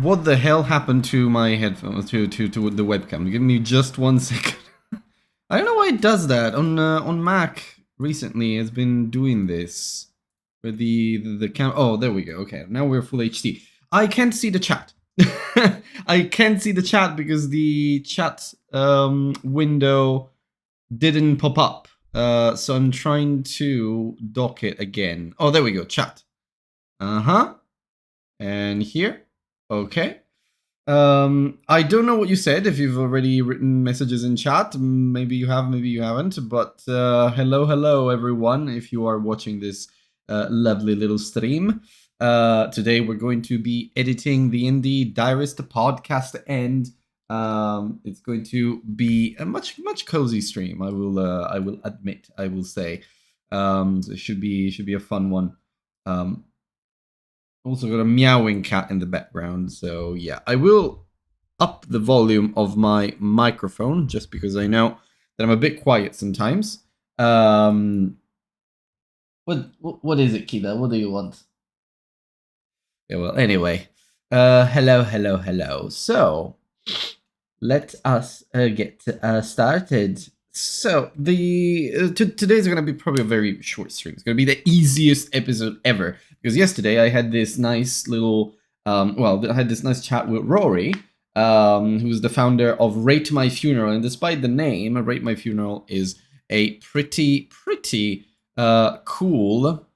What the hell happened to my headphones, to the webcam? Give me just 1 second. I don't know why it does that. On Mac recently it's been doing this. With the cam. Oh, there we go. Okay, now we're full HD. I can't see the chat. I can't see the chat because the chat window didn't pop up. So I'm trying to dock it again. Oh, there we go. Chat. Uh-huh. And here. Okay. I don't know what you said, if you've already written messages in chat. Maybe you have, maybe you haven't. But hello, everyone, if you are watching this lovely little stream. Today we're going to be editing the Indie Diarist podcast, and it's going to be a much cozy stream. I will admit, I will say. So it should be a fun one. Also got a meowing cat in the background, so yeah. I will up the volume of my microphone, just because I know that I'm a bit quiet sometimes. What is it, Kida? What do you want? Yeah, well, anyway. Hello. So, let us get started. So today's gonna be probably a very short stream. It's gonna be the easiest episode ever, because yesterday I had this nice little I had this nice chat with Rory, who's the founder of Rate My Funeral, and despite the name, Rate My Funeral is a pretty cool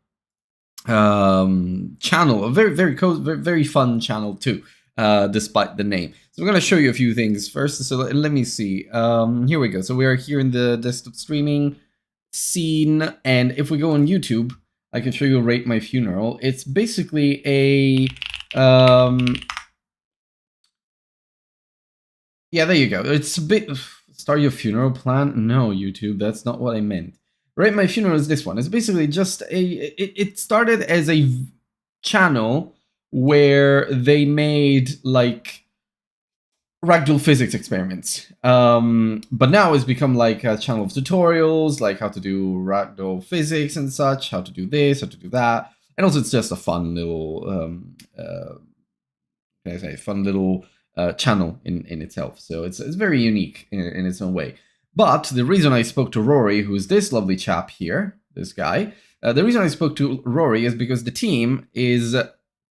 channel, a very cool, very fun channel too. Despite the name. So I'm going to show you a few things first. So let me see. Here we go. So we are here in the desktop streaming scene. And if we go on YouTube, I can show you Rate My Funeral. It's basically a... yeah, there you go. It's a bit... Start your funeral plan? No, YouTube, that's not what I meant. Rate My Funeral is this one. It's basically just a... It started as a channel where they made like ragdoll physics experiments, but now it's become like a channel of tutorials, like how to do ragdoll physics and such, how to do this, how to do that, and also it's just a fun little channel in itself. So it's very unique in its own way. But the reason I spoke to Rory, who's this lovely chap here, this guy, the reason I spoke to Rory is because the team is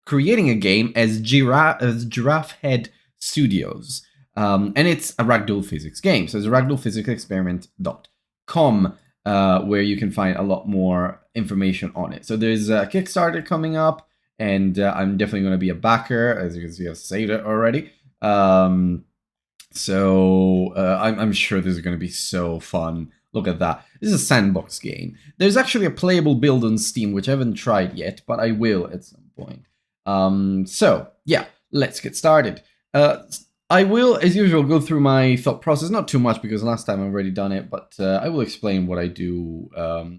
creating a game as Giraffe Head Studios. And it's a ragdoll physics game. So it's ragdollphysicsexperiment.com, where you can find a lot more information on it. So there's a Kickstarter coming up, and I'm definitely going to be a backer. As you can see, I've saved it already. I'm sure this is going to be so fun. Look at that. This is a sandbox game. There's actually a playable build on Steam, which I haven't tried yet, but I will at some point. So yeah, let's get started. I will, as usual, go through my thought process. Not too much, because last time I've already done it, but I will explain what I do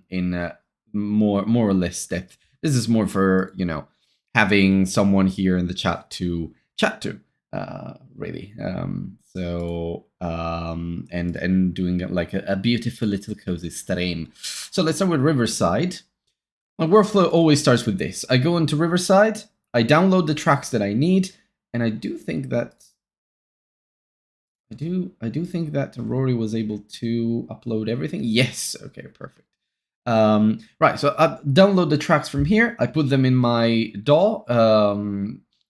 in more or less depth. This is more for, having someone here in the chat to chat to, really. And doing like a beautiful little cozy stream. So let's start with Riverside. My workflow always starts with this. I go into Riverside, I download the tracks that I need, and I do think that Rory was able to upload everything. Yes, okay, perfect. Right, so I download the tracks from here. I put them in my DAW,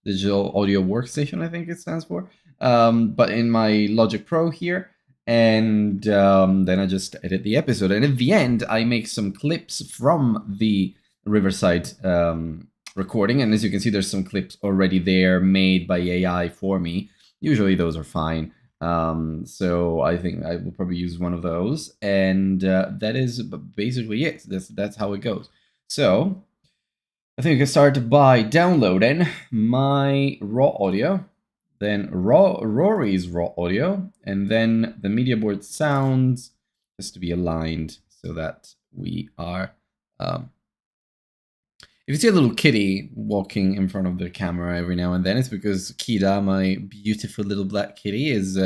Digital Audio Workstation, I think it stands for, but in my Logic Pro here. And then I just edit the episode. And at the end, I make some clips from the Riverside recording. And as you can see, there's some clips already there made by AI for me. Usually those are fine. So I think I will probably use one of those. And that is basically it. That's how it goes. So I think we can start by downloading my raw audio, then Rory's raw audio, and then the media board sounds, just to be aligned so that we are... If you see a little kitty walking in front of the camera every now and then, it's because Kida, my beautiful little black kitty, is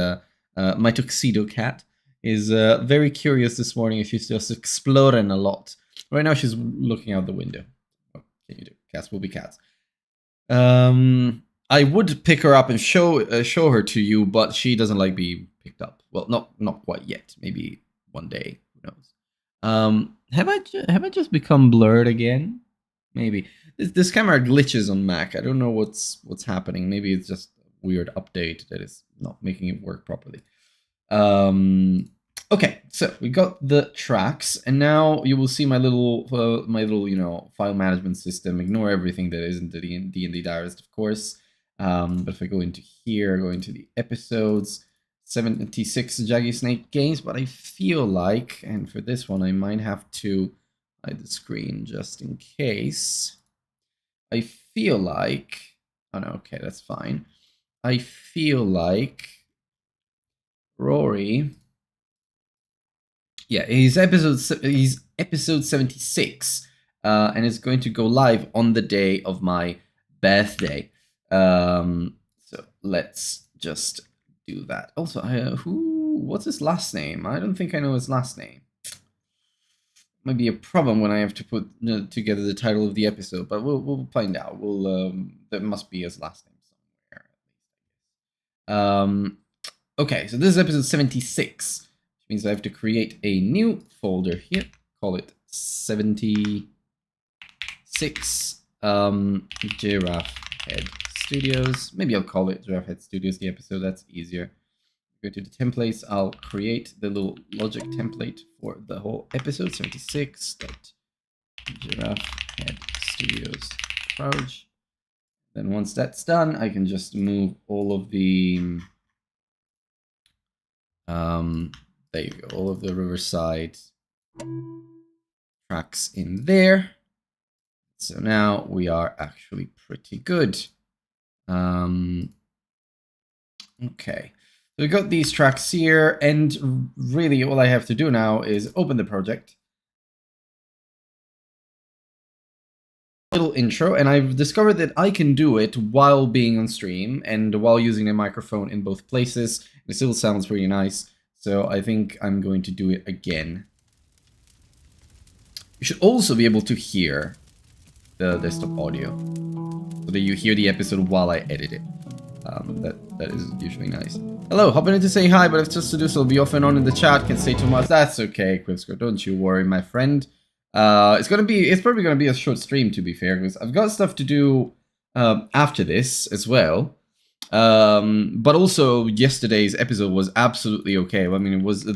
my tuxedo cat, is very curious this morning. She's just exploring a lot. Right now she's looking out the window. What can you do? Cats will be cats. I would pick her up and show her to you, but she doesn't like being picked up. Well, not quite yet. Maybe one day. Who knows? Have I just become blurred again? Maybe this camera glitches on Mac. I don't know what's happening. Maybe it's just a weird update that is not making it work properly. Okay, so we got the tracks, and now you will see my little file management system. Ignore everything that isn't the Indie Diarist, of course. But if I go into here, go into the episodes, 76 Jaggy Snake games, but I feel like, and for this one I might have to hide the screen just in case. I feel like, oh no, okay, that's fine. I feel like Rory, yeah, he's episode 76, and it's going to go live on the day of my birthday. So let's just do that. Also, what's his last name? I don't think I know his last name. Might be a problem when I have to put together the title of the episode, but we'll find out. That must be his last name somewhere. Okay, so this is episode 76, which means I have to create a new folder here. Call it 76 Giraffe Head Studios. Maybe I'll call it Giraffe Head Studios, the episode. That's easier. Go to the templates. I'll create the little logic template for the whole episode. 76 Giraffe Head Studios approach. Then once that's done, I can just move all of the there you go, all of the Riverside tracks in there. So now we are actually pretty good. Okay, so we got these tracks here, and really all I have to do now is open the project. Little intro, and I've discovered that I can do it while being on stream and while using a microphone in both places. It still sounds pretty nice, so I think I'm going to do it again. You should also be able to hear the desktop audio, so that you hear the episode while I edit it. That is usually nice. Hello, hopping in to say hi, but if just to do so, be off and on in the chat. Can say too much. That's okay, Quipscore. Don't you worry, my friend. It's probably gonna be a short stream, to be fair, because I've got stuff to do after this as well. But also yesterday's episode was absolutely okay. I mean, it was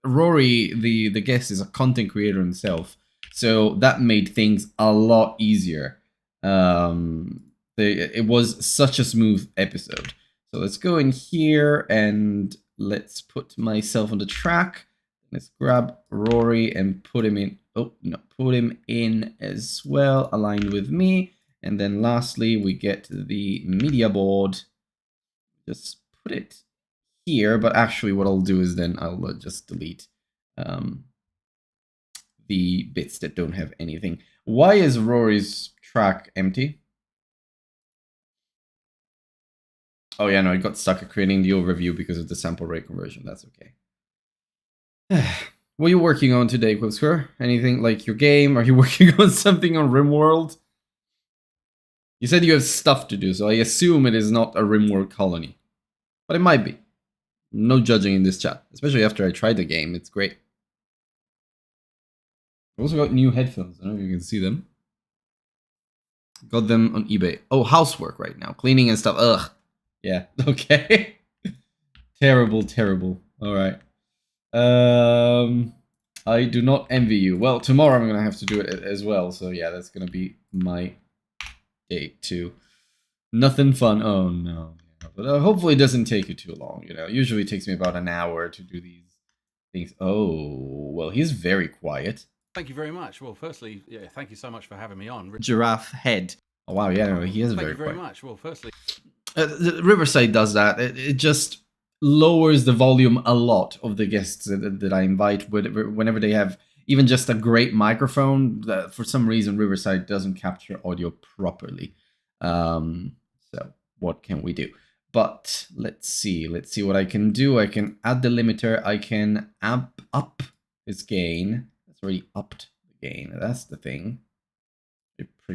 Rory, the guest, is a content creator himself, so that made things a lot easier. It was such a smooth episode. So let's go in here and let's put myself on the track. Let's grab Rory and put him in. Oh, no, put him in as well, aligned with me. And then lastly, we get the media board. Just put it here, but actually what I'll do is then I'll just delete the bits that don't have anything. Why is Rory's track empty? Oh yeah, no, it got stuck at creating the overview because of the sample rate conversion. That's okay. What are you working on today, Quipscore? Anything like your game? Are you working on something on RimWorld? You said you have stuff to do, so I assume it is not a RimWorld colony. But it might be. No judging in this chat, especially after I tried the game. It's great. I also got new headphones. I don't know if you can see them. Got them on eBay. Oh, housework right now. Cleaning and stuff. Ugh. Yeah, okay. Terrible, terrible. Alright. I do not envy you. Well, tomorrow I'm gonna have to do it as well, so yeah, that's gonna be my day too. Nothing fun. Oh no. Yeah. But hopefully it doesn't take you too long, you know. Usually it takes me about an hour to do these things. Oh, well, he's very quiet. Thank you very much. Well, firstly, yeah, thank you so much for having me on. Giraffe Head. Oh wow, yeah, no, he is very quiet. Thank you very much. Well, firstly, the Riverside does that. It just lowers the volume a lot of the guests that I invite whenever they have even just a great microphone. For some reason, Riverside doesn't capture audio properly. So what can we do? But let's see what I can do. I can add the limiter. I can amp up his gain. That's already upped the gain. That's the thing.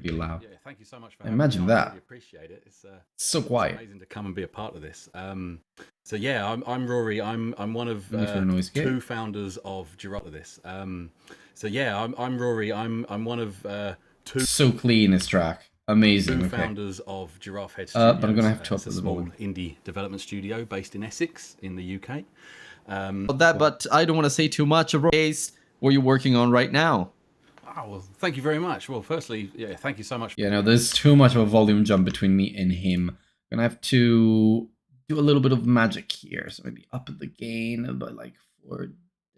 pretty loud. Yeah, thank you so much for having Imagine me on. I that. really appreciate it. It's So quiet. amazing to come and be a part of this. So yeah, I'm Rory. I'm one of Need for a noise gate. two founders of Giraffe. This. So yeah, I'm Rory. I'm one of two So clean this track. Amazing. Okay. founders of Giraffe Head Studios. But I'm gonna have to up it's a the small volume. indie development studio based in Essex, in the UK. But I don't want to say too much. What are you working on right now? Oh, well, thank you very much. Well, firstly, yeah, thank you so much. Yeah, no, there's too much of a volume jump between me and him. I'm gonna have to do a little bit of magic here. So maybe up the gain by like 4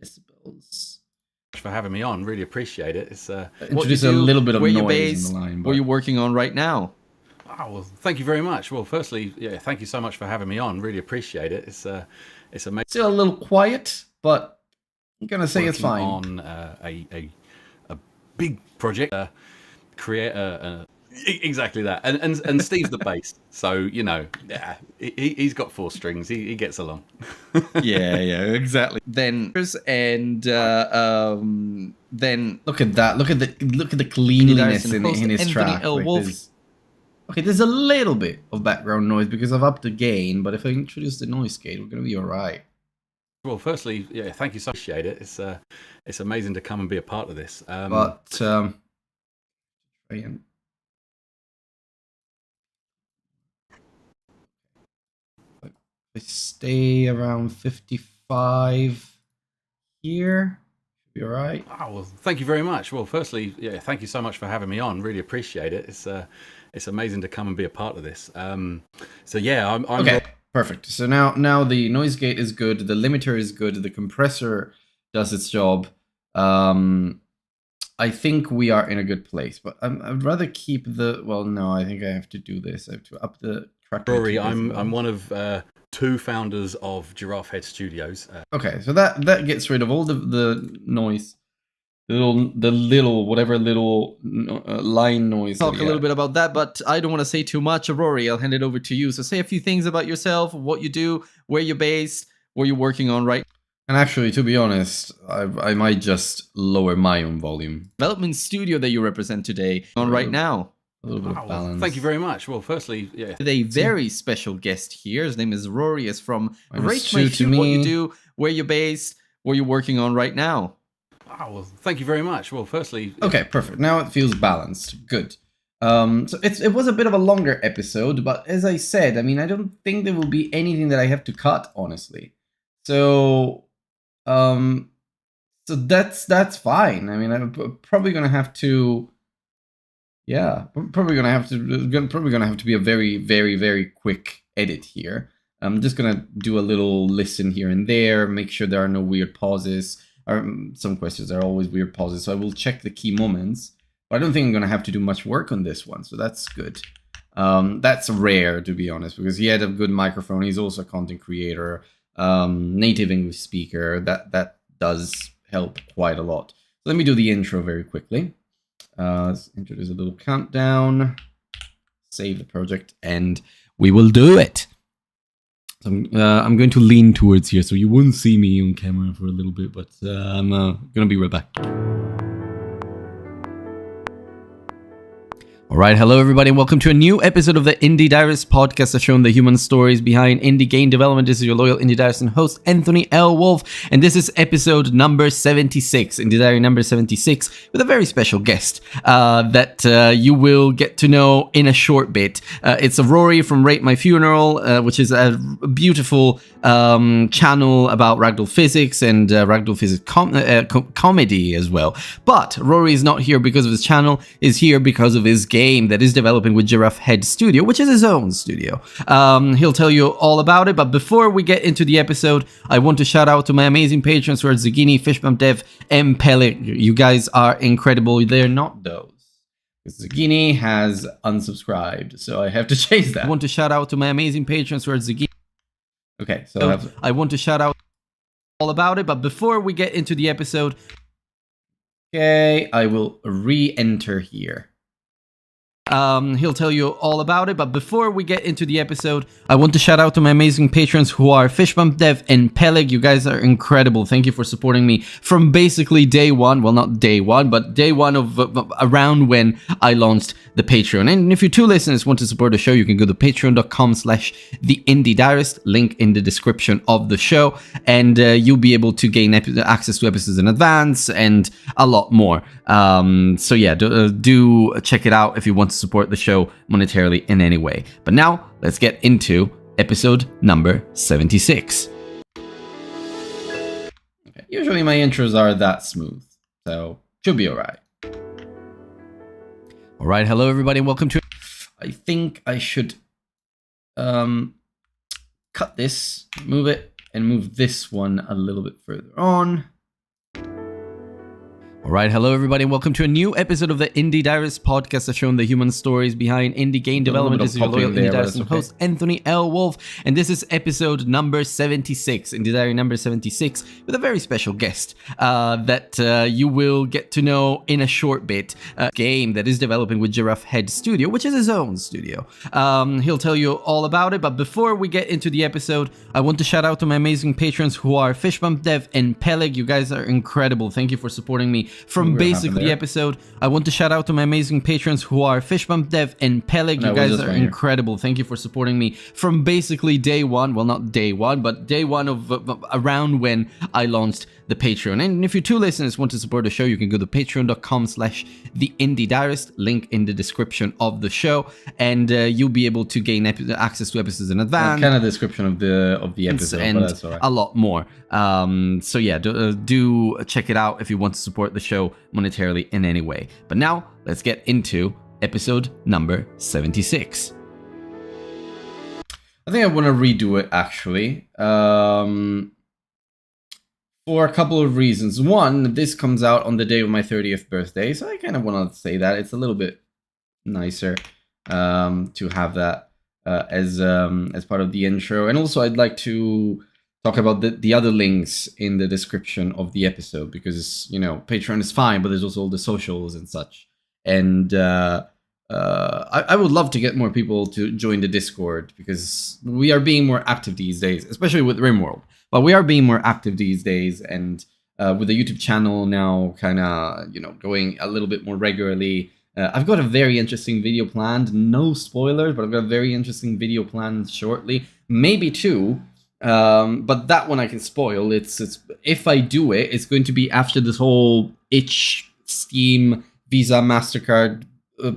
decibels. For having me on, really appreciate it. It's Introduce a little bit of where you noise based, in the line. what are you working on right now? Oh, well, thank you very much. Well, firstly, yeah, thank you so much for having me on. Really appreciate it. It's amazing. Still a little quiet, but I'm gonna say it's fine. On a big project, create exactly that, and Steve's the bass, so you know, yeah, he's got 4 strings. He gets along. yeah, exactly. Then then Look at that. Look at the cleanliness Diarist in host his Anthony track. L. Like, Wolf. there's a little bit of background noise because I've upped the gain, but if I introduce the noise gate, we're gonna be alright. Well, firstly, yeah, thank you so much. Appreciate it. It's amazing to come and be a part of this. Try and I stay around 55 here. Should be alright. Oh, well, thank you very much. Well, firstly, yeah, thank you so much for having me on. Really appreciate it. It's amazing to come and be a part of this. So yeah, I'm okay. Perfect. So now the noise gate is good, the limiter is good, the compressor does its job. I think we are in a good place, but I'd rather keep the. Well, no, I think I have to do this. I have to up the track. Rory, I'm one of 2 founders of Giraffe Head Studios. Okay, so that gets rid of all the noise, the little whatever little line noise. talk a little bit about that, but I don't want to say too much. Rory, I'll hand it over to you. So say a few things about yourself, what you do, where you're based, what you're working on right. And actually, to be honest, I might just lower my own volume. Development studio that you represent today on right now. A little bit of balance. Thank you very much. Well, firstly, yeah. With a very special guest here. His name is Rory. Is from Minus Rate My 2 to Shoot, what you me. do, where you're based, what you're working on right now. Oh, well, thank you very much. Well, firstly, Okay, perfect. Now it feels balanced. Good. So it was a bit of a longer episode, but as I said, I mean, I don't think there will be anything that I have to cut, honestly. So, so that's fine. I mean, I'm probably gonna have to. Yeah, probably gonna have to be a very, very, very quick edit here. I'm just gonna do a little listen here and there, make sure there are no weird pauses. Some questions are always weird pauses, so I will check the key moments. But I don't think I'm gonna have to do much work on this one, so that's good. That's rare, to be honest, because he had a good microphone. He's also a content creator, native English speaker. That does help quite a lot. So let me do the intro very quickly. Let's introduce a little countdown, save the project, and we will do it. So I'm going to lean towards here, so you wouldn't see me on camera for a little bit, but I'm gonna be right back. Alright, hello everybody and welcome to a new episode of the Indie Diarist podcast, a show on the human stories behind indie game development. This is your loyal Indie Diarist and host, Anthony L. Wolf, and this is episode number 76, Indie Diary number 76, with a very special guest that you will get to know in a short bit. It's Rory from Rate My Funeral, which is a beautiful channel about ragdoll physics and ragdoll physics comedy as well. But Rory is not here because of his channel, is here because of his game that is developing with Giraffe Head Studio, which is his own studio. He'll tell you all about it, but before we get into the episode, I want to shout out to my amazing patrons who are Zagini, Fishbump Dev, and Pellet. You guys are incredible. They're not those. Zagini has unsubscribed, so I have to chase that. I want to shout out to my amazing patrons who are Zagini. Okay, so I want to shout out all about it, but before we get into the episode, okay, I will re-enter here. He'll tell you all about it. But before we get into the episode, I want to shout out to my amazing patrons who are Fishbump Dev and Peleg. You guys are incredible. Thank you for supporting me from basically day one. Well, not day one, but day one of around when I launched the Patreon. And if you two listeners want to support the show, you can go to patreon.com/the Indie Diarist, link in the description of the show, and you'll be able to gain access to episodes in advance and a lot more. So yeah, do check it out if you want to support the show monetarily in any way. But now let's get into episode number 76. Okay. Usually my intros are that smooth, so should be alright. Alright, hello everybody and welcome to... I think I should cut this, move it, and move this one a little bit further on. Alright, hello everybody and welcome to a new episode of the Indie Diarist podcast that's showing the human stories behind indie game development. This is your loyal Indie Diarist host, Anthony L. Wolf, and this is episode number 76, Indie Diary number 76, with a very special guest that you will get to know in a short bit. A game that is developing with Giraffe Head Studio, which is his own studio. He'll tell you all about it, but before we get into the episode, I want to shout out to my amazing patrons who are Fishbump Dev and Peleg. You guys are incredible. Thank you for supporting me from basically the episode. I want to shout out to my amazing patrons who are Fishbump Dev and Peleg. You guys are incredible. Thank you for supporting me from basically day one. Well, not day one, but day one of around when I launched the Patreon. And if you two listeners want to support the show, you can go to patreon.com/the Indie Diarist, link in the description of the show, and you'll be able to gain access to episodes in advance. Kind of description of the episode, and but that's all right. A lot more. So yeah, do check it out if you want to support the show monetarily in any way. But now let's get into episode number 76. I think I want to redo it actually. For a couple of reasons. One, this comes out on the day of my 30th birthday, so I kind of want to say that. It's a little bit nicer to have that as part of the intro. And also, I'd like to talk about the other links in the description of the episode, because, you know, Patreon is fine, but there's also all the socials and such. And I would love to get more people to join the Discord, because we are being more active these days, especially with RimWorld. But we are being more active these days, and with the YouTube channel now kind of, you know, going a little bit more regularly. I've got a very interesting video planned. No spoilers, but I've got a very interesting video planned shortly. Maybe two, but that one I can spoil. It's if I do it, it's going to be after this whole itch, Steam, Visa, MasterCard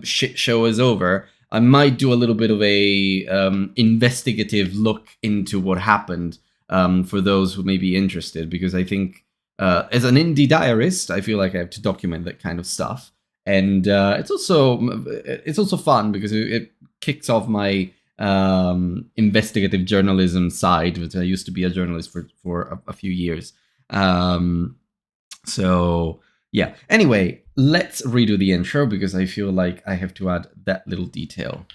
shit show is over. I might do a little bit of a investigative look into what happened. For those who may be interested, because I think as an indie diarist, I feel like I have to document that kind of stuff, and it's also fun because it kicks off my investigative journalism side, which I used to be a journalist for a few years. So yeah. Anyway, let's redo the intro because I feel like I have to add that little detail.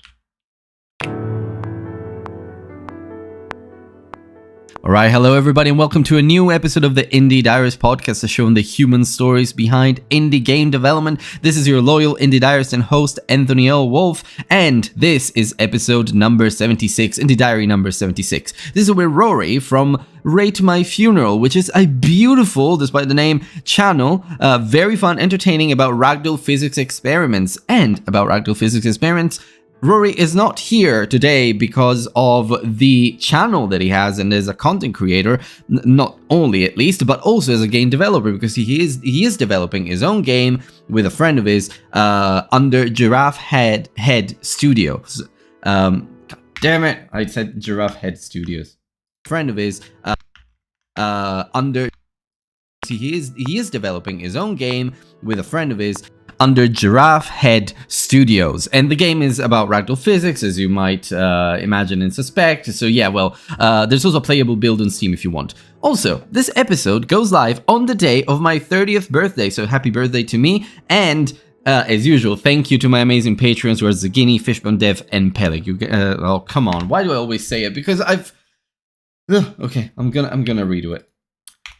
Alright, hello everybody and welcome to a new episode of the Indie Diarist podcast that's showing the human stories behind indie game development. This is your loyal Indie Diarist and host, Anthony L. Wolf, and this is episode number 76, Indie Diary number 76. This is where Rory from Rate My Funeral, which is a beautiful, despite the name, channel, very fun, entertaining about ragdoll physics experiments, and about ragdoll physics experiments, Rory is not here today because of the channel that he has and as a content creator, not only at least, but also as a game developer, because he is developing his own game with a friend of his under Giraffe Head Studios. God damn it, I said Giraffe Head Studios. Friend of his under he is developing his own game with a friend of his under Giraffe Head Studios, and the game is about ragdoll physics, as you might imagine and suspect. So yeah, well, there's also a playable build on Steam if you want. Also, this episode goes live on the day of my 30th birthday, so happy birthday to me, and as usual, thank you to my amazing patrons who are Zagini, Fishbone Dev, and Peleg. Oh, come on, why do I always say it? Because I've... okay, I'm gonna redo it.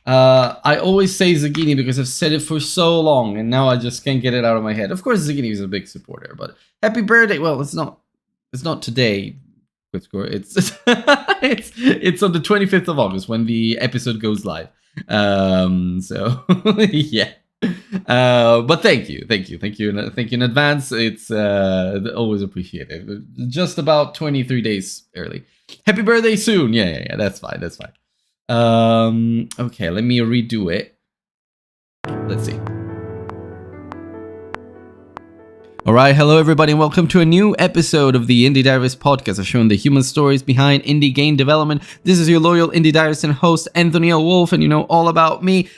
I always say Zagini because I've said it for so long, and now I just can't get it out of my head. Of course, Zagini is a big supporter, but happy birthday! Well, it's not today. It's it's on the 25th of August when the episode goes live. So yeah. But thank you in advance. It's always appreciated. Just about 23 days early. Happy birthday soon. Yeah. That's fine. Okay, let me redo it. Let's see. Alright, hello everybody and welcome to a new episode of the Indie Diarist podcast, showing the human stories behind indie game development. This is your loyal Indie Diarist and host, Anthony L. Wolf, and you know all about me.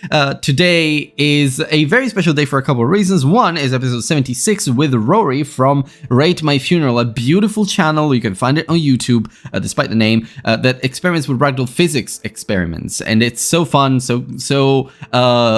Today is a very special day for a couple of reasons. One is episode 76 with Rory from Rate My Funeral, a beautiful channel, you can find it on YouTube, despite the name, that experiments with ragdoll physics experiments. And it's so fun, so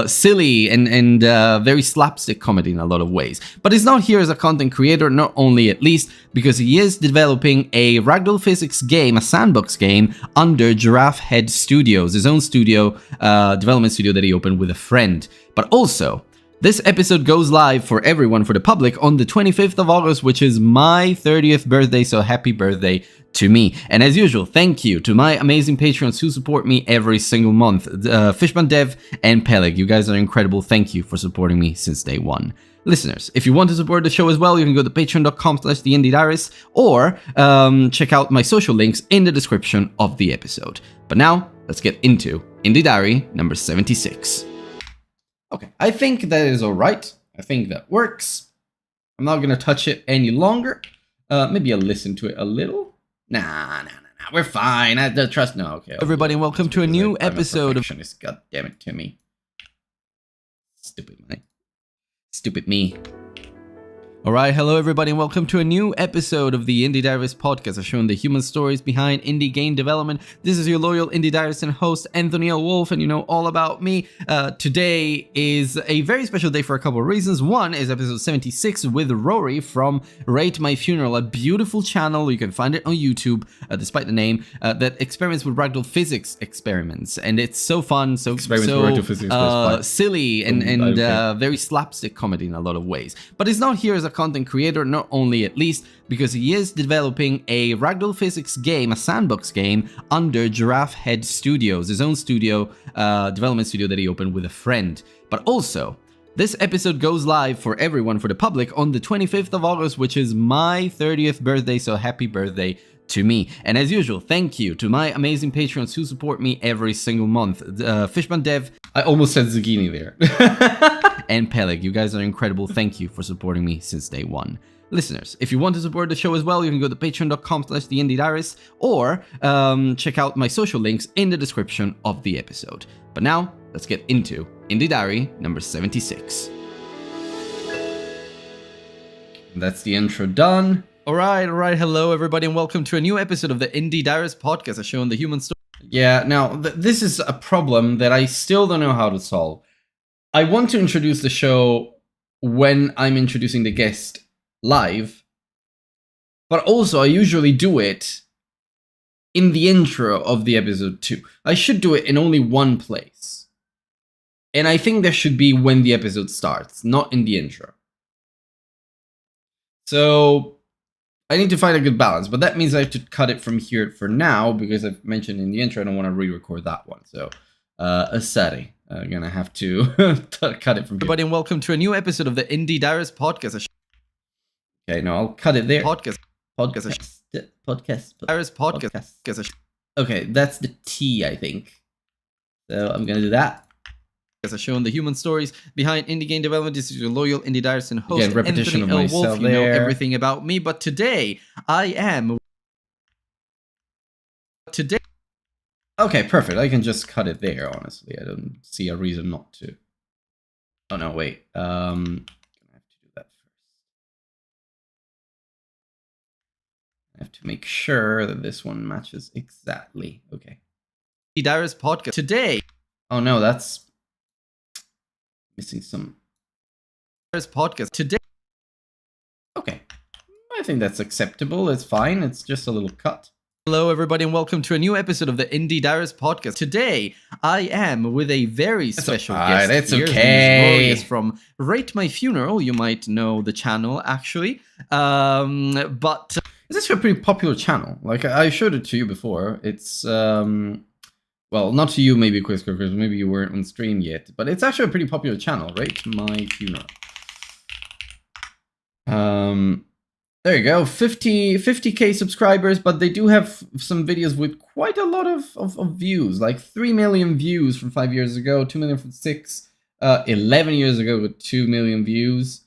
silly, and very slapstick comedy in a lot of ways. But it's not here as a content creator, not only at least because he is developing a ragdoll physics game, a sandbox game, under Giraffe Head Studios, his own studio, development studio that he opened with a friend. But also, this episode goes live for everyone, for the public, on the 25th of August, which is my 30th birthday, so happy birthday to me. And as usual, thank you to my amazing patrons who support me every single month, Fishman Dev and Peleg. You guys are incredible. Thank you for supporting me since day one. Listeners, if you want to support the show as well, you can go to patreon.com/theindiediarist or check out my social links in the description of the episode. But now, let's get into Indie Diary number 76. Okay, I think that is alright. I think that works. I'm not going to touch it any longer. Maybe I'll listen to it a little. Nah. We're fine. Trust. No, okay. Everybody, and welcome to a new episode of... God damn it to me. Stupid me. Alright, hello everybody and welcome to a new episode of the Indie Diarist podcast, showing the human stories behind indie game development. This is your loyal Indie Diarist and host, Anthony L. Wolf, and you know all about me. Today is a very special day for a couple of reasons. One is episode 76 with Rory from Rate My Funeral, a beautiful channel, you can find it on YouTube, despite the name, that experiments with ragdoll physics experiments. And it's so fun, so silly, and very slapstick comedy in a lot of ways. But it's not here as a content creator, not only at least because he is developing a ragdoll physics game, a sandbox game, under Giraffe Head Studios, his own studio, development studio that he opened with a friend. But also, this episode goes live for everyone, for the public, on the 25th of August, which is my 30th birthday, so happy birthday to me. And as usual, thank you to my amazing patrons who support me every single month. Fishman Dev... I almost said Zagini there. And Peleg, you guys are incredible. Thank you for supporting me since day one. Listeners, if you want to support the show as well, you can go to patreon.com/theindiediarist or check out my social links in the description of the episode. But now, let's get into Indie Diary number 76. That's the intro done. Alright, hello everybody and welcome to a new episode of the Indie Diarist podcast, showing the human story. Yeah, now, this is a problem that I still don't know how to solve. I want to introduce the show when I'm introducing the guest live, but also I usually do it in the intro of the episode too. I should do it in only one place. And I think there should be when the episode starts, not in the intro. So I need to find a good balance, but that means I have to cut it from here for now, because I've mentioned in the intro I don't want to re-record that one. So, sorry. I'm gonna have to cut it from here. Everybody, and welcome to a new episode of the Indie Diarist podcast. Okay, no, I'll cut it there. Podcast. Okay, that's the T, I think. So I'm gonna do that. Showing the human stories behind indie game development. This is your loyal Indie Diarist and host, Again, repetition Anthony of L. Wolf. myself You know there. everything about me, but today I am... Okay, perfect. I can just cut it there, honestly. I don't see a reason not to. Oh, no, wait. I have to do that first. I have to make sure that this one matches exactly. Okay. Indie Diarist podcast. Today. Oh, no, that's missing some. Podcast. Today. Okay. I think that's acceptable. It's fine. It's just a little cut. Hello, everybody, and welcome to a new episode of the Indie Diarist podcast. Today, I am with a very special guest. That's here. okay. Rory is from Rate My Funeral. You might know the channel, actually. But it's actually a pretty popular channel. Like, I showed it to you before. It's, well, not to you, maybe, Quiz Cookers. Maybe you weren't on stream yet. But it's actually a pretty popular channel, Rate My Funeral. There you go, 50k subscribers, but they do have some videos with quite a lot of views, like 3 million views from 5 years ago, 2 million from 6, 11 years ago with 2 million views.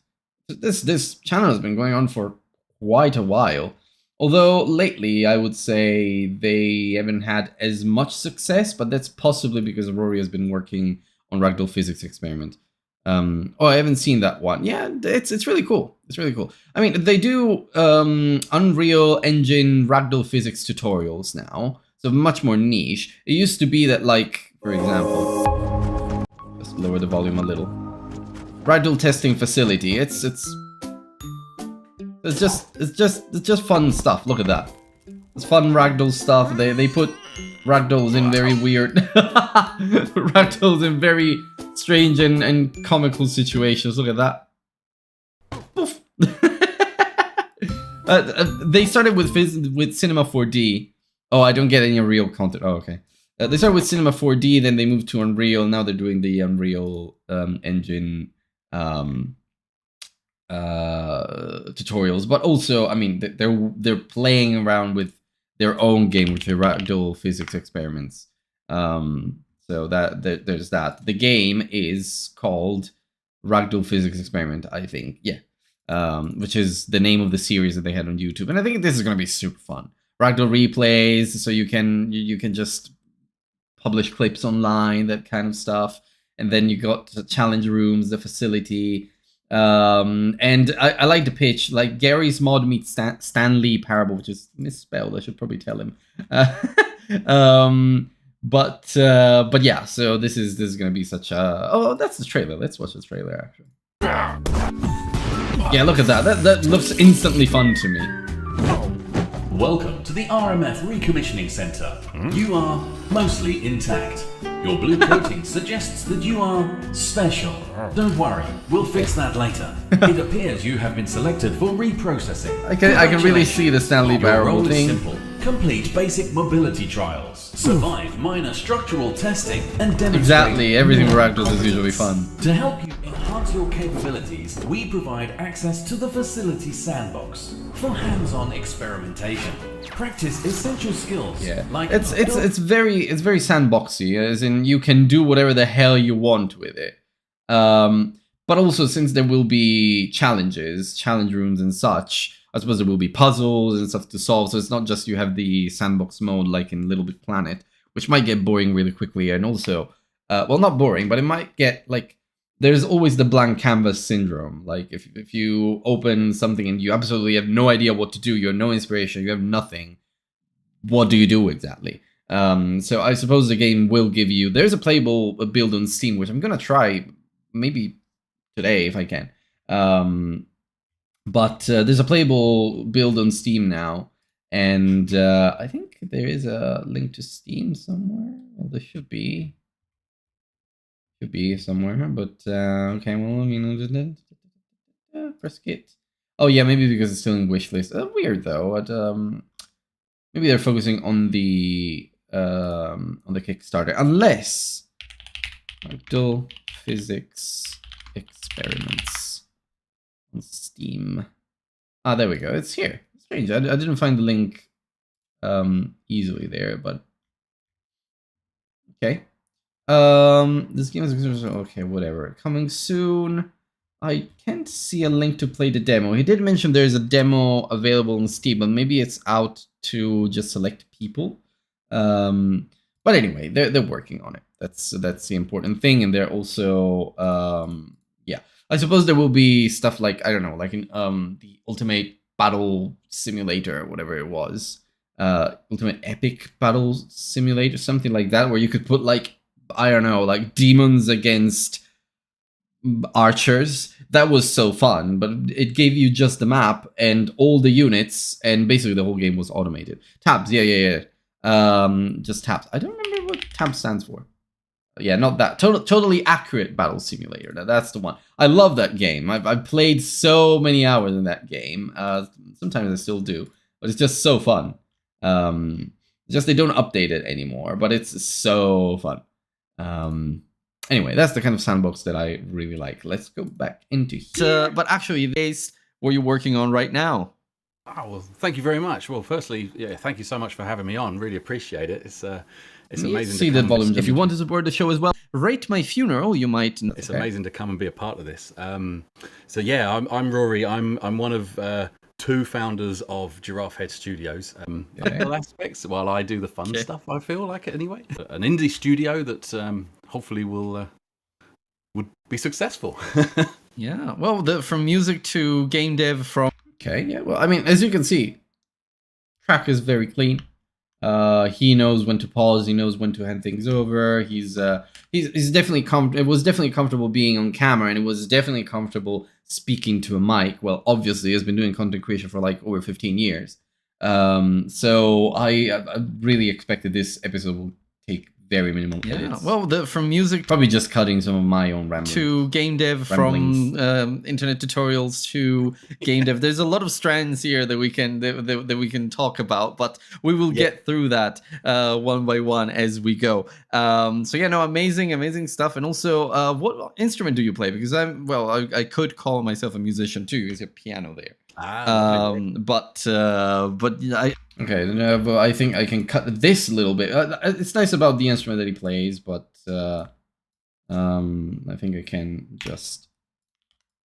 This channel has been going on for quite a while, although lately I would say they haven't had as much success, but that's possibly because Rory has been working on Ragdoll Physics Experiment. Oh, I haven't seen that one. Yeah, it's really cool. It's really cool. I mean, they do Unreal Engine Ragdoll Physics tutorials now, so much more niche. It used to be that, like, for example, let's lower the volume a little. Ragdoll testing facility. It's just fun stuff. Look at that. It's fun Ragdoll stuff. They put Ragdolls in very weird Ragdolls in very strange and comical situations. Look at that. Poof. They started with Cinema 4D. Oh, I don't get any real content. Oh, okay. They started with Cinema 4D, then they moved to Unreal. Now they're doing the Unreal Engine tutorials. But also, I mean, they're playing around with their own game with the Ragdoll Physics Experiments. So there's that. The game is called Ragdoll Physics Experiment, I think. Yeah. Which is the name of the series that they had on YouTube. And I think this is going to be super fun. Ragdoll replays, so you can just publish clips online, that kind of stuff. And then you got the challenge rooms, the facility. And I like the pitch, like Gary's Mod meets Stanley Parable, which is misspelled. I should probably tell him. But yeah, so this is gonna be such a... Oh, that's the trailer. Let's watch the trailer, actually. Yeah, look at that. That looks instantly fun to me. Welcome to the RMF Recommissioning Center. You are mostly intact. Your blue coating suggests that you are special. Don't worry, we'll fix that later. It appears you have been selected for reprocessing. I can really see the Stanley Parable thing. Your role is simple. Complete basic mobility trials. Survive minor structural testing and demonstrate... Exactly, everything with Ragdolls is usually fun. To help you enhance your capabilities, we provide access to the facility sandbox for hands-on experimentation. Practice essential skills. Yeah, like it's very sandboxy, as in you can do whatever the hell you want with it. But also, since there will be challenges, challenge rooms and such, I suppose there will be puzzles and stuff to solve. So it's not just you have the sandbox mode like in Little Big Planet, which might get boring really quickly. And also, well, not boring, but it might get like, there's always the blank canvas syndrome. Like if you open something and you absolutely have no idea what to do, you have no inspiration, you have nothing, what do you do exactly? So I suppose the game will give you... There's a playable build on Steam, which I'm going to try maybe today if I can. But there's a playable build on Steam now. And I think there is a link to Steam somewhere. Well, there should be. Should be somewhere. But, okay, well, I mean... press kit. Oh, yeah, maybe because it's still in wishlist. Weird, though. But, maybe they're focusing on the Kickstarter, unless Ragdoll Physics Experiments on Steam. Ah, there we go. It's here. Strange. I didn't find the link easily there, but okay. This game is okay. Whatever. Coming soon. I can't see a link to play the demo. He did mention there's a demo available on Steam, but maybe it's out to just select people. But anyway, they're working on it. That's the important thing, and they're also yeah. I suppose there will be stuff like, I don't know, like in the Ultimate Battle Simulator or whatever it was, Ultimate Epic Battle Simulator, something like that, where you could put like, I don't know, like demons against archers. That was so fun, but it gave you just the map and all the units, and basically the whole game was automated. Tabs, yeah. Just tabs. I don't remember what tab stands for. Yeah, not that. Totally accurate battle simulator. That's the one. I love that game. I've played so many hours in that game. Sometimes I still do, but it's just so fun. Just they don't update it anymore, but it's so fun. Anyway, that's the kind of sandbox that I really like. Let's go back into here. But actually, this what you're working on right now. Oh, well, thank you very much. Well, firstly, yeah, thank you so much for having me on. Really appreciate it. It's amazing. See the volume. If you want to support the show as well, rate my funeral. You might. It's amazing to come and be a part of this. So yeah, I'm Rory. I'm one of 2 founders of Giraffe Head Studios. Technical aspects, while I do the fun stuff. I feel like it anyway. An indie studio that hopefully would be successful. Yeah. Well, from music to game dev, from. Okay, yeah. Well, I mean, as you can see, track is very clean. He knows when to pause. He knows when to hand things over. He's definitely it was definitely comfortable being on camera, and it was definitely comfortable speaking to a mic. Well, obviously, he's been doing content creation for like over 15 years. So I really expected this episode will take very minimal edits. Well, from music Probably just cutting some of my own ramblings. to game dev, Ramblings. from internet tutorials to game dev. There's a lot of strands here that we can that we can talk about, but we will get through that one by one as we go. So yeah, no, amazing stuff. And also, what instrument do you play? Because I could call myself a musician too. There's a piano there. But Okay, but I think I can cut this a little bit. It's nice about the instrument that he plays, but I think I can just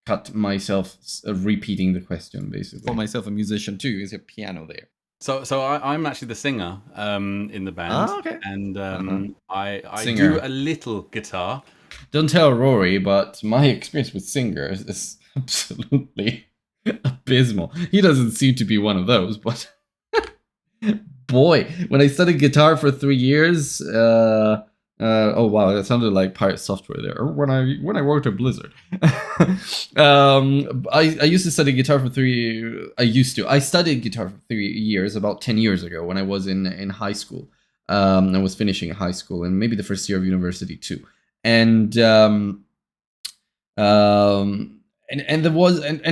cut myself repeating the question, basically. call myself a musician too. There's a piano there. So I'm actually the singer in the band. Oh, okay. And I Singer. do a little guitar. Don't tell Rory, but my experience with singers is absolutely abysmal. He doesn't seem to be one of those, but boy, when I studied guitar for 3 years, oh wow, that sounded like pirate software there. Or when I worked at Blizzard, I used to study guitar for I studied guitar for 3 years about 10 years ago when I was in high school. I was finishing high school and maybe the first year of university too. And I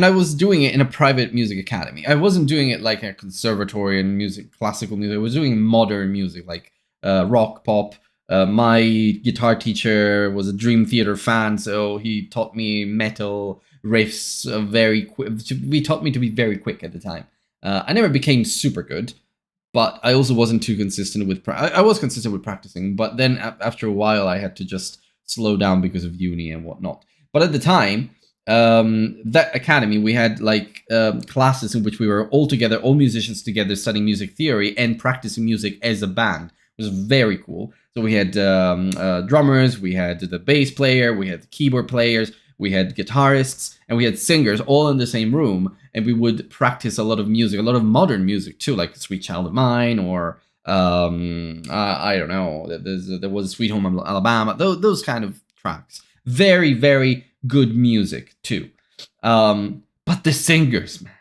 was doing it in a private music academy. I wasn't doing it like a conservatory and classical music. I was doing modern music like rock, pop. My guitar teacher was a Dream Theater fan, so he taught me metal riffs very quick. He taught me to be very quick at the time. I never became super good, but I also wasn't too consistent with. I was consistent with practicing, but then after a while, I had to just slow down because of uni and whatnot. But at the time, that academy, we had like classes in which we were all together, all musicians together, studying music theory and practicing music as a band. It was very cool. So we had drummers, we had the bass player, we had the keyboard players, we had guitarists, and we had singers all in the same room. And we would practice a lot of music, a lot of modern music too, like Sweet Child of Mine or I don't know. There was Sweet Home Alabama. Those kind of tracks. Very, very good music too. But the singers, man.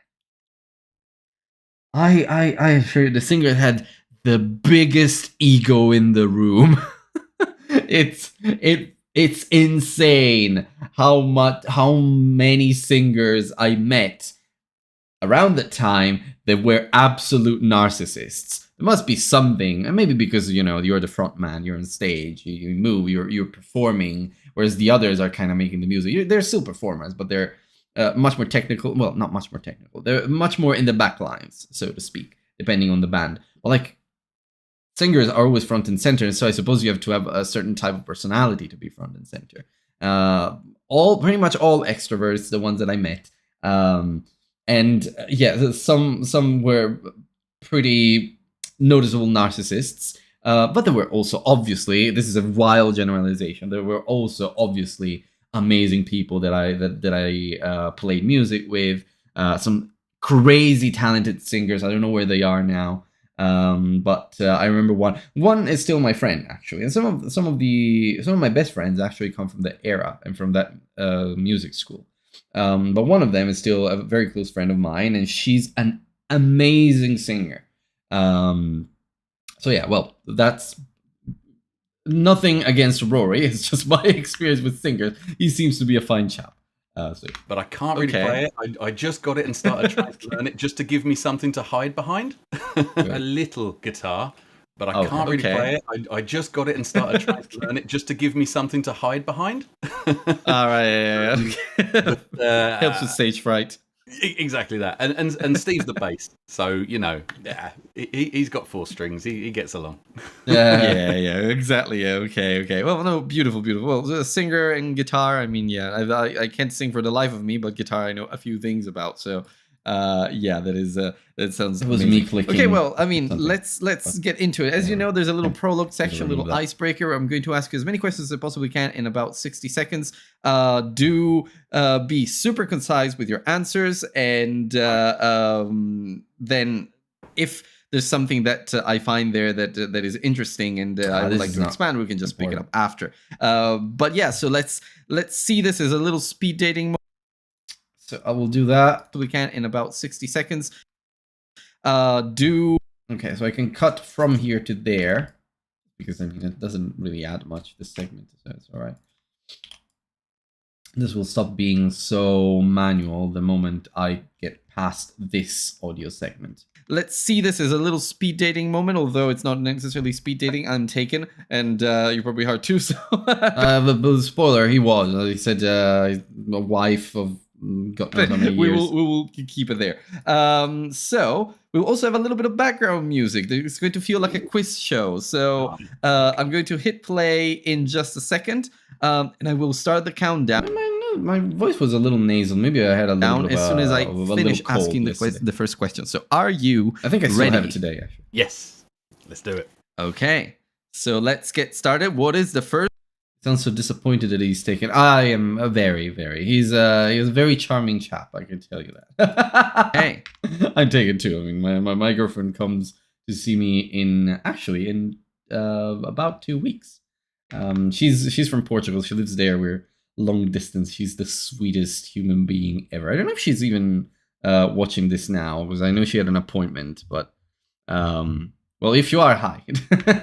I assure you, the singer had the biggest ego in the room. It's insane how many singers I met around that time that were absolute narcissists. There must be something, and maybe because you're the front man, you're on stage, you move, you're performing, whereas the others are kind of making the music. They're still performers, but they're much more technical. Well, not much more technical. They're much more in the back lines, so to speak, depending on the band. But like singers are always front and center, so I suppose you have to have a certain type of personality to be front and center. Pretty much all extroverts, the ones that I met, and yeah, some were pretty noticeable narcissists, but there were also obviously, this is a wild generalization, there were also obviously amazing people that I played music with, some crazy talented singers. I don't know where they are now. But I remember one is still my friend actually, and some of my best friends actually come from the era and from that music school. But one of them is still a very close friend of mine, and she's an amazing singer. So yeah, well, that's nothing against Rory. It's just my experience with singers. He seems to be a fine chap. But I can't really play it. I just got it and started trying to learn it just to give me something to hide behind. A little guitar, but I can't really play it. I just got it and started trying to learn it just to give me something to hide behind. All right, yeah. Helps with stage fright. Exactly that, and Steve's the bass, so you know, yeah, he's got 4 strings. He gets along. Yeah, exactly. Yeah, okay. Well, no, beautiful. Well, singer and guitar. I mean, yeah, I can't sing for the life of me, but guitar I know a few things about. So, yeah, that sounds. It was amazing. Me clicking. Okay, well, I mean, let's get into it. As you know, there's a little prologue section, a little icebreaker. I'm going to ask you as many questions as I possibly can in about 60 seconds. Do be super concise with your answers, and then if there's something that I find there that is interesting and I would like to expand, we can just pick it up after. But yeah, so let's see this as a little speed dating. So I will do that we can in about 60 seconds. Okay, so I can cut from here to there because I mean it doesn't really add much this segment, so it's all right. This will stop being so manual the moment I get past this audio segment. Let's see this as a little speed dating moment, although it's not necessarily speed dating. I'm taken, and you probably are too. So, but spoiler, he was. He said a wife of God knows how many years. We will keep it there. So we'll also have a little bit of background music. It's going to feel like a quiz show. So I'm going to hit play in just a second, and I will start the countdown. My voice was a little nasal. Maybe I had a little bit of as soon as I finish asking the first question. So are you I think I still ready? Have it today, actually. Yes. Let's do it. Okay. So let's get started. What is the first? Sounds so disappointed that he's taken. I am a very. He's a very charming chap. I can tell you that. Hey, I'm taken too. I mean, my girlfriend comes to see me in about 2 weeks. She's from Portugal. She lives there. We're long distance. She's the sweetest human being ever. I don't know if she's even watching this now because I know she had an appointment. But well, if you are, hi.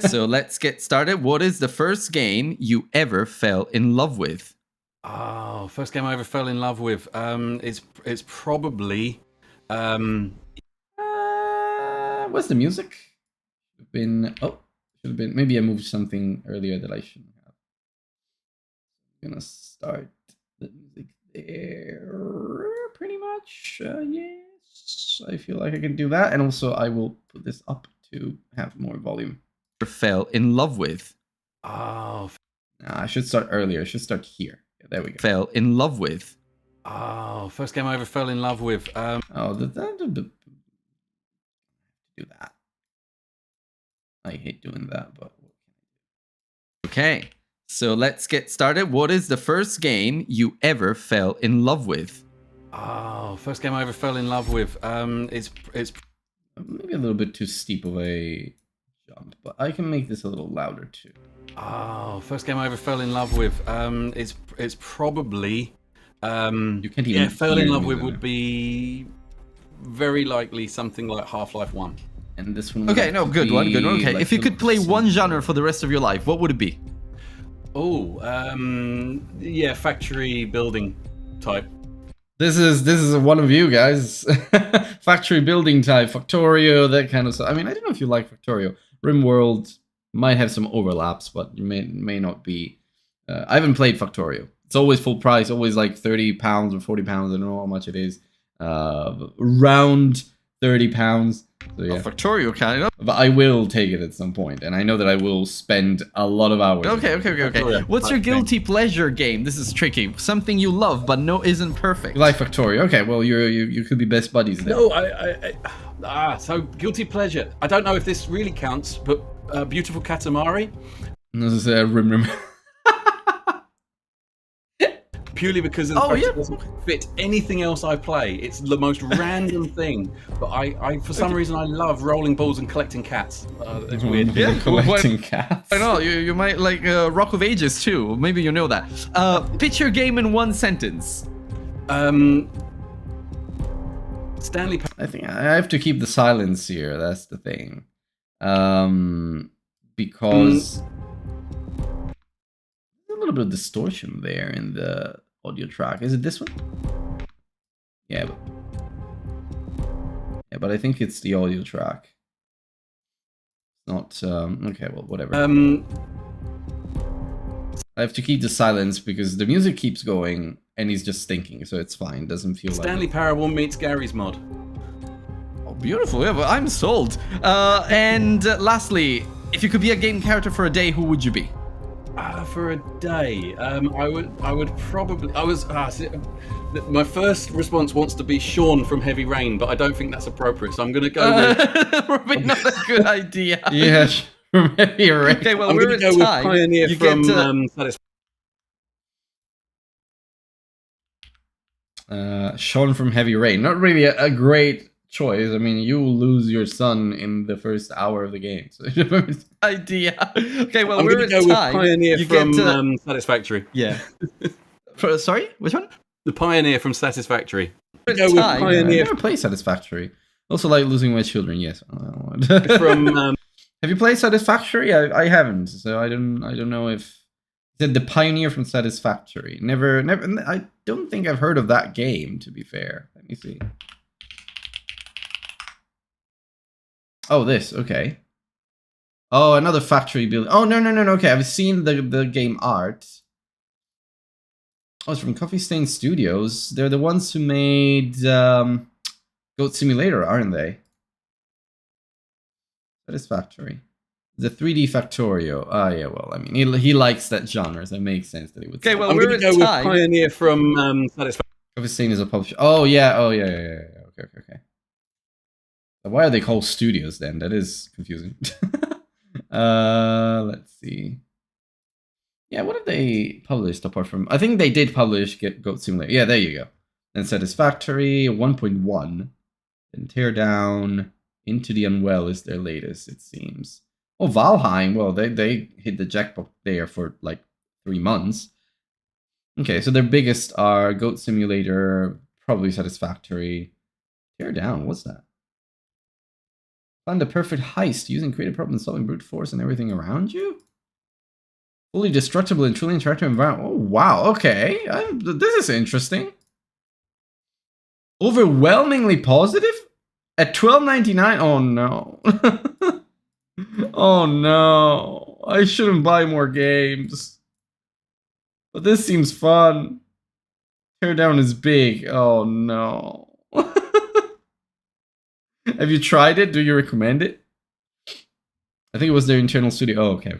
So let's get started. What is the first game you ever fell in love with? Oh, first game I ever fell in love with. It's probably. What's the music? Should have been. Maybe I moved something earlier that I shouldn't have. I'm gonna start the music there. Pretty much. Yes, I feel like I can do that, and also I will put this up to have more volume. Fell in love with. Oh. I should start earlier. I should start here. Yeah, there we go. Fell in love with. Oh, first game I ever fell in love with. Do that. I hate doing that, but okay. So let's get started. What is the first game you ever fell in love with? Oh, first game I ever fell in love with. It's maybe a little bit too steep of a jump, but I can make this a little louder too. Oh, first game I ever fell in love with. It's probably. You can't even. Fell in love with would be very likely something like Half-Life 1. And this one. Okay, no, good one. Okay, like if you could play one genre for the rest of your life, what would it be? Oh, yeah, factory building type. This is one of you guys. Factory building type, Factorio, that kind of stuff. I mean, I don't know if you like Factorio. RimWorld might have some overlaps, but you may not be. I haven't played Factorio. It's always full price, always like £30 or £40. I don't know how much it is. Around £30. So, yeah. Factorio kind of. But I will take it at some point, and I know that I will spend a lot of hours. Okay. What's your guilty pleasure game? This is tricky. Something you love but no isn't perfect. Like Factorio. Okay, well you could be best buddies there. No, so guilty pleasure. I don't know if this really counts, but Beautiful Katamari. This is Rim. purely because of the fact it doesn't fit anything else I play. It's the most random thing, but I for some reason I love rolling balls and collecting cats. It's weird. Yeah, collecting cats. I know, you might like Rock of Ages too. Maybe you know that. Pitch your game in one sentence. Stanley. I think I have to keep the silence here. That's the thing. Because there's a little bit of distortion there in the audio track. Is it this one? Yeah, but I think it's the audio track. Not okay. Well, whatever. I have to keep the silence because the music keeps going and he's just thinking, so it's fine. Doesn't feel Stanley like Parable meets Gary's mod. Oh, beautiful. Yeah, but I'm sold. And lastly, if you could be a game character for a day, who would you be? For a day, I would probably. My first response wants to be Sean from Heavy Rain, but I don't think that's appropriate. So I'm going to go with. Probably not a good idea. yeah, from Heavy Rain. Okay, well, I'm we're going to go at with time. Pioneer You from get, Sean from Heavy Rain. Not really a great choice. I mean, you will lose your son in the first hour of the game. So idea. Okay, well, I'm we're going to at go with time. Pioneer You from get, Satisfactory. Yeah. Sorry, which one? The Pioneer from Satisfactory. We're Go at with time. I Pioneer never played Satisfactory. Also like losing my children. Yes. from. Have you played Satisfactory? I haven't. So I don't know if is it the Pioneer from Satisfactory. Never. I don't think I've heard of that game. To be fair, let me see. Oh, this. Okay. Oh, another factory building. Oh, no. Okay, I've seen the game art. Oh, it's from Coffee Stain Studios. They're the ones who made Goat Simulator, aren't they? Satisfactory. The 3D Factorio. Ah, yeah, well, I mean, he likes that genre, so it makes sense that he would. Okay, well, I'm we're going to at go with time. Pioneer from Satisfactory. Coffee Stain is a publisher. Oh, yeah. Okay. Why are they called studios then? That is confusing. Let's see. Yeah, what have they published apart from... I think they did publish Goat Simulator. Yeah, there you go. Then Satisfactory, 1.1. Then Teardown, Into the Unwell is their latest, it seems. Oh, Valheim. Well, they hit the jackpot there for like 3 months. Okay, so their biggest are Goat Simulator, probably Satisfactory. Teardown, what's that? Find the perfect heist using creative problem solving brute force and everything around you? Fully destructible and truly interactive environment. Oh, wow. Okay. This is interesting. Overwhelmingly positive? At $12.99? Oh, no. Oh, no. I shouldn't buy more games. But this seems fun. Teardown is big. Oh, no. Have you tried it? Do you recommend it? I think it was their internal studio. Oh, okay.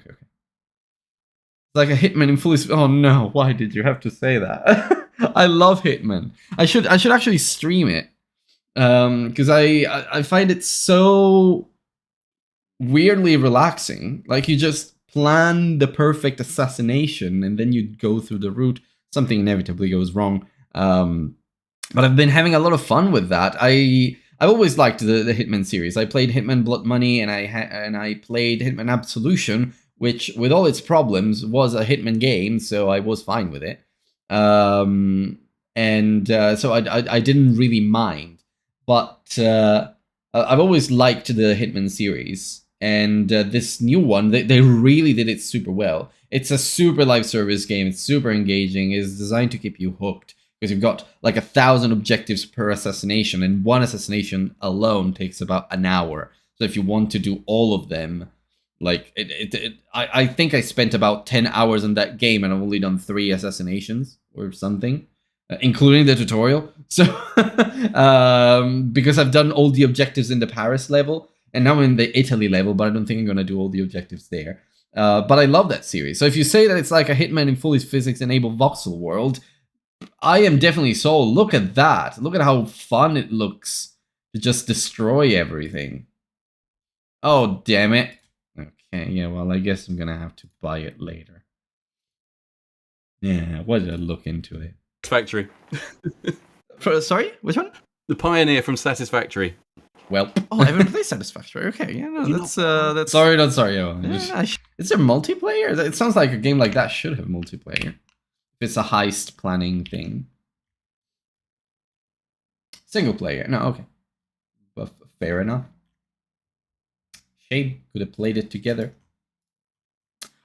Like a Hitman in fully... Oh no, why did you have to say that? I love Hitman. I should actually stream it. Because I find it so weirdly relaxing. Like you just plan the perfect assassination and then you go through the route. Something inevitably goes wrong. But I've been having a lot of fun with that. I've always liked the Hitman series. I played Hitman Blood Money and I played Hitman Absolution, which, with all its problems, was a Hitman game, so I was fine with it. So I didn't really mind. But I've always liked the Hitman series, and this new one, they really did it super well. It's a super live service game. It's super engaging. It's designed to keep you hooked, because you've got like 1,000 objectives per assassination, and one assassination alone takes about an hour. So if you want to do all of them, like I think I spent about 10 hours on that game, and I've only done 3 assassinations or something, including the tutorial. So because I've done all the objectives in the Paris level, and now I'm in the Italy level, but I don't think I'm gonna do all the objectives there. But I love that series. So if you say that it's like a Hitman in fully physics-enabled voxel world, I am definitely sold. Look at that. Look at how fun it looks to just destroy everything. Oh, damn it. Okay, yeah, well, I guess I'm gonna have to buy it later. Yeah, why did I look into it? Satisfactory. Sorry, which one? The Pioneer from Satisfactory. Well, Oh, I haven't played Satisfactory. Okay, yeah, no, that's sorry, not sorry. Yo. Yeah, Is there multiplayer? It sounds like a game like that should have multiplayer. If it's a heist planning thing. Single player. No, okay. Well, fair enough. Shame. Could have played it together.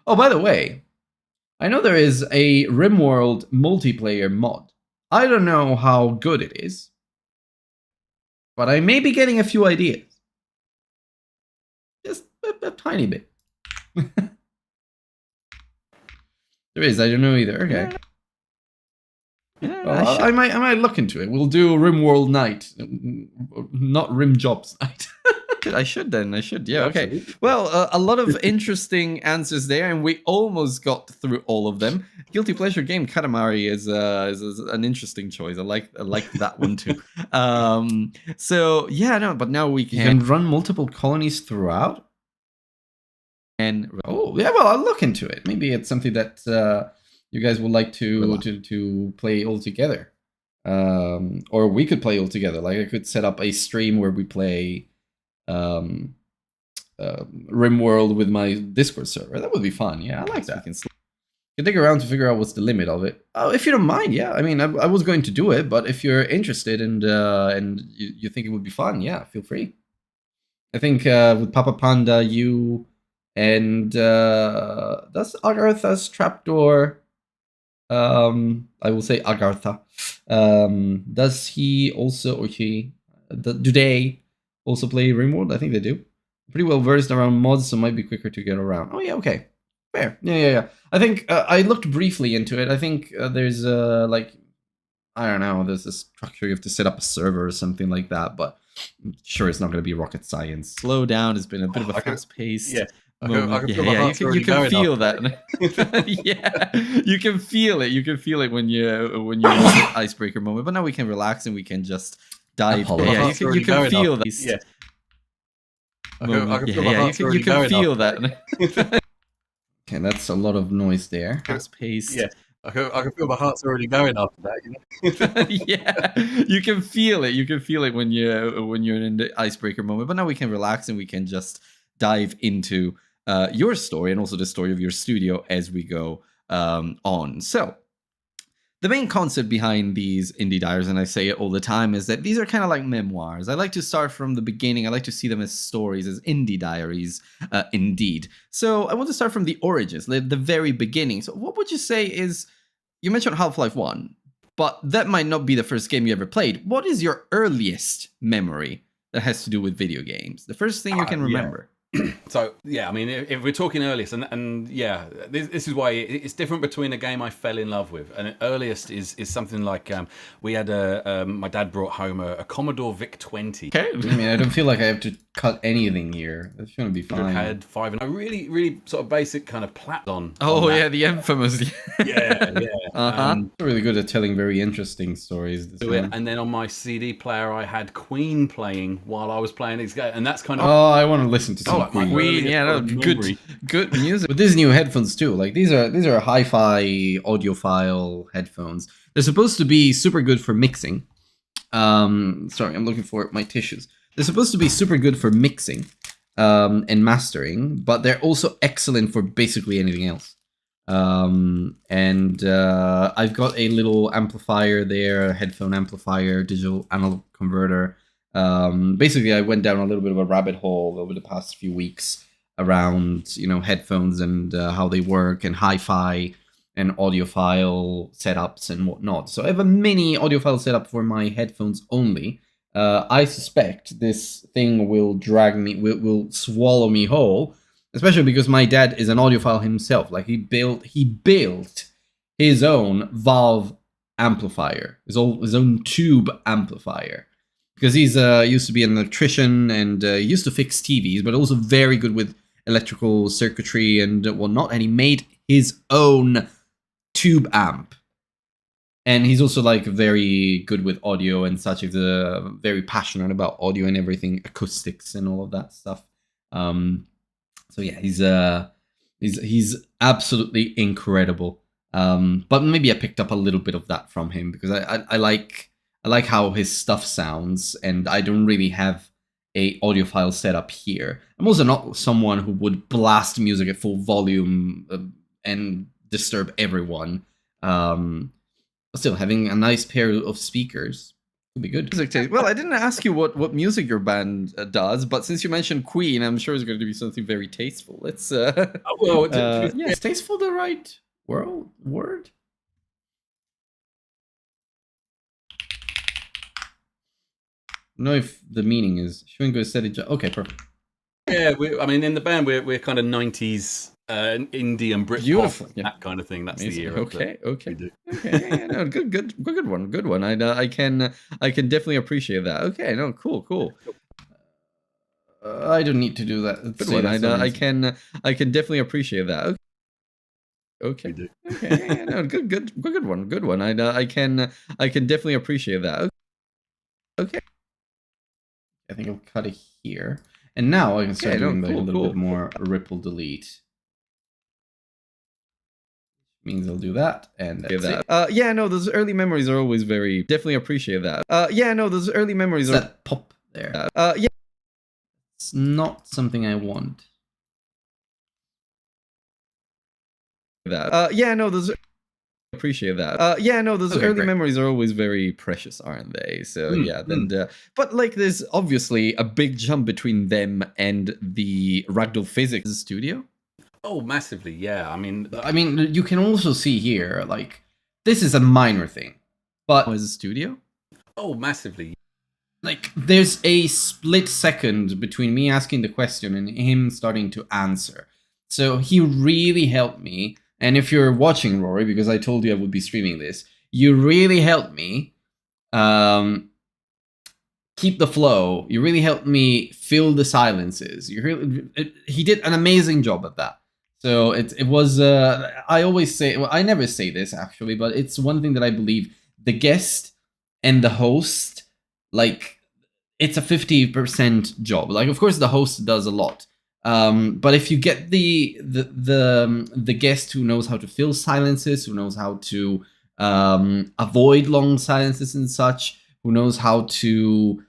Oh, by the way, I know there is a RimWorld multiplayer mod. I don't know how good it is, but I may be getting a few ideas. Just a tiny bit. There is, I don't know either. Okay. yeah, Well, I might look into it. We'll do RimWorld night, not Rim Jobs night. I should. Yeah, okay. Absolutely. Well, a lot of interesting answers there, and we almost got through all of them. Guilty pleasure game Katamari is an interesting choice. I like that one too. So yeah, no, but now we can run multiple colonies throughout. And oh yeah, well, I'll look into it. Maybe it's something that you guys would like to play all together, or we could play all together. Like I could set up a stream where we play RimWorld with my Discord server. That would be fun. Yeah, I like that. You can dig around to figure out what's the limit of it. Oh, if you don't mind, yeah. I mean, I was going to do it, but if you're interested and you think it would be fun, yeah, feel free. I think with Papa Panda, you and does Agartha's trapdoor. I will say Agartha. Does he also or she? Do they also play RimWorld? I think they do. Pretty well versed around mods, so might be quicker to get around. Oh yeah, okay, fair. Yeah. I think I looked briefly into it. I think there's like, I don't know, there's a structure you have to set up a server or something like that, but I'm sure it's not going to be rocket science. Slow down has been a bit of a fast paced. Yeah. You can feel that. Yeah, you can feel it. You can feel it when you're in the icebreaker moment. But now we can relax and we can just dive. Yeah, you can feel that. Yeah. You can feel that. Okay, that's a lot of noise there. Fast paced. Yeah. I can feel my heart's already going after that. You know? Yeah, you can feel it. You can feel it when you're in the icebreaker moment. But now we can relax and we can just dive into your story and also the story of your studio as we go on. So the main concept behind these indie diaries, and I say it all the time, is that these are kind of like memoirs. I like to start from the beginning. I like to see them as stories, as indie diaries, indeed. So I want to start from the origins, the very beginning. So what would you say is, you mentioned Half-Life 1, but that might not be the first game you ever played. What is your earliest memory that has to do with video games? The first thing you can remember. So yeah, I mean, if we're talking earliest, and yeah, this is why it's different between a game I fell in love with, and earliest is something like we had my dad brought home a Commodore VIC-20. Okay. I mean, I don't feel like I have to cut anything here. That's gonna be fine. Had 5 and a really sort of basic kind of plat on. Oh on yeah, the infamous. yeah. Really good at telling very interesting stories. And then on my CD player, I had Queen playing while I was playing this game, and that's kind of. Oh, I want to listen to some Queen. Yeah, no, good music. With these new headphones too, like these are hi-fi audiophile headphones. They're supposed to be super good for mixing. Sorry, I'm looking for my tissues. They're supposed to be super good for mixing and mastering, but they're also excellent for basically anything else. And I've got a little amplifier there, a headphone amplifier, digital analog converter. Basically, I went down a little bit of a rabbit hole over the past few weeks around, headphones and how they work and hi-fi and audiophile setups and whatnot. So I have a mini audiophile setup for my headphones only. I suspect this thing will drag me, will swallow me whole, especially because my dad is an audiophile himself. Like he built his own valve amplifier, his own tube amplifier. Because he's used to be an electrician and used to fix TVs, but also very good with electrical circuitry and whatnot. And he made his own tube amp. And he's also like very good with audio and such. He's very passionate about audio and everything, acoustics and all of that stuff. So yeah, he's absolutely incredible. But maybe I picked up a little bit of that from him because I like how his stuff sounds, and I don't really have a audiophile setup here. I'm also not someone who would blast music at full volume and disturb everyone. Still, having a nice pair of speakers would be good. Well, I didn't ask you what music your band does, but since you mentioned Queen, I'm sure it's going to be something very tasteful. Let's. Is tasteful the right word? I don't know if the meaning is showing good steady job. Okay, perfect. Yeah, I mean, in the band, we're kind of 90s indie and Britpop, that kind of thing. That's amazing. The era. Okay. Okay, no, good one. I can definitely appreciate that. Okay, no, cool. I don't need to do that. Good one. I can definitely appreciate that. Okay. No, good one. I can definitely appreciate that. Okay. I think I'll cut it here. And now I can start doing a little bit more ripple delete. Means I'll do that and that. Yeah, no, those early memories are always very definitely appreciate that. Yeah, no, those early memories are that pop there. Yeah. It's not something I want. That. Yeah, no, those appreciate that. Yeah, no, those early memories are always very precious, aren't they? So yeah, then but like there's obviously a big jump between them and the Ragdoll Physics studio. Oh, massively, yeah. I mean, you can also see here, like, this is a minor thing, but as a studio. Oh, massively. Like, there's a split second between me asking the question and him starting to answer. So he really helped me. And if you're watching, Rory, because I told you I would be streaming this, you really helped me keep the flow. You really helped me fill the silences. He did an amazing job at that. So it was, I always say, well, I never say this actually, but it's one thing that I believe the guest and the host, like, it's a 50% job. Like, of course, the host does a lot. But if you get the guest who knows how to fill silences, who knows how to avoid long silences and such, who knows how to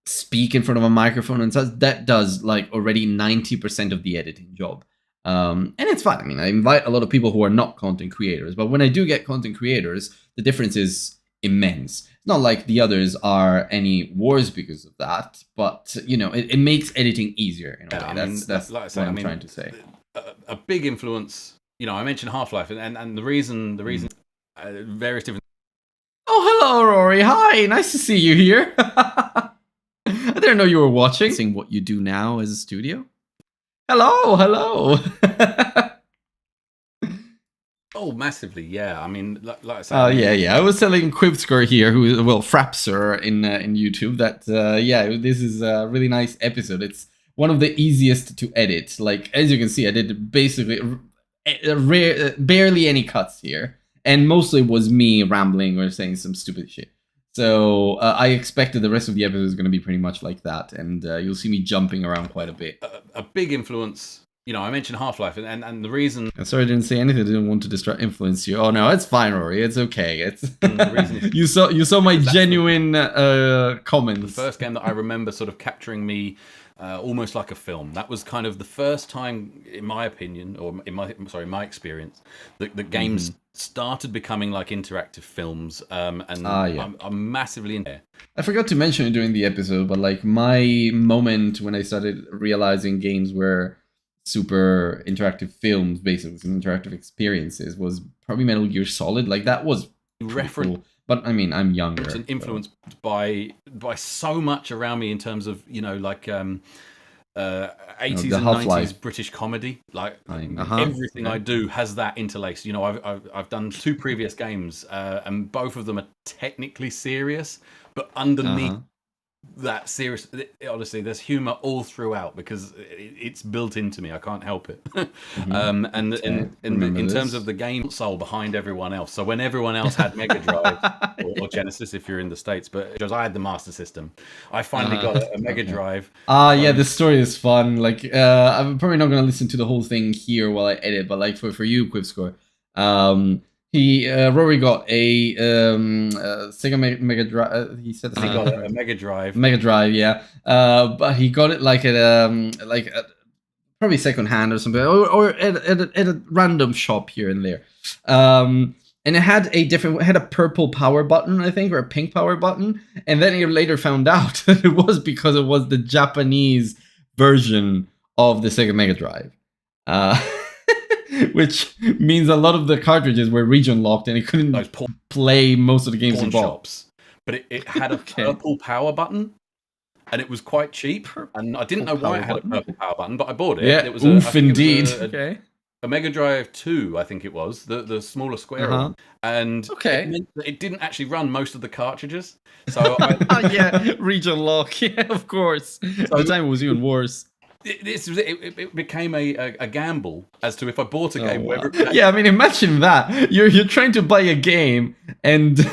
speak in front of a microphone and such, that does like already 90% of the editing job. And it's fine. I mean, I invite a lot of people who are not content creators, but when I do get content creators, the difference is immense. It's not like the others are any worse because of that, but you know, it makes editing easier in a way. That's like what I'm trying to say. A big influence. You know, I mentioned Half-Life, and the reason various different. Oh, hello, Rory. Hi, nice to see you here. I didn't know you were watching. Seeing what you do now as a studio. Hello. Oh, massively, yeah. I mean, like I said. Yeah. I was telling Quibscore here, Frapser in YouTube, that this is a really nice episode. It's one of the easiest to edit. Like, as you can see, I did basically barely any cuts here, and mostly was me rambling or saying some stupid shit. So I expected the rest of the episode is going to be pretty much like that, and you'll see me jumping around quite a bit. A big influence. You know, I mentioned Half-Life, and the reason. I'm sorry, I didn't say anything. I didn't want to influence you. Oh no, it's fine, Rory. It's okay. It's the reason you saw my genuine comments. The first game that I remember sort of capturing me almost like a film. That was kind of the first time, in my opinion, or in my experience, that games started becoming like interactive films. I'm massively in there. I forgot to mention it during the episode, but like my moment when I started realizing games were super interactive films, basically interactive experiences, was probably Metal Gear Solid. Like that was cool. But I mean, I'm younger. It's influenced by so much around me in terms of, you know, like 80s and 90s British comedy. Like everything I do has that interlaced. You know, I've done 2 previous games, and both of them are technically serious, but underneath that serious, honestly, there's humor all throughout because it's built into me. I can't help it. And in terms of the game soul behind everyone else, so when everyone else had Mega Drive or Genesis, if you're in the States, but because I had the Master System, I finally got a Mega Drive. Yeah, this story is fun. Like, I'm probably not going to listen to the whole thing here while I edit, but like for you, Quibscore, Rory got a Sega Mega Drive. He said He got a Mega Drive. Mega Drive, yeah. But he got it like at probably secondhand or something, or at a random shop here and there. And it had a purple power button, I think, or a pink power button. And then he later found out that it was because it was the Japanese version of the Sega Mega Drive. Which means a lot of the cartridges were region locked and he couldn't play most of the games he bought. Shops. But it had a purple power button. And it was quite cheap, and I didn't know why it had a purple power button, but I bought it. Yeah, it was indeed. A Mega Drive 2, I think it was, the smaller square one. And it meant that it didn't actually run most of the cartridges. So yeah, region lock, yeah, of course. So the time it was even worse. It became a gamble as to if I bought a game. Wow. Yeah, I mean, imagine that. You're trying to buy a game and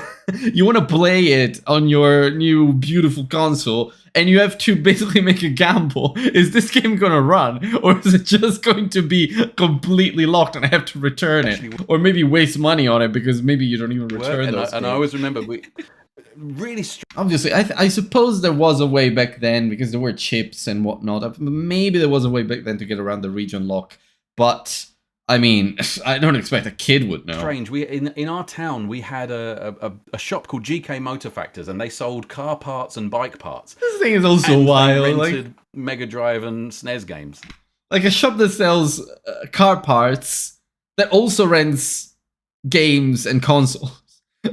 you want to play it on your new beautiful console, and you have to basically make a gamble. Is this game going to run, or is it just going to be completely locked and I have to return it? Or maybe waste money on it because maybe you don't even return those. And I always remember obviously, I suppose there was a way back then because there were chips and whatnot. Maybe there was a way back then to get around the region lock, but I mean, I don't expect a kid would know. Strange. We in our town we had a shop called GK Motor Factors, and they sold car parts and bike parts. This thing is also wild. They rented Mega Drive and SNES games. Like a shop that sells car parts that also rents games and consoles.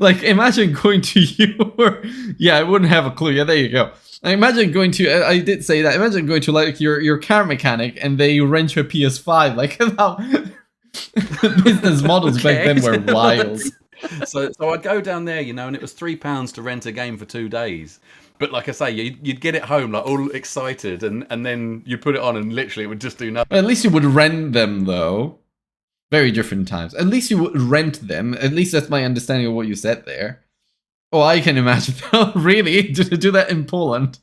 Like, imagine going to your... Yeah, I wouldn't have a clue. Yeah, there you go. I imagine going to... I did say that. Imagine going to, like, your car mechanic and they rent your PS5. Like, how... business models back then were wild. So I'd go down there, and it was £3 to rent a game for 2 days. But like I say, you'd get it home, like, all excited, and then you put it on and literally it would just do nothing. At least you would rent them, though. Very different times. At least you would rent them. At least that's my understanding of what you said there. Oh, I can imagine. Really? To do that in Poland?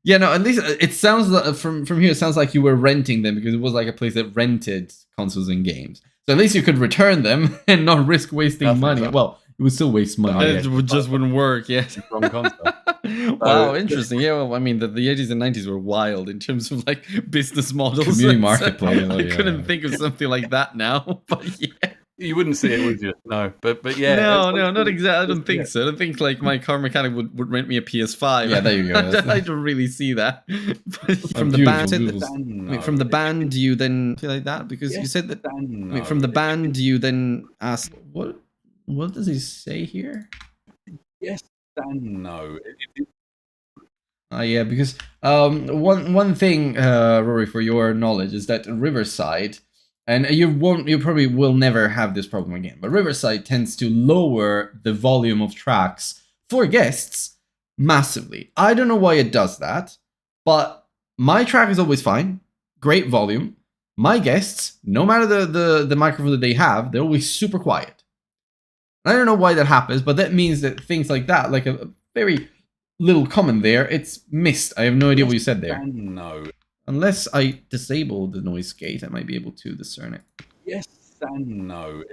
Yeah, no, at least it sounds like, from here, it sounds like you were renting them because it was like a place that rented consoles and games. So at least you could return them and not risk wasting money. Well, it would still waste money. It just wouldn't work, yeah. Wrong concept. Wow, interesting. Yeah, well, I mean, the 80s and 90s were wild in terms of like business models. Community marketplace. I couldn't think of something like that now, but yeah. You wouldn't see it, would you? No, but yeah. No, not exactly. I don't think so. I don't think like my car mechanic would rent me a PS5. Yeah, there you go. I don't really see that. From the band, you then feel like that because you said that. From the band, you then asked what does he say here? Yes and no. Yeah, because one thing, Rory, for your knowledge, is that Riverside. And you probably will never have this problem again. But Riverside tends to lower the volume of tracks for guests massively. I don't know why it does that, but my track is always fine. Great volume. My guests, no matter the microphone that they have, they're always super quiet. I don't know why that happens, but that means that things like that, like a very little comment there, it's missed. I have no idea what you said there. No. Unless I disable the noise gate, I might be able to discern it. Yes and no.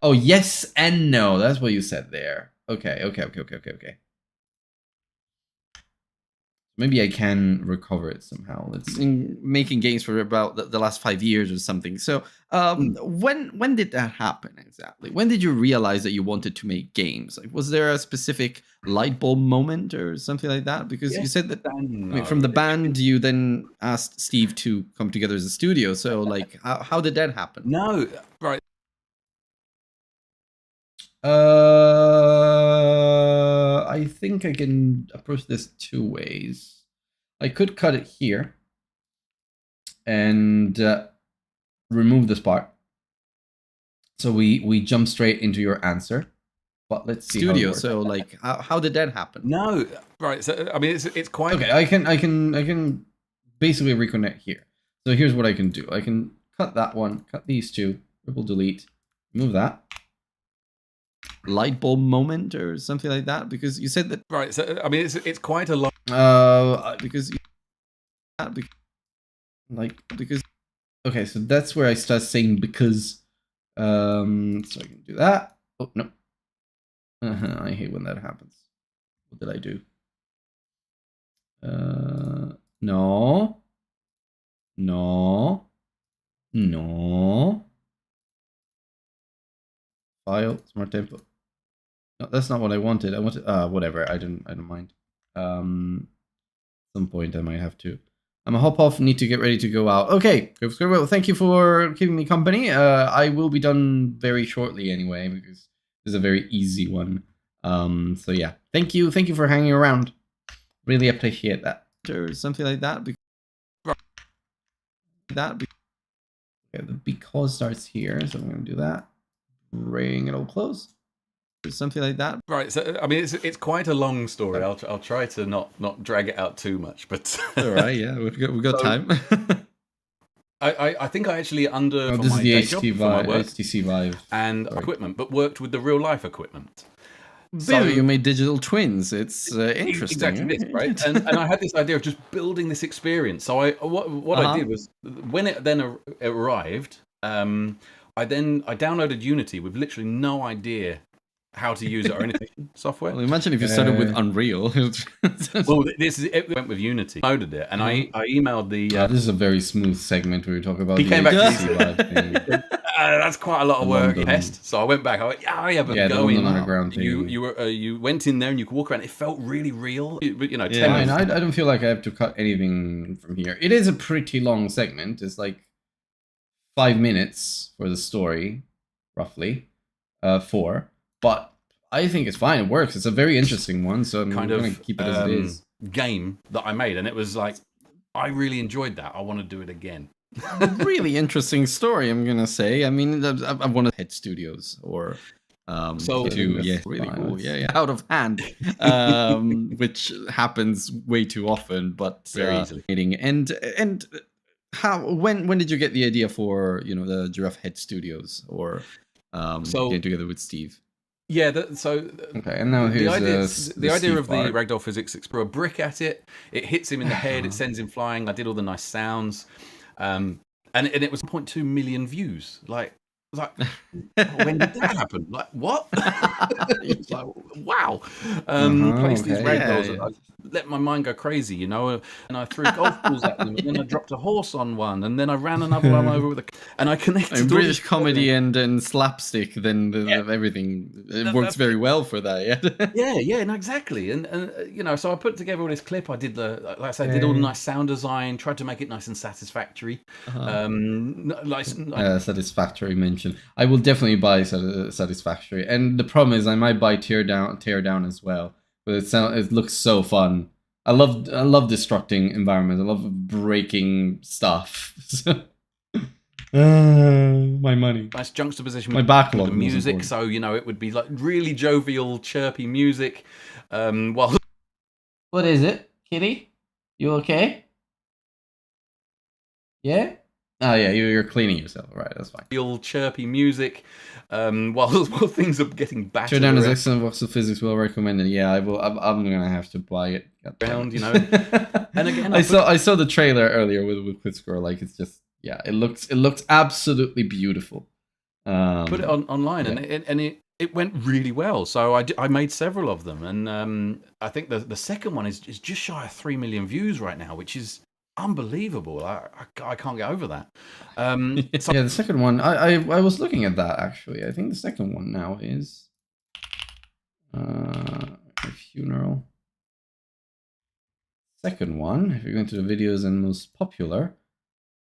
Oh, yes and no. That's what you said there. Okay. Maybe I can recover it somehow. It's in making games for about the last 5 years or something. So when did that happen exactly? When did you realize that you wanted to make games? Like, was there a specific light bulb moment or something like that? Because you said that from the band, you then asked Steve to come together as a studio. So like, how did that happen? No, right. I think I can approach this 2 ways. I could cut it here and remove this part. So we jump straight into your answer. But let's see. Studio. So like, how did that happen? No, right. So I mean, it's quite okay. I can basically reconnect here. So here's what I can do. I can cut that one, cut these two, triple delete, remove that. Light bulb moment or something like that, because you said that, right? So I mean, it's quite a lot. Okay, Okay, so that's where I start saying because. So I can do that. Oh no. I hate when that happens. What did I do? No. No. No. File, smart tempo. No, that's not what I wanted. I wanted whatever. I don't mind. Some point I might have to. I'm a hop off, need to get ready to go out. Okay, well, thank you for keeping me company. I will be done very shortly anyway, because this is a very easy one. So yeah, thank you for hanging around. Really appreciate that. Or something like that. Okay, the because starts here, so I'm gonna do that. Bring it all close. Something like that. Right. So I mean, it's quite a long story. I'll try to not drag it out too much, but all right. Yeah, we've got time. I think I actually for this my is the day job, for my work, HTC Vive and equipment, but worked with the real life equipment. So you made digital twins. It's interesting. Exactly this, right? and I had this idea of just building this experience. So what I did was, when it then arrived, I downloaded Unity with literally no idea how to use it or anything software. Well, imagine if you started with Unreal. Well, it went with Unity. Loaded it, and I emailed the. This is a very smooth segment where we talk about. He came back to that's quite a lot of work. Test. So I went back. I went, but go in. Underground thing. You went in there and you could walk around. It felt really real. You know, I don't feel like I have to cut anything from here. It is a pretty long segment. It's like 5 minutes for the story, roughly, 4. But I think it's fine. It works. It's a very interesting one, so I'm going to keep it as it is. Game that I made, and it was like, I really enjoyed that. I want to do it again. Really interesting story, I'm going to say. I mean, I wanted Head Studios or... really cool. Yeah, out of hand, which happens way too often, but very easily. And how? When did you get the idea for the Giraffe Head Studios or getting together with Steve? Yeah, okay, and now here's the idea of the Ragdoll Physics Explorer. Brick at it, it hits him in the head, it sends him flying. I did all the nice sounds, and it was 1.2 million views. Like, when did that happen? Like, what? It's like, wow. Placed these ragdolls. Yeah. I let my mind go crazy, and I threw golf balls at them, and then I dropped a horse on one, and then I ran another one over with and I connected. British comedy and slapstick, then everything works very well for that. Yeah, no, exactly. And so I put together all this clip. I did did all the nice sound design, tried to make it nice and satisfactory. Satisfactory mention. I will definitely buy Satisfactory, and the problem is I might buy Tear Down as well. But it looks so fun. I love destructing environments. I love breaking stuff. My money. Nice juxtaposition with my backlog. The music, so it would be like really jovial, chirpy music. While what is it, Kitty? You okay? Yeah. Oh yeah, you're cleaning yourself, right? That's fine. Real chirpy music, while things are getting battered. Tear Down is excellent. Voxel Physics, well recommended. Yeah, I will. I'm gonna have to buy it. And again, I saw the trailer earlier with Quitscore. Like, it's just it looks absolutely beautiful. Put it online, and it went really well. So I made several of them, and I think the second one is just shy of 3 million views right now, which is unbelievable. I can't get over that. The second one, I was looking at that actually. I think the second one now is a funeral. Second one, if you're going to the videos and most popular,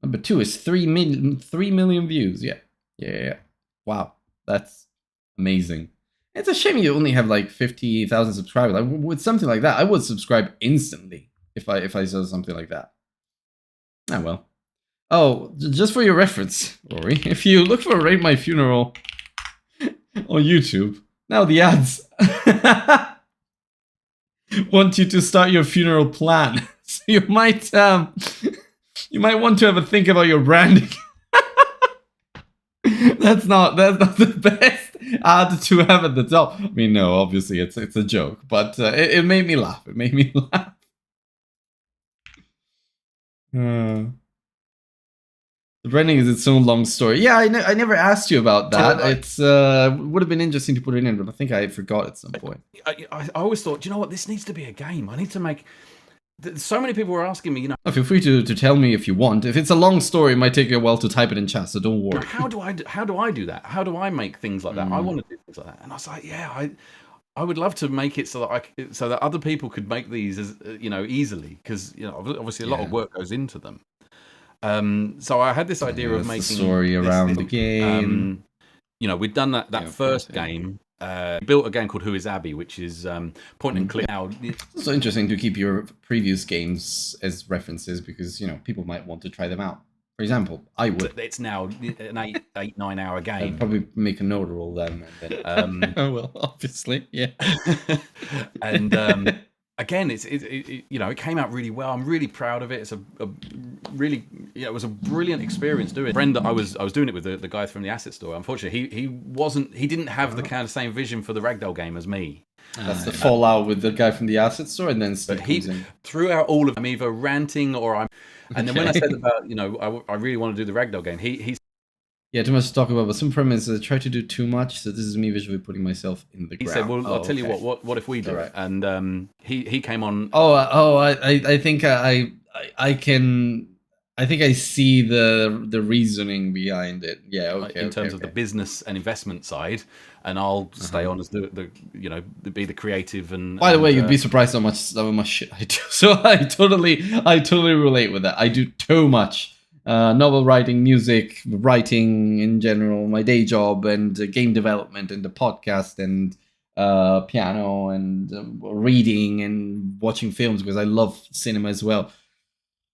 number 2 is 3 million views. Yeah. Wow, that's amazing. It's a shame you only have like 50,000 subscribers. With something like that, I would subscribe instantly if I saw something like that. Ah, well. Oh, just for your reference, Rory, if you look for Rate My Funeral on YouTube, now the ads want you to start your funeral plan. So you might want to have a think about your branding. That's not the best ad to have at the top. I mean, no, obviously it's a joke, but it made me laugh. It made me laugh. The branding is its own long story. Yeah, I never asked you about that. It's would have been interesting to put it in, but I think I forgot at some point. I always thought, do you know what? This needs to be a game. I need to make. So many people were asking me, you know. Feel free to tell me if you want. If it's a long story, it might take you a while to type it in chat, so don't worry. How do I do that? How do I make things like that? I want to do things like that. And I was like, yeah, I would love to make it so that other people could make these as easily, because obviously a lot of work goes into them. So I had this idea of making the story around the game. We'd done that first game. We built a game called Who is Abby, which is point and click. Now, it's so interesting to keep your previous games as references, because people might want to try them out. For example, I would. It's now an 8-9 hour game. I'd probably make a note of all them. And then, well, obviously, yeah. And again, it came out really well. I'm really proud of it. It's a really, it was a brilliant experience doing it. Friend that I was doing it with, the guy from the Asset Store. Unfortunately, he didn't have the kind of same vision for the Ragdoll game as me. That's the fallout with the guy from the Asset Store, and then Steve comes in. Throughout all of them, I'm either ranting or I'm. And then when I said about, I really want to do the Ragdoll game, he's. Yeah, too much to talk about, but some premise try to do too much, so this is me visually putting myself in the ground. He said, well, I'll tell you what if we do it? And he came on. I think I think I see the reasoning behind it. Yeah, okay. In terms of the business and investment side, and I'll stay on as be the creative and. By the way, you'd be surprised how much shit I do. So I totally relate with that. I do too much. Novel writing, music, writing in general, my day job, and game development, and the podcast, and piano, and reading, and watching films, because I love cinema as well.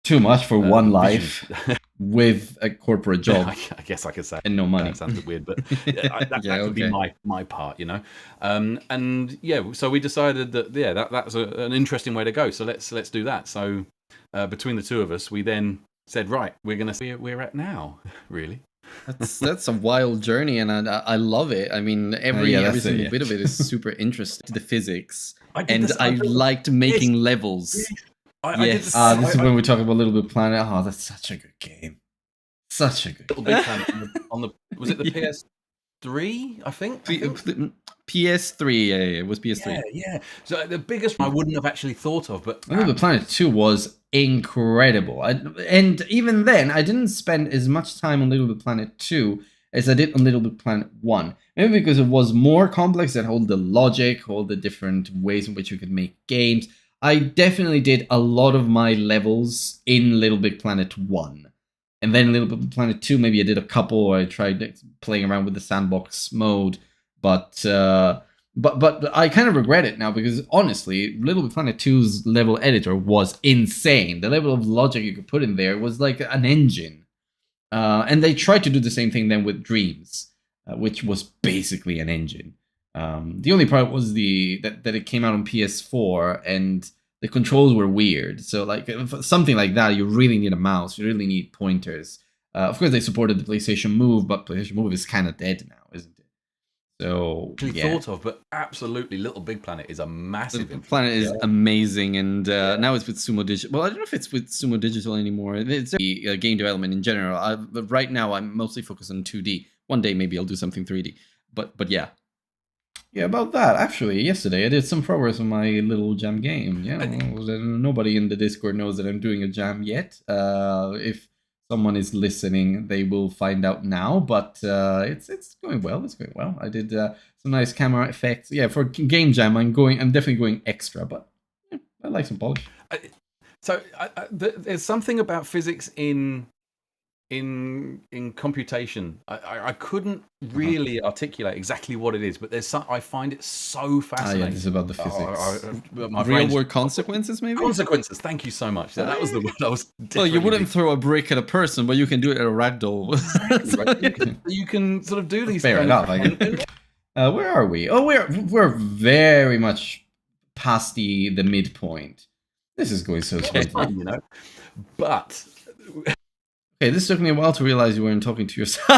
Too much for one life with a corporate job. I guess I could say. And no money. That sounds a bit weird, but that would be my part, And yeah, so we decided that that's an interesting way to go. So let's do that. So between the two of us, we then said, right, we're going to see where we're at now, really. That's a wild journey, and I love it. I mean, every single bit of it is super interesting. The physics, I liked making levels. This is when we talk about Little Big Planet. Oh, that's such a good game. Such a good Little Big Planet was it the PS3, I think? PS3, yeah, it was PS3. Yeah. So the biggest one I wouldn't have actually thought of, but Little Big Planet 2 was incredible. And even then, I didn't spend as much time on Little Big Planet 2 as I did on Little Big Planet 1. Maybe because it was more complex, and all the logic, all the different ways in which you could make games. I definitely did a lot of my levels in Little Big Planet 1. And then Little Big Planet 2, maybe I did a couple, or I tried playing around with the sandbox mode. But I kind of regret it now, because honestly, Little Big Planet 2's level editor was insane. The level of logic you could put in there was like an engine. And they tried to do the same thing then with Dreams, which was basically an engine. The only part was that it came out on PS4 and the controls were weird. So like something like that, you really need a mouse. You really need pointers. Of course, they supported the PlayStation Move, but PlayStation Move is kind of dead now, isn't it? So thought of, but absolutely, Little Big Planet is a massive. Little Planet is amazing, and now it's with Sumo Digital. Well, I don't know if it's with Sumo Digital anymore. It's game development in general. But right now, I'm mostly focused on 2D. One day, maybe I'll do something 3D. But yeah. Yeah, about that. Actually, yesterday I did some progress on my little jam game. Yeah, nobody in the Discord knows that I'm doing a jam yet. If someone is listening, they will find out now. But it's going well. It's going well. I did some nice camera effects. Yeah, for game jam, I'm definitely going extra. But yeah, I like some polish. There's something about physics in computation. I couldn't really articulate exactly what it is, but I find it so fascinating. Yeah, this is about the physics. Real world consequences, maybe? Consequences, thank you so much. That was the word I was... Well, you wouldn't throw a brick at a person, but you can do it at a ragdoll. You can sort of do these Fair enough. Where are we? Oh, we're very much past the midpoint. This is going so smoothly. But... Okay, this took me a while to realize you weren't talking to yourself.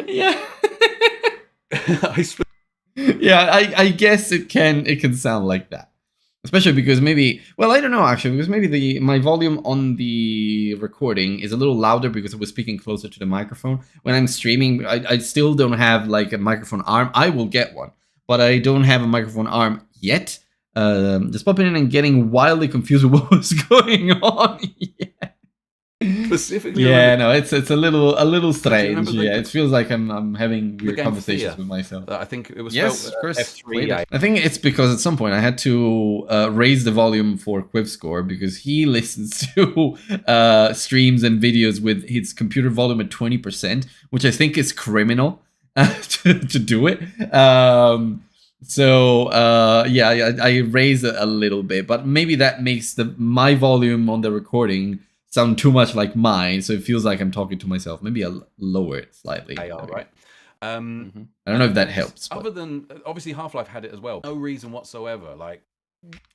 Yeah. Yeah, I guess it can sound like that. Especially because maybe, well, I don't know actually, because maybe my volume on the recording is a little louder because I was speaking closer to the microphone. When I'm streaming, I still don't have like a microphone arm. I will get one, but I don't have a microphone arm yet. Just popping in and getting wildly confused with what was going on. Specifically, Yeah, no, it's a little strange. the- Yeah, it feels like I'm having weird game conversations Fear? with myself. I think it was Yes, spelled, of course. F3. I think it's because at some point I had to raise the volume for Quivscore because he listens to streams and videos with his computer volume at 20%, which I think is criminal to do it. I raise it a little bit, but maybe that makes my volume on the recording sound too much like mine, so it feels like I'm talking to myself. Maybe I'll lower it slightly. They are, right? I don't know if that helps. But Other than, obviously, Half-Life had it as well. No reason whatsoever. Like,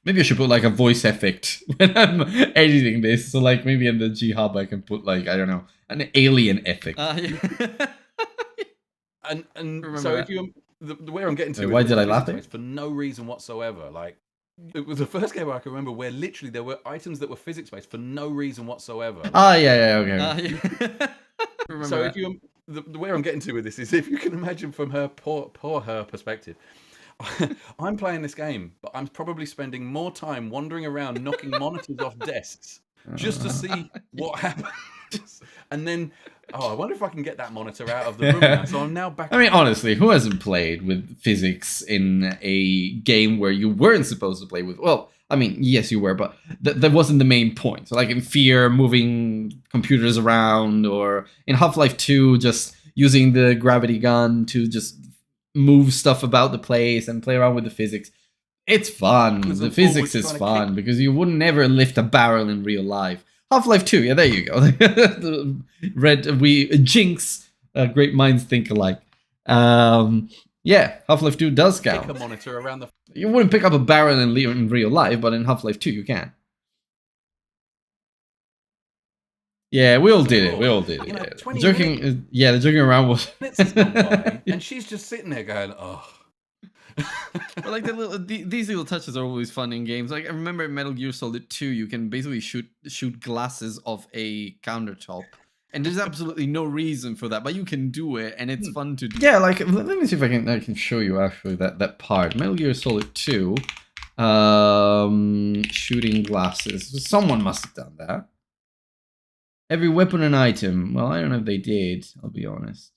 maybe I should put like a voice effect when I'm editing this. So like maybe in the G Hub I can put like, I don't know, an alien effect. and so if you where I'm getting to, Why did I laugh? For no reason whatsoever. Like, it was the first game I can remember where literally there were items that were physics based for no reason whatsoever. Like, Okay. so if you where I'm getting to with this is, if you can imagine from her poor her perspective, I'm playing this game, but I'm probably spending more time wandering around knocking monitors off desks just to see what happens. And then, I wonder if I can get that monitor out of the room now. So I'm now back. I mean, honestly, who hasn't played with physics in a game where you weren't supposed to play with? Well, I mean, yes, you were, but that wasn't the main point. So like in Fear, moving computers around, or in Half-Life 2, just using the gravity gun to just move stuff about the place and play around with the physics. It's fun. The physics is fun because you would never lift a barrel in real life. Half-Life 2, yeah, there you go. Jinx, great minds think alike. Yeah, Half-Life 2 does count. Pick a monitor around the. You wouldn't pick up a barrel in real life, but in Half-Life 2 you can. Yeah, we all did it. We all did it. Yeah. The joking around was. And she's just sitting there going, "Oh." But like these little touches are always fun in games. Like I remember in Metal Gear Solid 2, you can basically shoot glasses off a countertop, and there's absolutely no reason for that, but you can do it, and it's fun to do. Yeah, like let me see if I can show you actually that part. Metal Gear Solid 2, shooting glasses. Someone must have done that. Every weapon and item. Well, I don't know if they did. I'll be honest.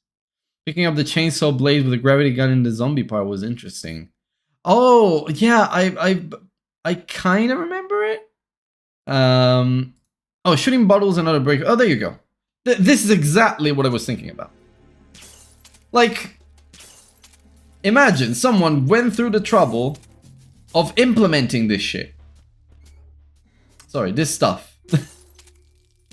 Picking up the chainsaw blade with a gravity gun in the zombie part was interesting. Oh, yeah, I kind of remember it. Shooting bottles and other break. Oh, there you go. This is exactly what I was thinking about. Like, imagine someone went through the trouble of implementing this shit. Sorry, this stuff.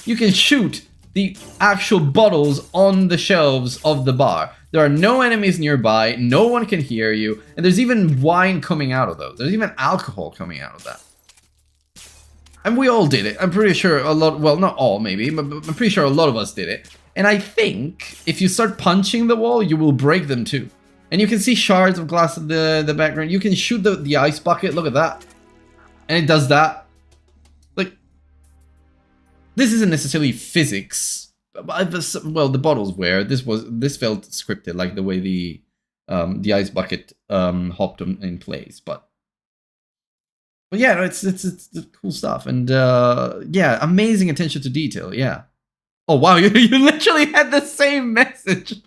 You can shoot the actual bottles on the shelves of the bar. There are no enemies nearby, no one can hear you, and there's even wine coming out of those. There's even alcohol coming out of that. And we all did it. I'm pretty sure a lot, well, not all maybe, but I'm pretty sure a lot of us did it. And I think if you start punching the wall, you will break them too. And you can see shards of glass in the background. You can shoot the ice bucket, look at that. And it does that. This isn't necessarily physics, well, the bottles were. This felt scripted, like the way the ice bucket hopped in place. But yeah, no, it's cool stuff, and yeah, amazing attention to detail. Yeah. Oh wow, you literally had the same message.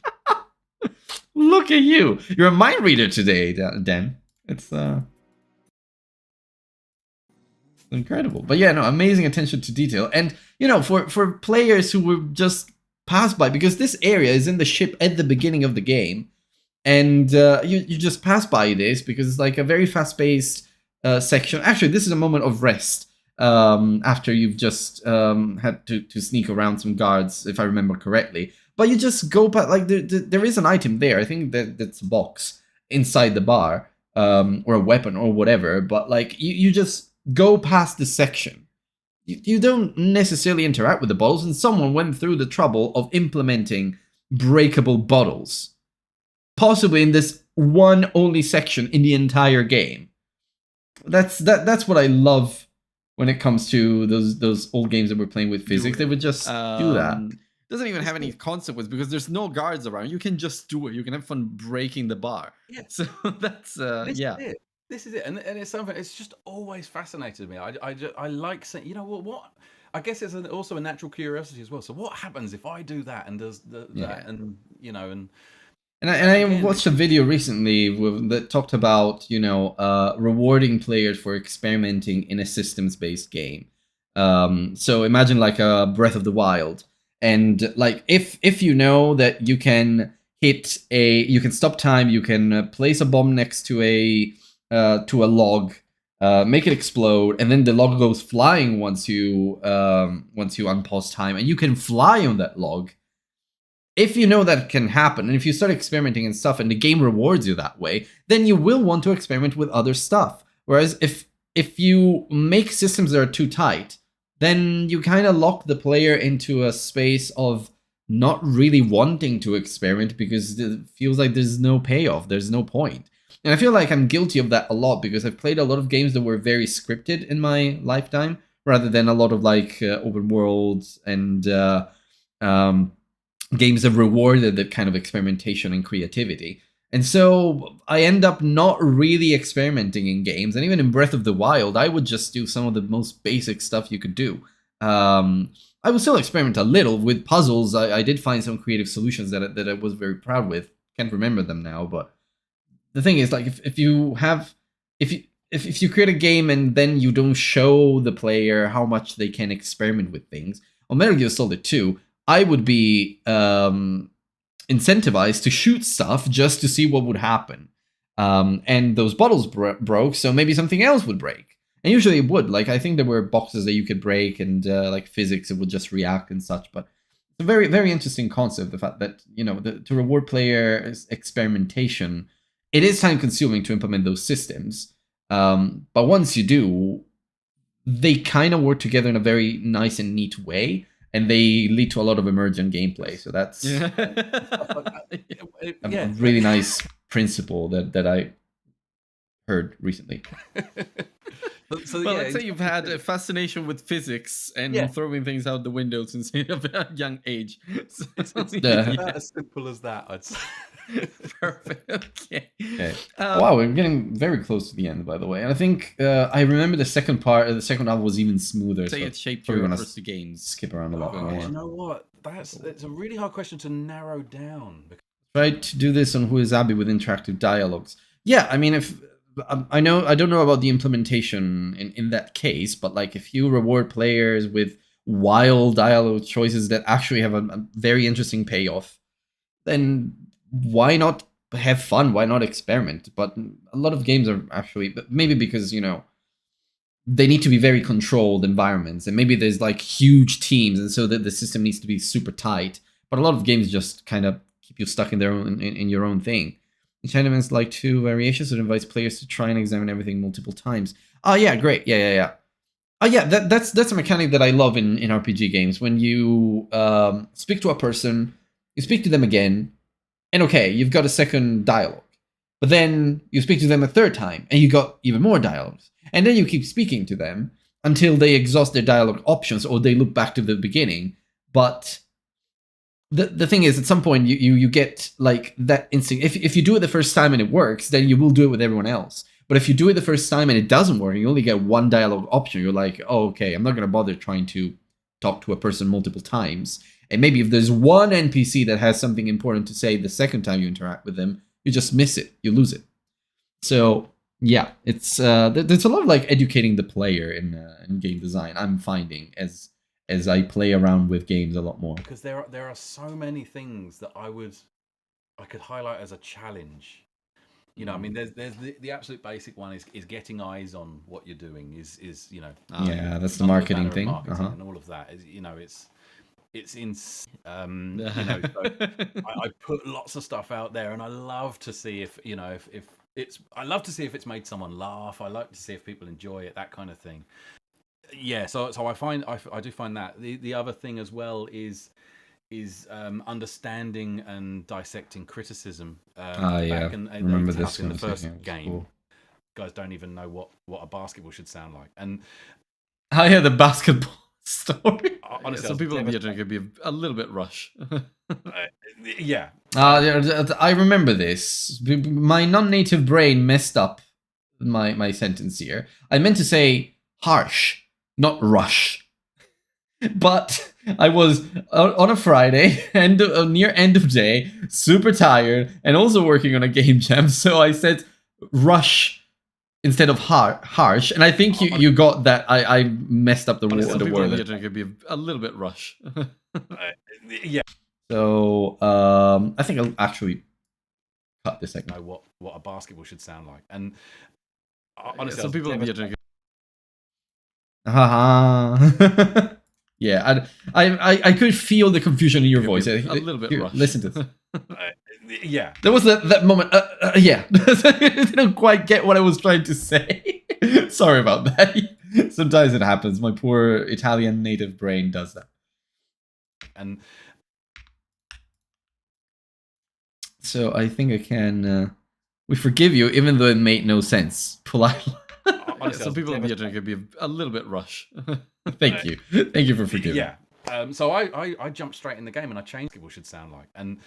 Look at you. You're a mind reader today, Dan. It's incredible. But yeah, no, amazing attention to detail. And you know, for players who were just passed by, because this area is in the ship at the beginning of the game, and you just pass by this because it's like a very fast-paced section. Actually, this is a moment of rest after you've just had to sneak around some guards, if I remember correctly. But you just go past, like there is an item there. I think that's a box inside the bar, or a weapon or whatever. But like you just go past the section. You don't necessarily interact with the bottles, and someone went through the trouble of implementing breakable bottles. Possibly in this one only section in the entire game. that's what I love when it comes to those old games that we're playing with physics. They would just do that. Doesn't even have any consequence because there's no guards around. You can just do it. You can have fun breaking the bar. Yeah. So that's This is it, and it's something. It's just always fascinated me. I like saying, you know what? I guess it's also a natural curiosity as well. So what happens if I do that and does that, and you know, and I watched a video recently that talked about rewarding players for experimenting in a systems-based game. So imagine like a Breath of the Wild, and like if you know that you can you can stop time, you can place a bomb next to a log, make it explode, and then the log goes flying once you unpause time, and you can fly on that log. If you know that can happen, and if you start experimenting and stuff, and the game rewards you that way, then you will want to experiment with other stuff. Whereas if you make systems that are too tight, then you kind of lock the player into a space of not really wanting to experiment because it feels like there's no payoff, there's no point. And I feel like I'm guilty of that a lot because I've played a lot of games that were very scripted in my lifetime, rather than a lot of like open worlds and games that rewarded that kind of experimentation and creativity. And so I end up not really experimenting in games. And even in Breath of the Wild, I would just do some of the most basic stuff you could do. I would still experiment a little with puzzles. I did find some creative solutions that I was very proud with. Can't remember them now, but the thing is, like, if you create a game and then you don't show the player how much they can experiment with things, on Metal Gear Solid 2, I would be incentivized to shoot stuff just to see what would happen. And those bottles broke, so maybe something else would break. And usually it would. Like, I think there were boxes that you could break, and like physics, it would just react and such. But it's a very, very interesting concept, the fact that, to reward player experimentation, it is time consuming to implement those systems. But once you do, they kind of work together in a very nice and neat way. And they lead to a lot of emergent gameplay. So that's a really nice principle that I heard recently. Let's say you've had a fascination with physics and throwing things out the window since a young age. So, it's as simple as that, I'd say. Perfect. Okay. Wow, we're getting very close to the end, by the way. And I think I remember the second part. The second half was even smoother. Say it shaped your first games. Skip around a lot more. You know what? It's a really hard question to narrow down. Try to do this on Who Is Abby with interactive dialogues. Yeah, I mean, if I don't know about the implementation in that case, but like if you reward players with wild dialogue choices that actually have a very interesting payoff, then why not have fun? Why not experiment? But a lot of games are actually, maybe because, they need to be very controlled environments, and maybe there's like huge teams, and so that the system needs to be super tight. But a lot of games just kind of keep you stuck in your own thing. Each element has like 2 variations that invites players to try and examine everything multiple times. Oh yeah, great. Yeah. Oh yeah, that's a mechanic that I love in RPG games. When you speak to a person, you speak to them again, and okay, you've got a second dialogue. But then you speak to them a third time, and you got even more dialogues. And then you keep speaking to them until they exhaust their dialogue options or they look back to the beginning. But the thing is, at some point, you get like that instinct. If you do it the first time and it works, then you will do it with everyone else. But if you do it the first time and it doesn't work, and you only get one dialogue option, you're like, oh, okay, I'm not going to bother trying to talk to a person multiple times. And maybe if there's one NPC that has something important to say the second time you interact with them, you just miss it. You lose it. So yeah, it's there's a lot of like educating the player in game design. I'm finding as I play around with games a lot more. Because there are so many things that I could highlight as a challenge. I mean, there's the absolute basic one is getting eyes on what you're doing. Is that's the marketing thing. And all of that is it's in so I put lots of stuff out there, and I love to see if I love to see if it's made someone laugh. I like to see if people enjoy it, that kind of thing. Yeah, so I do find that the other thing as well is understanding and dissecting criticism. Remember this in the first game. Cool. guys don't even know what a basketball should sound like. And I had the basketball story. honestly, Some people on the internet could be a little bit rush. yeah, I remember this. My non-native brain messed up my sentence here. I meant to say harsh, not rush. But I was on a Friday and near end of day, super tired, and also working on a game jam. So I said rush instead of harsh, and I think you got that. I messed up the word. Some people on the word. internet could be a little bit rush. yeah. So I think I'll actually cut this segment. Know what a basketball should sound like. And honestly, some people on the internet. Yeah, I could feel the confusion in your voice. A little bit Here, rush. listen to this. Yeah. There was that moment. Yeah, I didn't quite get what I was trying to say. Sorry about that. Sometimes it happens. My poor Italian native brain does that. And so I think I can. We forgive you, even though it made no sense. Politely. honestly, Some people on the internet could be a little bit rush. Thank you for forgiving. Yeah. So I jumped straight in the game and I changed what it should sound like. And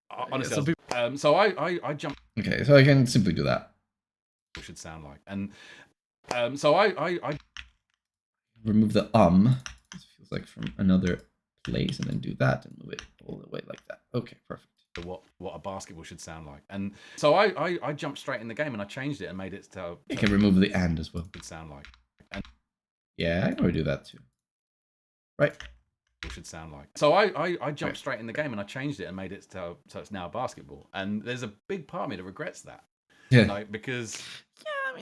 honestly, so I jumped. Okay, so I can simply do that. What should sound like. And so I remove the This feels like from another place, and then do that and move it all the way like that. Okay, perfect. What a basketball should sound like. And so I jumped straight in the game and I changed it and made it to You can remove the and as well. Should sound like. And yeah, I can already do that too. Right. Should sound like. So I jumped straight in the game and I changed it and made it so it's now basketball. And there's a big part of me that regrets that. Yeah. Like, because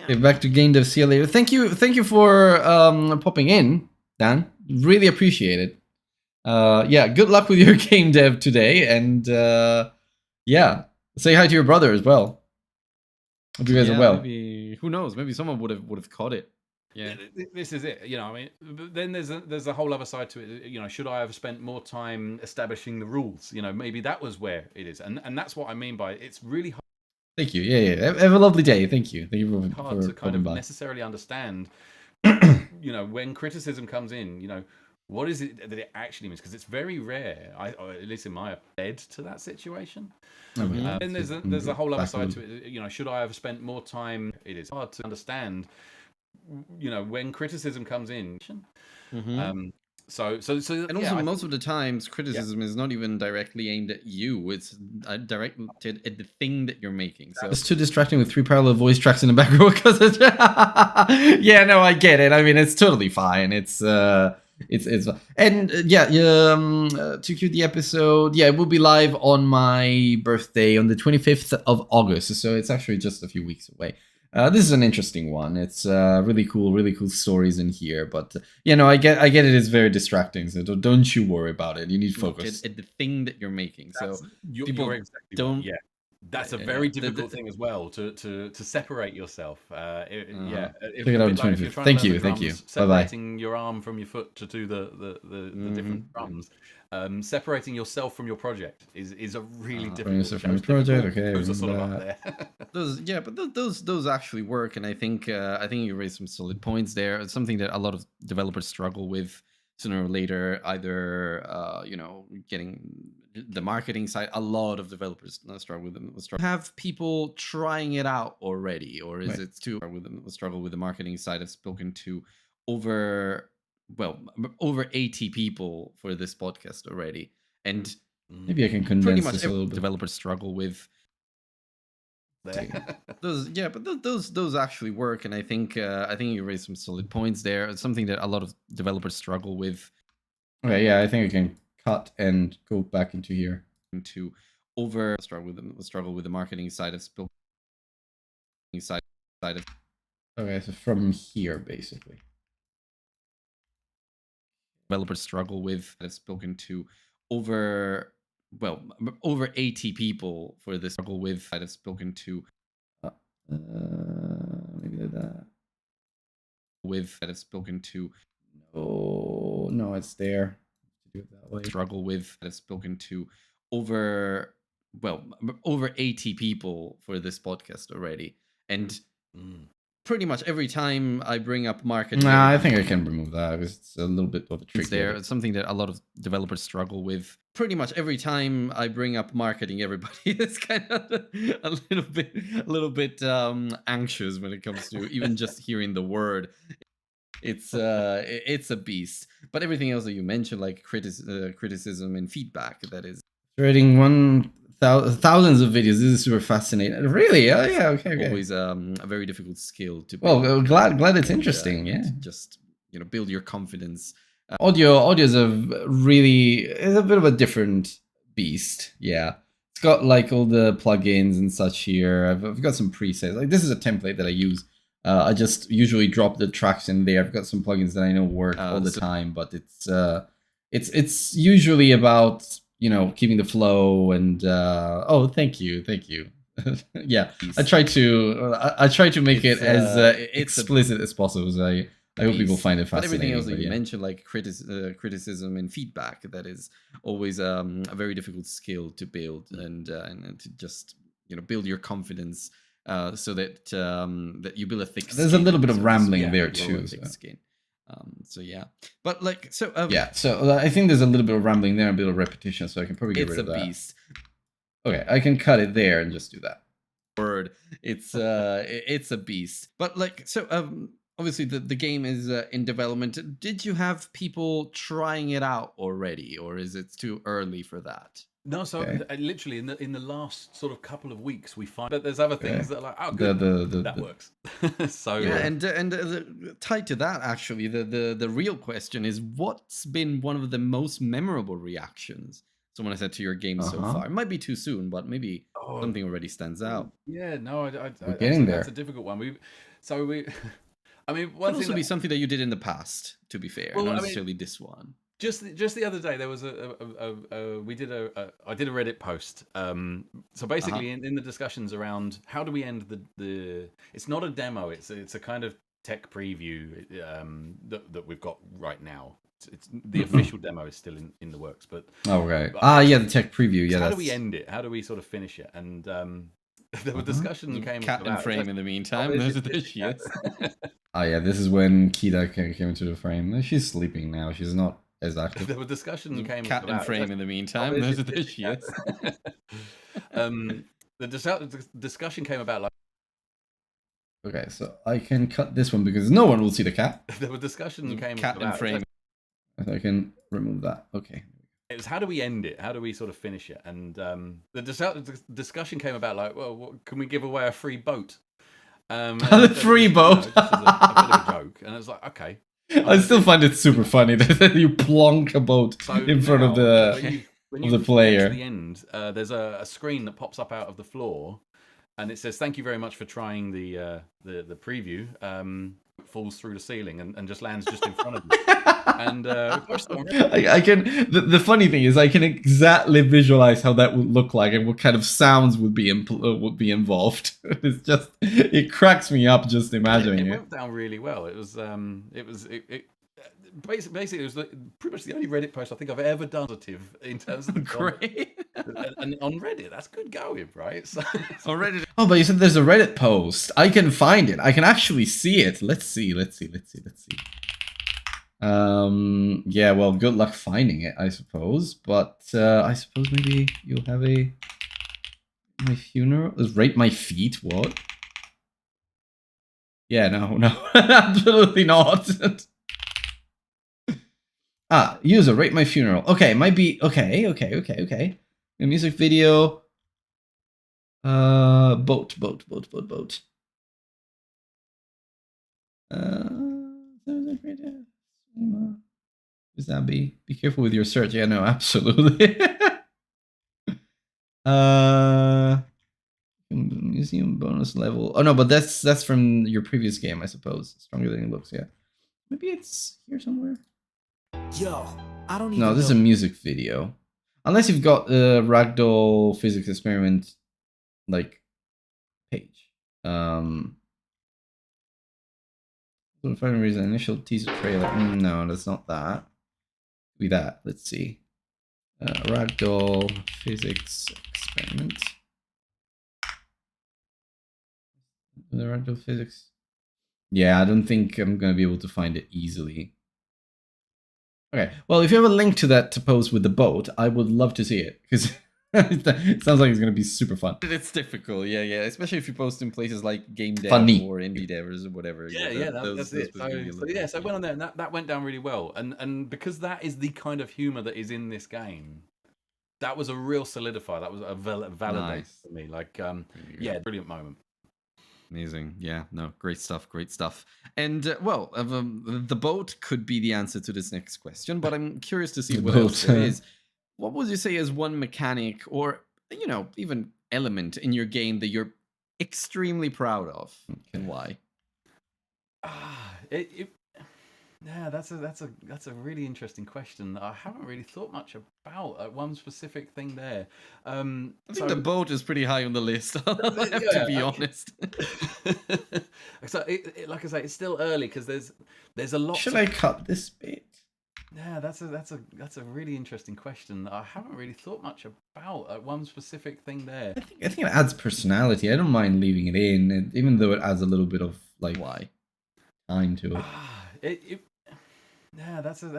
Okay, back to game dev. See you later. Thank you for popping in, Dan. Really appreciate it. Yeah, good luck with your game dev today, and yeah, say hi to your brother as well. Hope you guys are well. Maybe, who knows? Maybe someone would have caught it. Yeah, this is it. You know, I mean, but then there's a whole other side to it. You know, should I have spent more time establishing the rules? You know, maybe that was where it is, and that's what I mean by it's really hard. Thank you. Yeah. Have a lovely day. Thank you for Hard to kind of by. necessarily understand. You know, when criticism comes in, you know, what is it that it actually means? Because it's very rare, or at least in my led to that situation. Then there's a whole other side to it. You know, should I have spent more time? It is hard to understand. You know, when criticism comes in. So and also most of the times criticism is not even directly aimed at you, it's directed at the thing that you're making. So it's too distracting with 3 parallel voice tracks in the background because it's yeah, no, I get it. I mean, it's totally fine. It's and to cue the episode, yeah, it will be live on my birthday on the 25th of August, so it's actually just a few weeks away. This is an interesting one. It's really cool stories in here. But you know, I get it is very distracting. So don't you worry about it. You need focus at the thing that you're making. So people exactly don't. Right. Yeah, that's a very difficult thing as well to separate yourself. Yeah, If you're trying to thank you. Separating your arm from your foot to do the different drums. Separating yourself from your project is a really difficult from your project. Okay, those are sort of up there. those actually work, and I think you raised some solid points there. It's something that a lot of developers struggle with sooner or later. Either you know, getting the marketing side. A lot of developers struggle with them. Have people trying it out already, or is it too struggle with the marketing side? I've spoken to over 80 people for this podcast already, and maybe I can condense pretty much this a little bit. Developers struggle with those actually work, and I think you raised some solid points there. It's something that a lot of developers struggle with. Okay, yeah, I think I can cut and go back into here into struggle with the marketing side of okay, so from here basically. Developers struggle with. I've spoken to over 80 people for this struggle with. I've spoken to maybe that with. I've spoken to no, it's there. Do it that way. Struggle with. I've spoken to over 80 people for this podcast already, and Pretty much every time I bring up marketing. Nah, I think I can remove that because it's a little bit of a trick there. It's something that a lot of developers struggle with. Pretty much every time I bring up marketing, everybody is kind of a little bit anxious when it comes to even just hearing the word. It's a beast. But everything else that you mentioned, like criticism and feedback, that is Creating thousands of videos. This is super fascinating. Really? Oh yeah. Okay. always a very difficult skill to Well, build. glad it's interesting. Yeah. Just build your confidence. Audio is a bit of a different beast. Yeah. It's got like all the plugins and such here. I've got some presets. Like this is a template that I use. I just usually drop the tracks in there. I've got some plugins that I know work all the time, but it's usually about keeping the flow and oh, thank you. Yeah, I try to make it as explicit as possible. So I hope people find it fascinating. But everything else that you mentioned, like criticism and feedback, that is always a very difficult skill to build and to just build your confidence so that that you build a thick skin. There's a little bit of rambling there too. Thick skin. So yeah, but so I think there's a little bit of rambling there, a bit of repetition, so I can probably get rid of that. It's a beast. Okay, I can cut it there and just do that. Word, it's a beast. But obviously the game is in development. Did you have people trying it out already, or is it too early for that? No, so literally in the last sort of couple of weeks, we find that there's other things that are like, oh, good, that works. So yeah, and tied to that, actually, the real question is, what's been one of the most memorable reactions someone has said to your game so far? It might be too soon, but maybe something already stands out. Yeah, no, we're getting there. That's a difficult one. I mean, one could thing also be something that you did in the past. To be fair, not necessarily this one. Just the other day, there was I did a Reddit post. So basically, in the discussions around how do we end the it's not a demo. It's a kind of tech preview that we've got right now. It's the official demo is still in the works, but the tech preview. Yeah, how do we end it? How do we sort of finish it? And the discussion came cat in frame in the meantime. There she is. Oh yeah, this is when Kita came into the frame. She's sleeping now. She's not as active. The discussion came cat in frame in the meantime. There she is. The discussion came about like. Okay, so I can cut this one because no one will see the cat. The discussion came cat about, in frame. I can remove that. Okay. It was how do we end it? How do we sort of finish it? And the discussion came about like, well, can we give away a free boat? A free boat. Just as a bit of a joke, and I was like, okay. I still find it super funny that you plonk a boat in front of the player. At the end, there's a screen that pops up out of the floor, and it says, "Thank you very much for trying the preview." Falls through the ceiling and just lands just in front of you. And I can. The funny thing is, I can exactly visualize how that would look like and what kind of sounds would be involved. It cracks me up just imagining it. It went down really well. It was basically it was pretty much the only Reddit post I think I've ever done positive in terms of the great. And on Reddit, that's good going, right? So on Reddit. Oh, but you said there's a Reddit post. I can find it. I can actually see it. Let's see. Yeah, well, good luck finding it, I suppose. But I suppose maybe you'll have my funeral. Rate my feet. What? Yeah, no, absolutely not. User, rate my funeral. Okay, it might be okay. A music video. Boat. Does that be careful with your search? Yeah, no, absolutely. Museum bonus level. Oh no, but that's from your previous game, I suppose. Stronger than it looks. Yeah, maybe it's here somewhere. Yo, I don't even know. No, this is a music video. Unless you've got the Ragdoll Physics Experiment, like, page. For some reason, initial teaser trailer. No, that's not that. Be that. Let's see. Ragdoll Physics Experiment. The radical physics. Yeah, I don't think I'm gonna be able to find it easily. Okay, well, if you have a link to that to post with the boat, I would love to see it, because it sounds like it's gonna be super fun. It's difficult, yeah, especially if you post in places like Game Dev or Indie Devers or whatever. That's it. So I went on there, and that went down really well. And because that is the kind of humor that is in this game, that was a real solidifier. That was a validator for me. Like, brilliant moment. Amazing. Yeah, no, great stuff. And, the boat could be the answer to this next question, but I'm curious to see what else there is. What would you say is one mechanic or, even element in your game that you're extremely proud of, and why? That's a really interesting question. I haven't really thought much about one specific thing there. I think the boat is pretty high on the list. I have to be honest. So, like I say, it's still early because there's a lot. Should I cut this bit? Yeah, that's a really interesting question. I haven't really thought much about one specific thing there. I think it adds personality. I don't mind leaving it in, even though it adds a little bit of time to it. That's a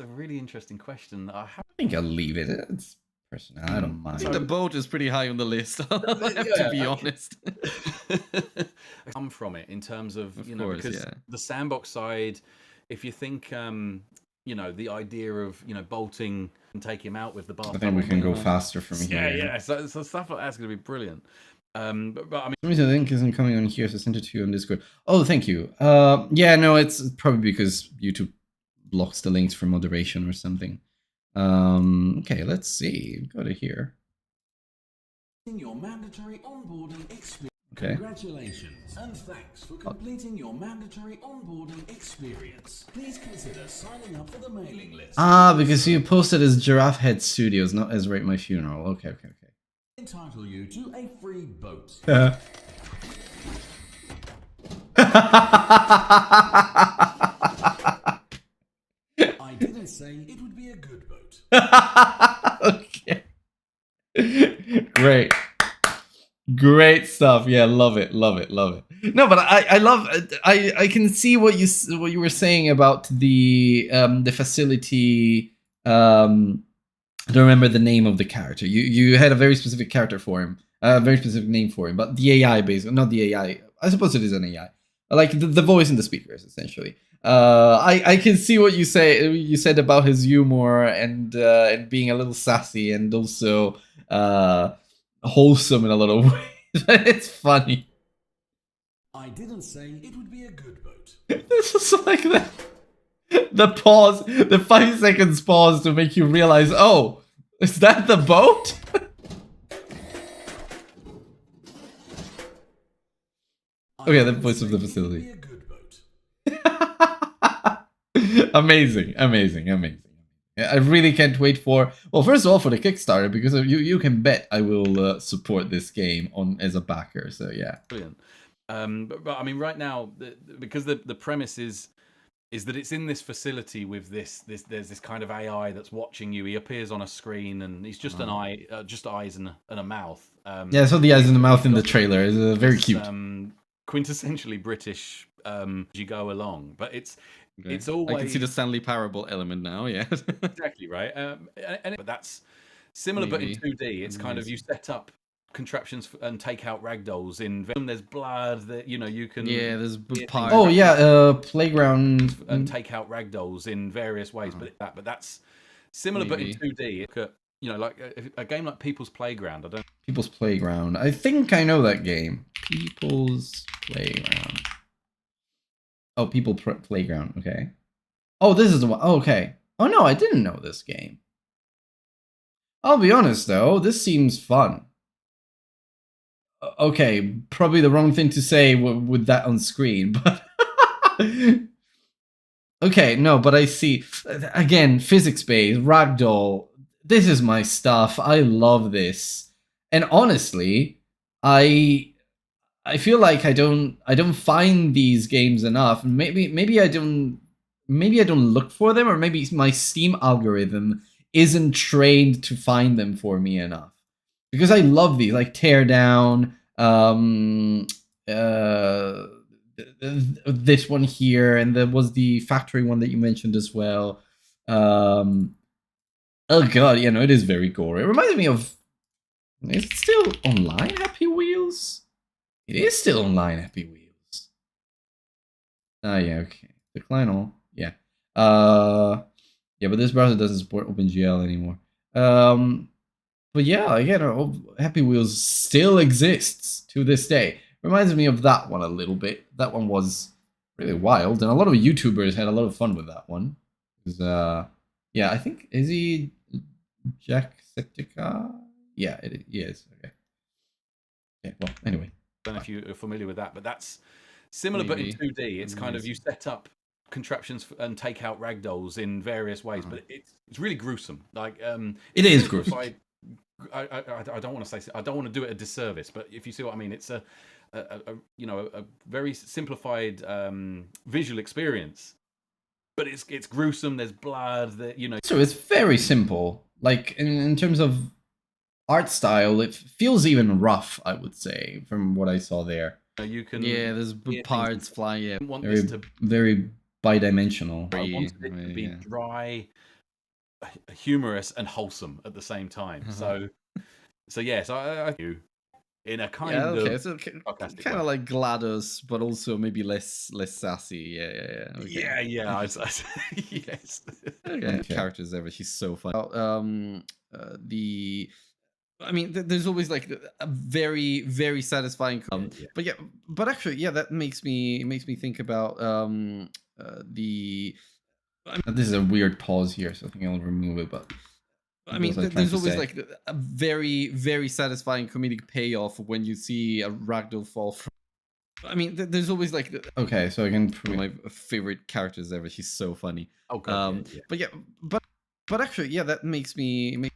really interesting question. I think I'll leave it. It's personal. I don't mind. I think the boat is pretty high on the list. I have to be honest. Come from it in terms of because the sandbox side. If you think the idea of bolting and take him out with the bar. I think we can go faster from here. Yeah. So stuff like that's going to be brilliant. But I mean, some reason the link isn't coming on here, so I sent it to you on Discord. Oh, thank you. It's probably because YouTube blocks the links for moderation or something. Okay, let's see. Go to here. Your mandatory onboarding experience. Okay. Congratulations and thanks for completing your mandatory onboarding experience. Please consider signing up for the mailing list. Because you posted as Giraffe Head Studios, not as Rate My Funeral. Okay. Entitle you to a free boat. I didn't say it would be a good boat. Okay. Great stuff. Yeah, love it. No, but I love. I can see what you were saying about the facility. I don't remember the name of the character. You had a very specific character for him, a very specific name for him, but the AI basically, not the AI. I suppose it is an AI, like the voice and the speakers essentially. I can see what you say. You said about his humor and being a little sassy and also wholesome in a lot of ways. It's funny. I didn't say it would be a good boat. It's just like that. The pause, the 5 seconds pause to make you realize, oh, is that the boat? Okay, the voice of the facility. Amazing. I really can't wait for, well, first of all, for the Kickstarter, because you can bet I will support this game as a backer. So yeah, brilliant. But I mean, right now, because the premise is that it's in this facility with there's this kind of AI that's watching you. He appears on a screen and he's just an eye, just eyes and a mouth. Yeah, I saw the eyes and the mouth in the trailer. It's very cute. Quintessentially British. As you go along, but it's always. I can see the Stanley Parable element now. Yeah, exactly right. But that's similar, but in 2D. It's kind of you set up contraptions and take out ragdolls in. There's blood that you can. Yeah, there's playground and take out ragdolls in various ways. But that's similar, but in 2D. Like a game like People's Playground. People's Playground. I think I know that game. People's Playground. Oh, Playground. Okay. Oh, this is the one. Oh, okay. Oh no, I didn't know this game. I'll be honest though, this seems fun. Okay, probably the wrong thing to say with that on screen, but okay, no, but I see. Again, physics-based, ragdoll. This is my stuff. I love this, and honestly, I feel like I don't find these games enough. Maybe I don't look for them, or maybe my Steam algorithm isn't trained to find them for me enough. Because I love these, like Teardown, this one here, and there was the factory one that you mentioned as well. Oh god, yeah, no, it is very gory. It reminds me of. Is it still online, Happy Wheels? It is still online, Happy Wheels. Oh yeah, okay. Decline all. Yeah. Yeah, but this browser doesn't support OpenGL anymore. But yeah, again, Happy Wheels still exists to this day. Reminds me of that one a little bit. That one was really wild, and a lot of YouTubers had a lot of fun with that one. Yeah, I think is he Jacksepticeye? Yeah, he is. Okay. Okay. Well, anyway. I don't know if you're familiar with that, but that's similar, but in 2D. It's kind of you set up contraptions and take out ragdolls in various ways, but it's really gruesome. Like it is gruesome. I don't want to say I don't want to do it a disservice, but if you see what I mean, it's a very simplified visual experience, but it's gruesome. There's blood. So it's very simple. Like in terms of art style, it feels even rough, I would say, from what I saw there. You can there's parts flying. Yeah, very bidimensional. I wanted it to be dry, humorous, and wholesome at the same time. So yes, I in a kind of so kind of like GLaDOS, but also maybe less sassy. Okay. Yes. Okay. Characters ever. She's so fun. I mean, there's always like a very, very satisfying. But actually, that makes me think about This is a weird pause here, so I think I'll remove it. But I mean, there's always like a very, very satisfying comedic payoff when you see a ragdoll fall from. I mean, there's always like. Okay, so I can. One of my favorite characters ever. She's so funny. Oh god. But actually, that makes me.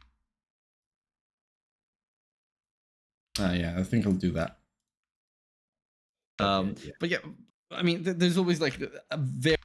Yeah, I think I'll do that. But I mean, there's always like a very.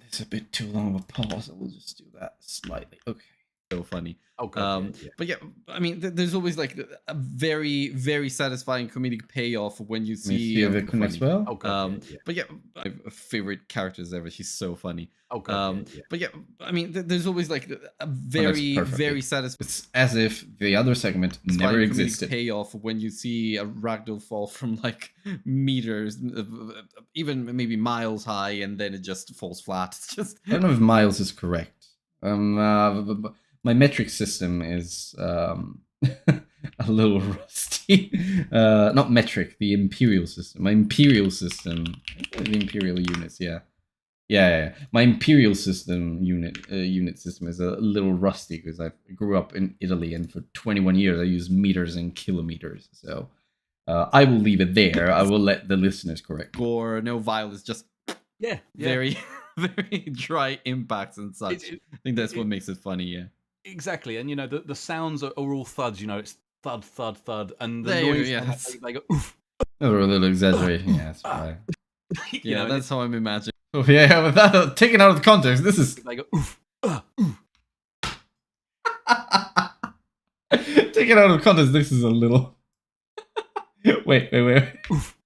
It's a bit too long of a pause. So we'll just do that slightly. Okay. So funny. Oh god. But I mean, there's always like a very, very satisfying comedic payoff when you see. As well. Oh god. But my favorite characters ever. She's so funny. Oh god. But I mean, there's always like a very, very satisfying. It's as if the other segment never existed. Payoff when you see a ragdoll fall from like meters, even maybe miles high, and then it just falls flat. It's just. I don't know if miles is correct. My metric system is a little rusty. Not metric, the imperial system. My imperial system, the imperial units. Yeah. My imperial system unit system is a little rusty because I grew up in Italy, and for 21 years I used meters and kilometers. So I will leave it there. I will let the listeners correct. Gore, no violence, just very, very dry impacts and such. I think that's what makes it funny. Yeah. Exactly, and the sounds are all thuds. It's thud, thud, thud, and the noise. They go oof. They were a little exaggerating. Yeah, that's right. That's how I'm imagining. Oh, yeah, with that taken out of context, this is. They go oof. Taken out of context, this is a little. Wait. Oof.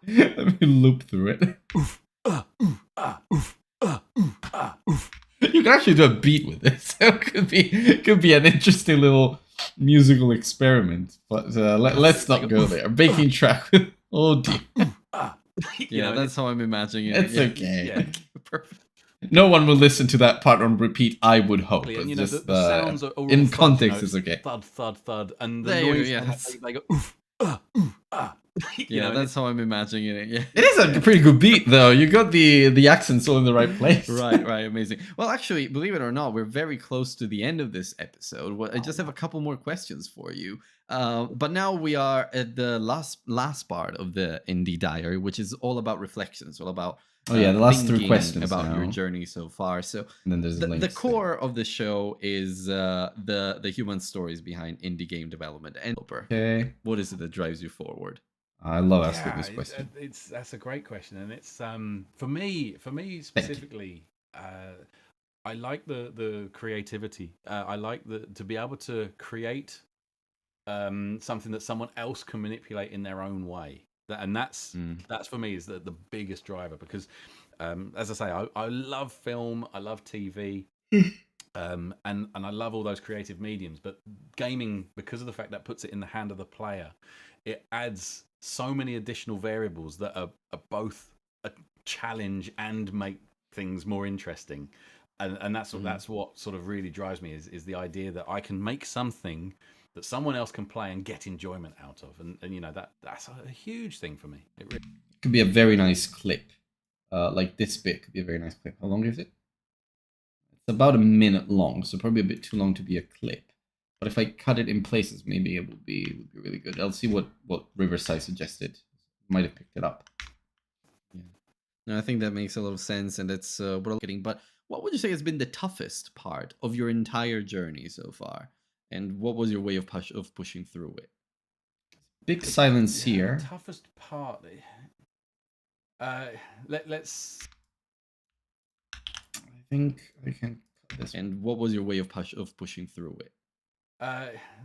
Let me loop through it. Oof. Oof. Oof. You can actually do a beat with this. So it could be an interesting little musical experiment. But let's not go there. Baking track with dear. That's how I'm imagining it. It's okay. Yeah. Perfect. No one will listen to that part on repeat, I would hope. And the sounds are all in context is okay. Thud, thud, thud, and the noise. They go oof. That's how I'm imagining it. Yeah, it is a pretty good beat, though. You got the accents all in the right place. Right, amazing. Well, actually, believe it or not, we're very close to the end of this episode. I just have a couple more questions for you. But now we are at the last part of the Indie Diary, which is all about reflections, all about the last 3 questions about your journey so far. So and then there's the core of the show is the human stories behind indie game development. And what is it that drives you forward? I love asking this question. That's a great question, and it's for me specifically. I like the creativity. I like to be able to create something that someone else can manipulate in their own way. That's for me is the biggest driver, because as I say, I love film, I love TV. And I love all those creative mediums, but gaming, because of the fact that puts it in the hand of the player, it adds so many additional variables that are both a challenge and make things more interesting. And that's what sort of really drives me is the idea that I can make something that someone else can play and get enjoyment out of, and you know that's a huge thing for me. It really could be a very nice clip. Like this bit could be a very nice clip. How long is it? It's about a minute long, so probably a bit too long to be a clip. But if I cut it in places, maybe it would be really good. I'll see what Riverside suggested. Might have picked it up. Yeah, no, I think that makes a lot of sense, and that's what I'm getting. But what would you say has been the toughest part of your entire journey so far, and what was your way of pushing through it? Big silence here. Toughest part. Let's. I think I can cut this. And what was your way of pushing through it?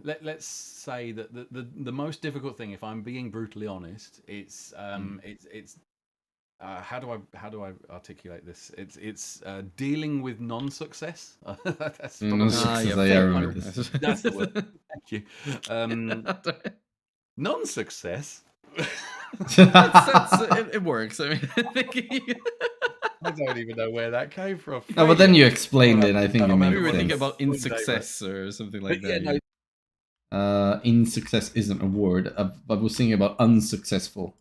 Let's say that the most difficult thing, if I'm being brutally honest, it's how do I articulate this? It's dealing with non-success. That's non-success. I remember this. That's the word. Thank you. Non-success. It works. I mean, I don't even know where that came from. No, but then you explained it. I think it maybe made we were sense. thinking about insuccess or something like that. Yeah, no. Insuccess isn't a word. I was thinking about unsuccessful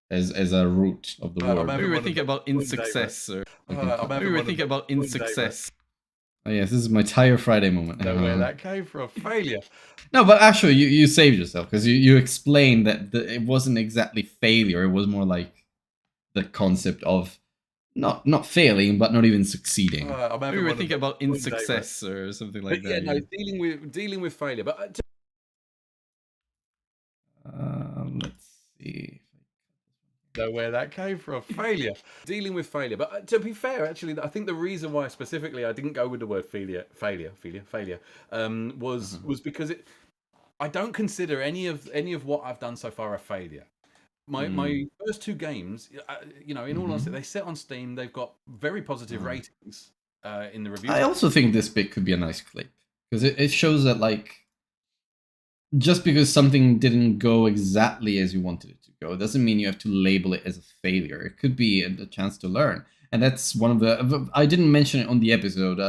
as a root of the word. Maybe we were thinking about insuccess. Maybe we were thinking about insuccess. Oh yes, this is my Tire Friday moment. Know where that came from. Failure. No, but actually, you saved yourself because you explained that it wasn't exactly failure. It was more like the concept of not failing, but not even succeeding. Maybe we were thinking about insuccess or something like that. Yeah, no, dealing with failure. But let's see. Know where that came from. Failure. Dealing with failure. But to be fair, actually, I think the reason why specifically I didn't go with the word failure, was because I don't consider any of what I've done so far a failure. My first two games, in all honesty, they sit on Steam. They've got very positive ratings in the reviews. I also think this bit could be a nice clip because it shows that just because something didn't go exactly as you wanted it to go, it doesn't mean you have to label it as a failure. It could be a chance to learn. And that's one of the... I didn't mention it on the episode.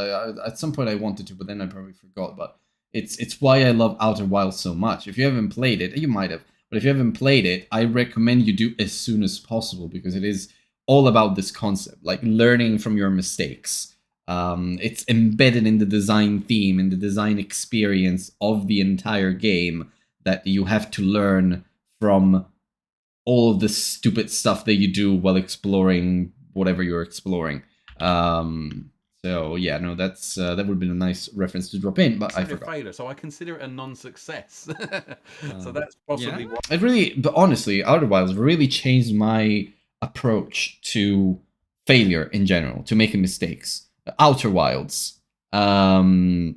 At some point I wanted to, but then I probably forgot. But it's why I love Outer Wilds so much. If you haven't played it, you might have. But if you haven't played it, I recommend you do as soon as possible because it is all about this concept, like learning from your mistakes. It's embedded in the design theme, in the design experience of the entire game, that you have to learn from all of the stupid stuff that you do while exploring whatever you're exploring. So yeah, no, that would have been a nice reference to drop in, but I forgot. Failure, so I consider it a non-success. So that's possibly why. It really, but honestly, Outer Wilds really changed my approach to failure in general, to making mistakes. Outer Wilds, it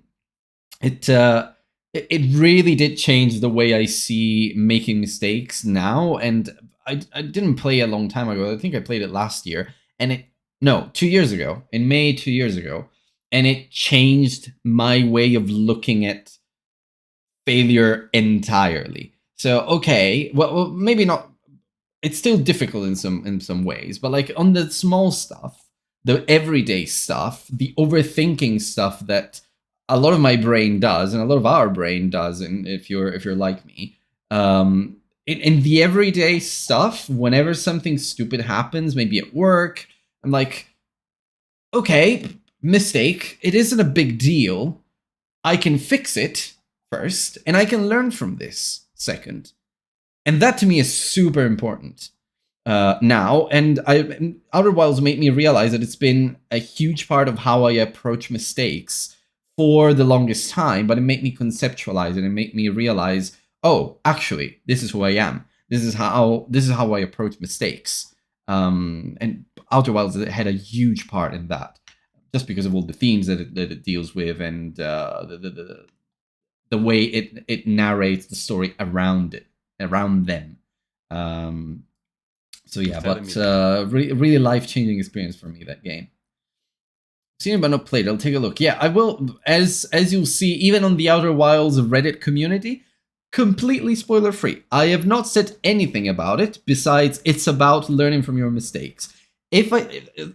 really did change the way I see making mistakes now. And I didn't play a long time ago. I think I played it last year, and 2 years ago, in May 2 years ago, and it changed my way of looking at failure entirely. So okay, well maybe not. It's still difficult in some ways, but like on the small stuff, the everyday stuff, the overthinking stuff that a lot of my brain does, and a lot of our brain does, and if you're like me, in the everyday stuff, whenever something stupid happens, maybe at work, I'm like, okay, mistake. It isn't a big deal. I can fix it first, and I can learn from this second. And that to me is super important now. And Outer Wilds made me realize that it's been a huge part of how I approach mistakes for the longest time, but it made me conceptualize it and make me realize, oh, actually, this is who I am. This is how I approach mistakes. And Outer Wilds had a huge part in that, just because of all the themes that it deals with and the the way it narrates the story around them. So yeah, but really life-changing experience for me, that game. Seen it but not played. I'll take a look. Yeah, I will. As you'll see, even on the Outer Wilds Reddit community, completely spoiler free. I have not said anything about it besides it's about learning from your mistakes.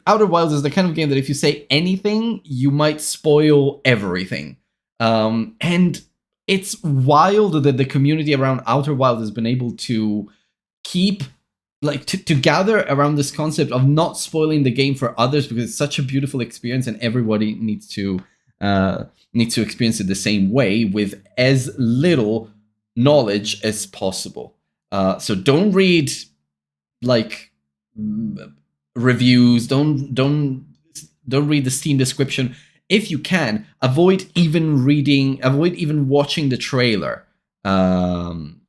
Outer Wilds is the kind of game that if you say anything, you might spoil everything. And it's wild that the community around Outer Wilds has been able to keep to gather around this concept of not spoiling the game for others, because it's such a beautiful experience and everybody needs to experience it the same way with as little knowledge as possible. So don't read reviews, don't read the Steam description. If you can, avoid even watching the trailer, and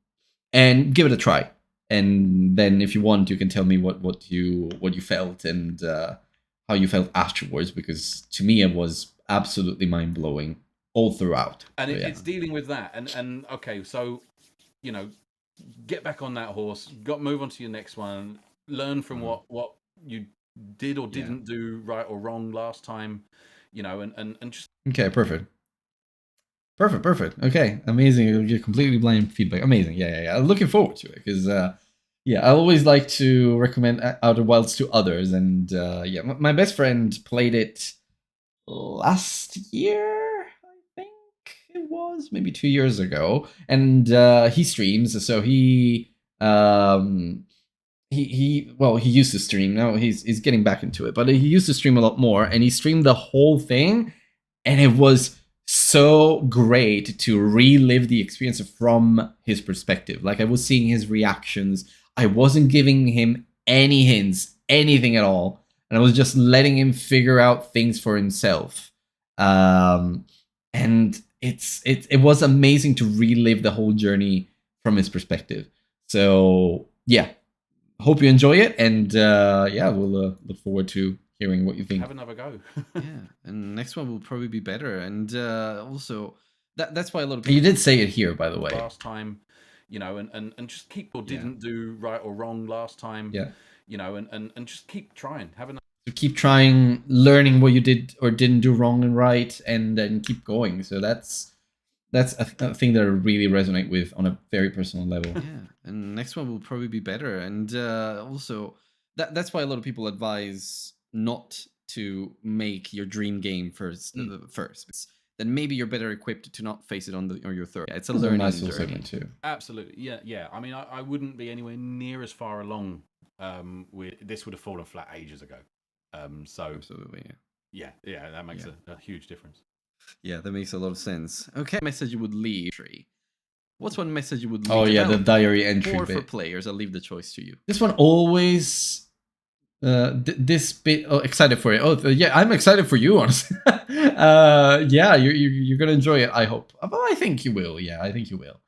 give it a try. And then if you want, you can tell me what you felt and how you felt afterwards, because to me it was absolutely mind-blowing all throughout. And it's dealing with that. And okay, so, get back on that horse, move on to your next one, learn from what you did or didn't do right or wrong last time, and just... Okay, perfect. Okay, amazing. You're completely blind feedback. Amazing. Yeah. I'm looking forward to it because, I always like to recommend Outer Wilds to others. And my best friend played it last year, I think it was, maybe 2 years ago. And he streams, so he used to stream. Now he's getting back into it, but he used to stream a lot more. And he streamed the whole thing, and it was so great to relive the experience from his perspective. Like, I was seeing his reactions. I wasn't giving him any hints, anything at all. And I was just letting him figure out things for himself. And it was amazing to relive the whole journey from his perspective. So, yeah. Hope you enjoy it. And, we'll look forward to hearing what you think. Have another go. Yeah, and next one will probably be better. And also, that's why a lot of people... You did say it here, by the way. Last time, and just keep or didn't do right or wrong last time. Yeah. And just keep trying. So keep trying, learning what you did or didn't do wrong and right, and then keep going. So that's a thing that I really resonate with on a very personal level. Yeah, and next one will probably be better. And also, that's why a lot of people advise not to make your dream game first. Then maybe you're better equipped to not face it on your third. Yeah, it's a learning nice journey. segment too. Absolutely, yeah. I mean, I wouldn't be anywhere near as far along. This would have fallen flat ages ago. So absolutely, yeah, that makes a huge difference. Yeah, that makes a lot of sense. Okay, message you would leave. What's one message you would leave? Oh yeah, the diary entry or bit. For players, I'll leave the choice to you. This one always. This bit, excited for it. I'm excited for you, honestly. You're gonna enjoy it, I hope. But I think you will. Yeah, I think you will.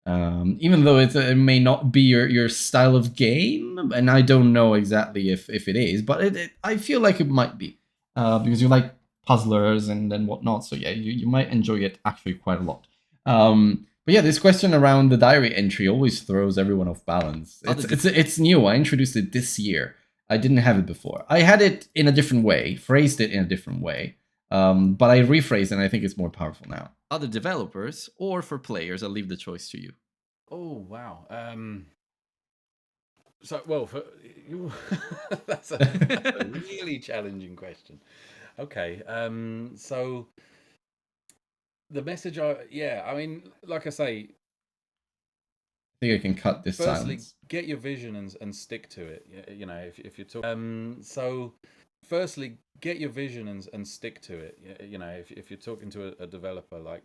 Even though it may not be your style of game, and I don't know exactly if it is, but I feel like it might be, because you like puzzlers and whatnot. So yeah, you might enjoy it actually quite a lot. But yeah, this question around the diary entry always throws everyone off balance. It's new. I introduced it this year. I didn't have it before. I had it in a different way, phrased it in a different way, but I rephrased it, and I think it's more powerful now. Other developers or for players, I'll leave the choice to you. Oh wow! For you, that's a really challenging question. Okay, so the message, I mean, like I say, I think I can cut this silence. Get your vision and stick to it. If you're talking. Firstly, get your vision and stick to it. If you're talking to a developer, like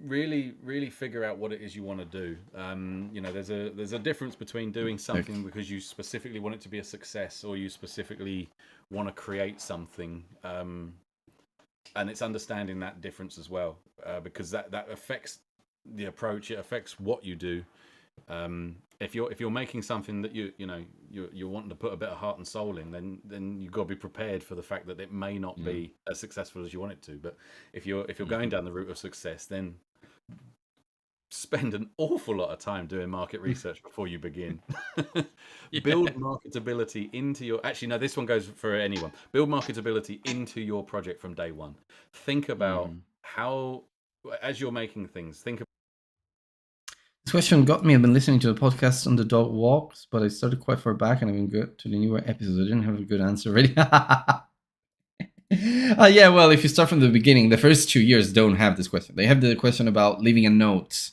really figure out what it is you want to do. There's a difference between doing something because you specifically want it to be a success, or you specifically want to create something. And it's understanding that difference as well, because that affects the approach. It affects what you do. If you're making something that you're wanting to put a bit of heart and soul in, then you've got to be prepared for the fact that it may not be as successful as you want it to. But if you're going down the route of success, then spend an awful lot of time doing market research before you begin. Build marketability into your... Actually, no, this one goes for anyone. Build marketability into your project from day one. Think about how, as you're making things, think about... This question got me. I've been listening to the podcast on the dog walks, but I started quite far back and I've been good to the newer episodes. I didn't have a good answer ready. Yeah, well, if you start from the beginning, the first 2 years don't have this question. They have the question about leaving a note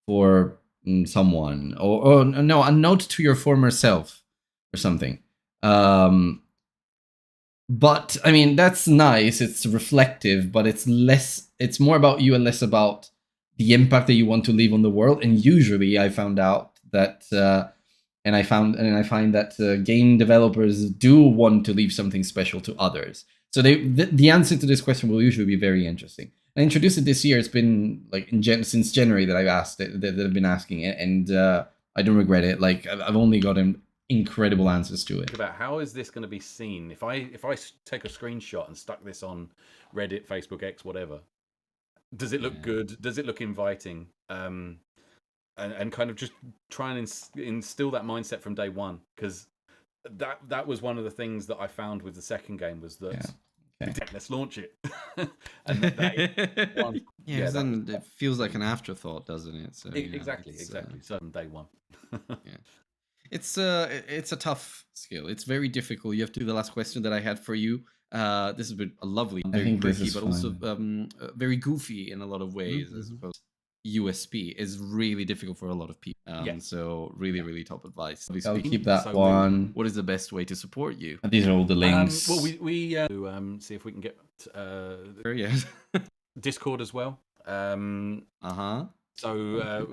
for someone, or no, a note to your former self or something. But I mean, that's nice. It's reflective, but it's more about you and less about the impact that you want to leave on the world. And usually I found out that and I find that game developers do want to leave something special to others. So the answer to this question will usually be very interesting. I introduced it this year. It's been like since January that I've asked it, that I've been asking it, and I don't regret it. Like I've only gotten incredible answers to it. About how is this going to be seen? If I take a screenshot and stuck this on Reddit, Facebook, X, whatever, does it look good? Does it look inviting? And kind of just try and instill that mindset from day one, because that was one of the things that I found with the second game was that let's launch it. And then it feels like an afterthought, doesn't it? So, exactly. So from day one. It's a tough skill. It's very difficult. You have to do the last question that I had for you. This has been a lovely, very quirky, but also very goofy in a lot of ways. I suppose USP is really difficult for a lot of people. So really top advice. I'll keep that one. What is the best way to support you? These are all the links. Well, we see if we can get Discord as well. So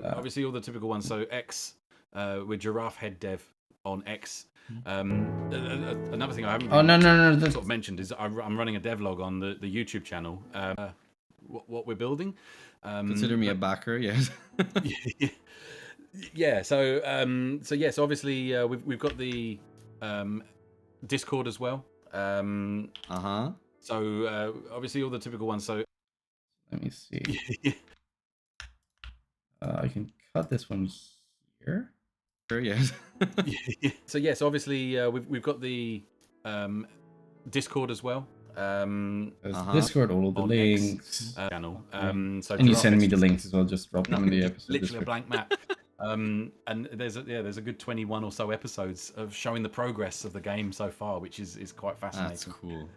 obviously all the typical ones. So X with Giraffe Head Dev on X. Another thing I haven't sort of mentioned is I'm running a devlog on the YouTube channel. What we're building. Consider me a backer, yes. So obviously we've got the Discord as well. So obviously all the typical ones. So let me see. I can cut this one here. Yes. So obviously we've got the Discord as well. Discord, all of the links. Channel. So and you send me the links as well. Just drop them in the episode. Literally a blank map. And there's a good 21 or so episodes of showing the progress of the game so far, which is quite fascinating. That's cool.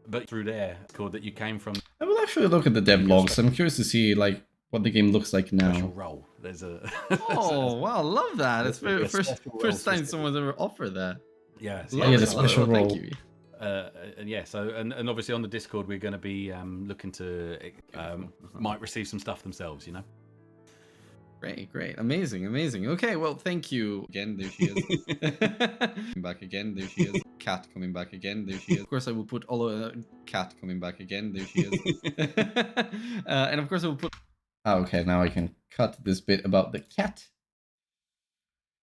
But through there, it's cool that you came from. I will actually look at the devlogs. I'm curious to see like what the game looks like now. Special role. There's a. Oh wow, love that! It's first time someone's ever offered that. Yeah. The special role. Thank you. And obviously on the Discord we're going to be looking to might receive some stuff themselves, you know. Great, amazing. Okay, well, thank you again. There she is. Coming back again. There she is. Cat coming back again. There she is. Of course, I will put all of cat coming back again. There she is. And of course, I will put. Okay, now I can cut this bit about the cat.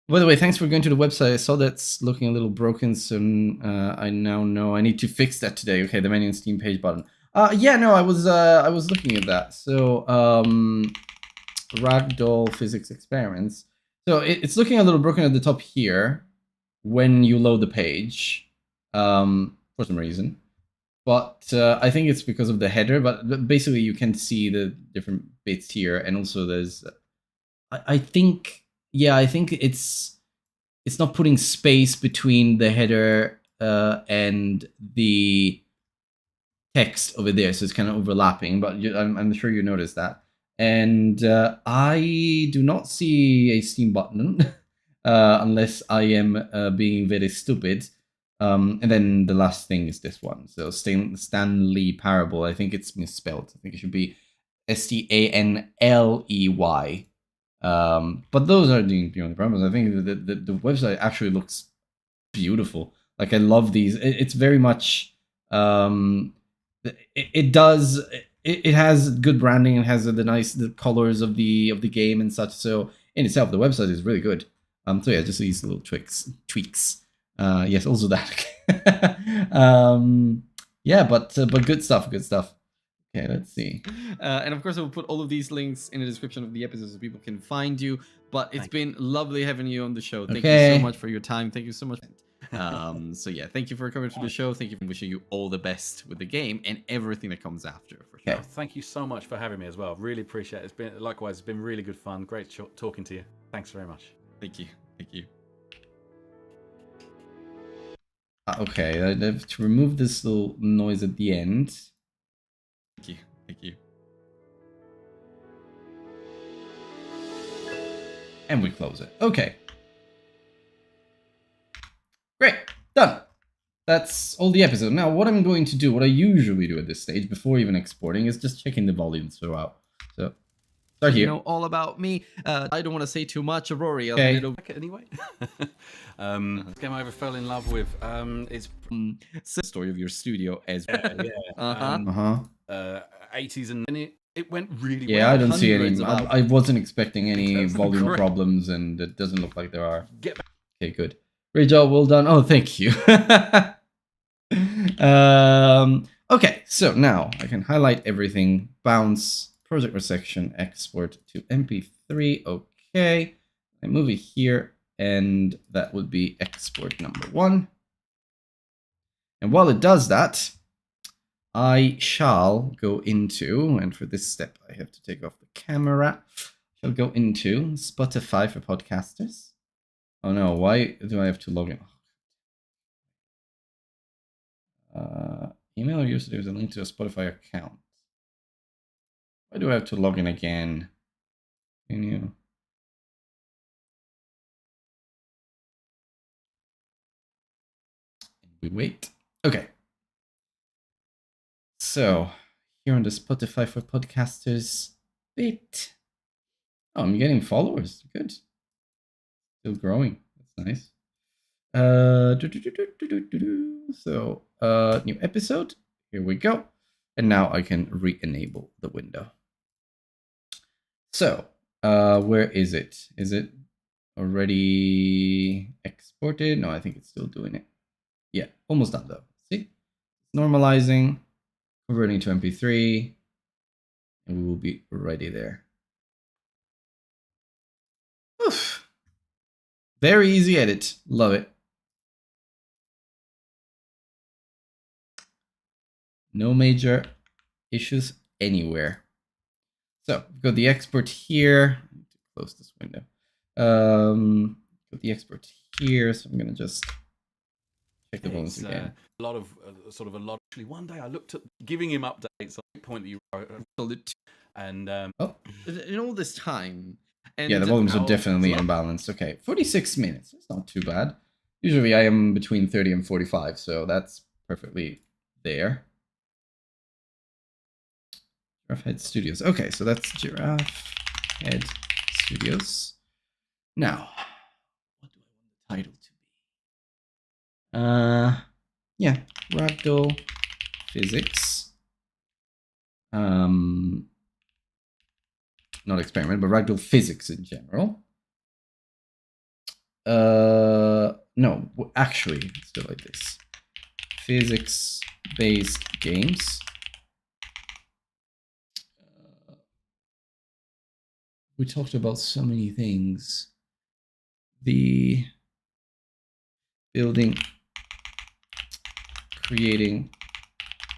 By the way, thanks for going to the website. I saw that's looking a little broken, so I now know I need to fix that today. Okay, the menu and Steam page button. I was looking at that. So Ragdoll Physics Experiments. So it's looking a little broken at the top here when you load the page for some reason. But I think it's because of the header. But basically, you can see the different bits here, and also there's. I think it's not putting space between the header and the text over there, so it's kind of overlapping. But I'm sure you noticed that. And I do not see a Steam button unless I am being very stupid. And then the last thing is this one. So Stanley Parable. I think it's misspelled. I think it should be Stanley. But those are the only problems. I think the website actually looks beautiful. Like I love these. It's very much. It has good branding. It has the colors of the game and such. So in itself, the website is really good. So yeah, just these little tweaks. Yes, also that. Yeah, but good stuff. Okay, let's see. And of course, I will put all of these links in the description of the episode so people can find you. But it's been lovely having you on the show. Thank you so much for your time. Thank you so much. So yeah, thank you for coming to the show. Thank you for wishing you all the best with the game and everything that comes after. For sure. Oh, thank you so much for having me as well. Really appreciate it. It's been likewise. It's been really good fun. Great talking to you. Thanks very much. Thank you. Thank you. Okay, I have to remove this little noise at the end. Thank you. Thank you. And we close it. Okay. Great. Done. That's all the episode. Now, what I'm going to do, what I usually do at this stage, before even exporting, is just checking the volumes throughout. So, start here. You know all about me. I don't want to say too much, Rory. I'll Okay. hand it over. Like it anyway. Game I ever fell in love with. It's The story of your studio as Uh-huh. 80s and it went really Yeah, well. I don't see any. Hundreds of I wasn't expecting any That's volume great. problems, and it doesn't look like there are. Get back. Okay, good. Great job, well done. Oh, thank you. Okay, so now I can highlight everything, bounce, project resection, export to MP3. Okay, I move it here, and that would be export number 1. And while it does that, I shall go into, and for this step I have to take off the camera, shall go into Spotify for podcasters. Oh no, why do I have to log in? Email user, there's a link to a Spotify account. Why do I have to log in again? Can you? We wait. Okay. So, here on the Spotify for podcasters bit. Oh, I'm getting followers. Good. Still growing. That's nice. So, new episode. Here we go. And now I can re-enable the window. So, where is it? Is it already exported? No, I think it's still doing it. Yeah, almost done though. See? Normalizing, converting to MP3, and we will be ready there. Oof. Very easy edit. Love it. No major issues anywhere. So, we've got the export here. I need to close this window. Got the export here, so I'm going to just check the volumes It's again. a lot of Actually, one day I looked at giving him updates on the point that you wrote, and In all this time. And Yeah, the volumes are how- definitely unbalanced. Okay, 46 minutes. That's not too bad. Usually I am between 30 and 45, so that's perfectly there. Giraffe Head Studios. Okay, so that's Giraffe Head Studios. Now, what do I want the title to be? Yeah, Ragdoll Physics. Not experiment, but Ragdoll Physics in general. No, actually, let's do it like this. Physics-based games. We talked about so many things. The building, creating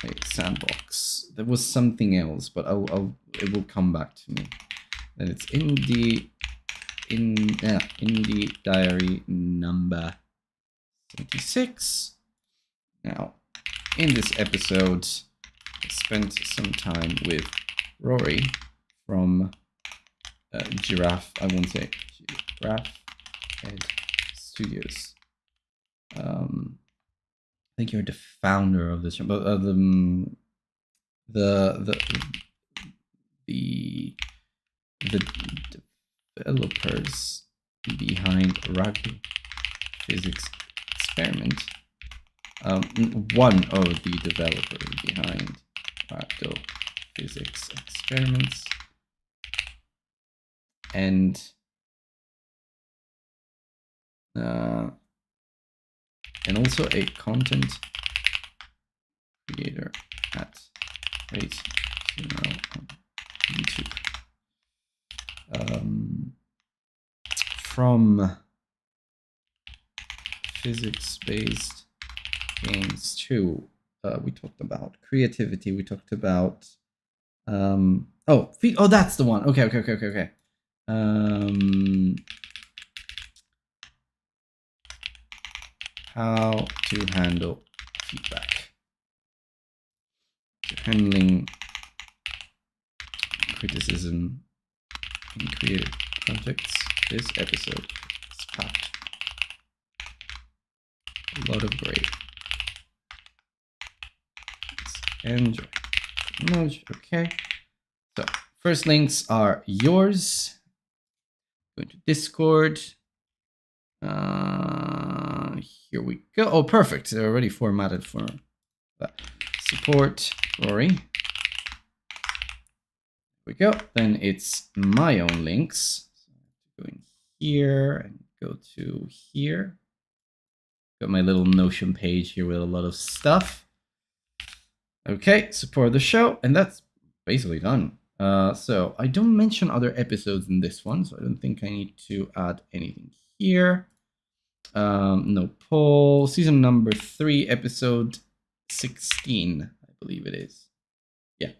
a sandbox. There was something else, but it will come back to me. Then it's Indie Diary number 76. Now, in this episode, I spent some time with Rory from Giraffe. I won't say Giraffe Head Studios. I think you're the founder of this, but the developers behind Ragdoll Physics Experiment. One of the developers behind Ragdoll Physics Experiments, and also a content creator at Great on YouTube. From physics-based games to we talked about creativity. We talked about oh, that's the one. Okay. How to handle feedback. Handling criticism in creative projects. This episode is packed a lot of great. Enjoy. Okay. So first links are yours. Go to Discord. Here we go. Oh, perfect. They're already formatted for that. Support Rory. Here we go. Then it's my own links. So go in here and go to here. Got my little Notion page here with a lot of stuff. Okay, support the show, and that's basically done. So I don't mention other episodes in this one, so I don't think I need to add anything here. No poll. Season number 3, episode 16, I believe it is. Yeah.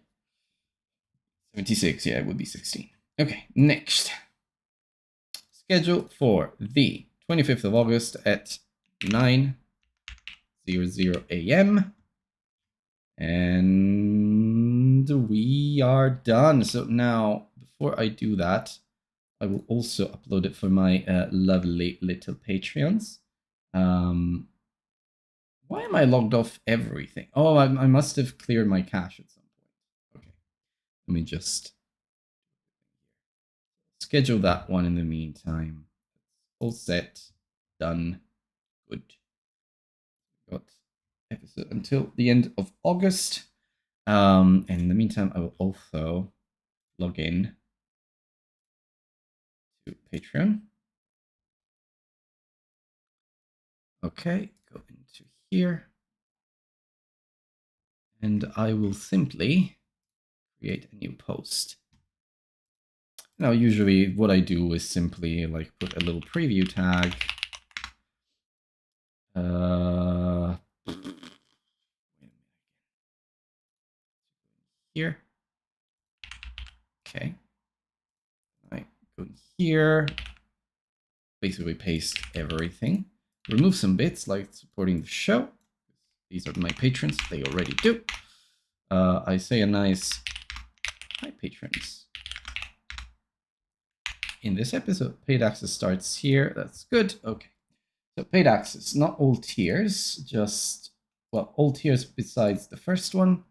76, yeah, it would be 16. Okay, next. Schedule for the 25th of August at 9:00 a.m. And we are done. So now, before I do that, I will also upload it for my lovely little Patreons. Why am I logged off everything? Oh, I must have cleared my cache at some point. Okay, let me just schedule that one in the meantime. All set, done, good. Got episode until the end of August. And in the meantime, I will also log in to Patreon. Okay, go into here. And I will simply create a new post. Now, usually what I do is simply like put a little preview tag. Here. Okay. I go here. Basically paste everything. Remove some bits like supporting the show. These are my patrons. They already do. I say a nice hi patrons. In this episode, paid access starts here. That's good. Okay. So paid access, not all tiers, just, well, all tiers besides the first one.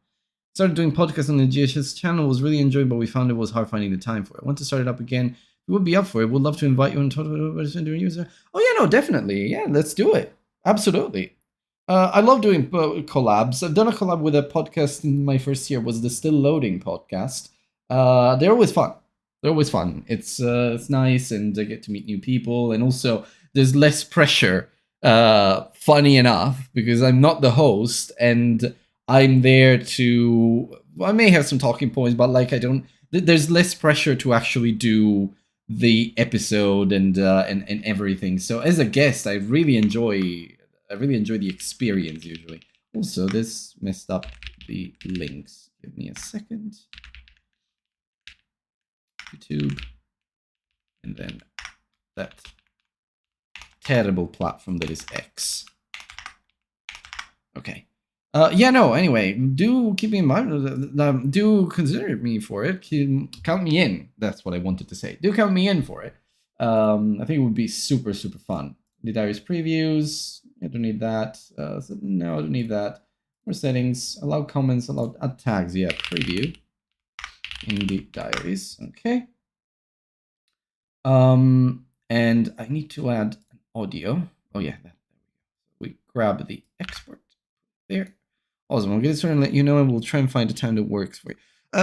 Started doing podcasts on the GHS channel, was really enjoying, but we found it was hard finding the time for it. I want to start it up again. We would be up for it. Would love to invite you and talk about what it's been doing. Oh yeah, no, definitely. Yeah, let's do it. Absolutely. I love doing collabs. I've done a collab with a podcast in my first year. Was the Still Loading podcast. They're always fun. They're always fun. It's nice, and I get to meet new people, and also there's less pressure. Funny enough, because I'm not the host, and I'm there to. I may have some talking points, but like I don't. There's less pressure to actually do the episode and everything. So as a guest, I really enjoy the experience usually. Also, this messed up the links. Give me a second. YouTube, and then that terrible platform that is X. Okay. Yeah, no, anyway, do keep me in mind, do consider me for it, count me in, that's what I wanted to say. Do count me in for it. I think it would be super, super fun. Indie Diarist previews, I don't need that. So no, I don't need that. More settings, allow comments, allow add tags, yeah, preview. Indie Diaries, okay. And I need to add an audio. Oh yeah, we grab the export there. Awesome, I'll get started and let you know, and we'll try and find a time that works for you.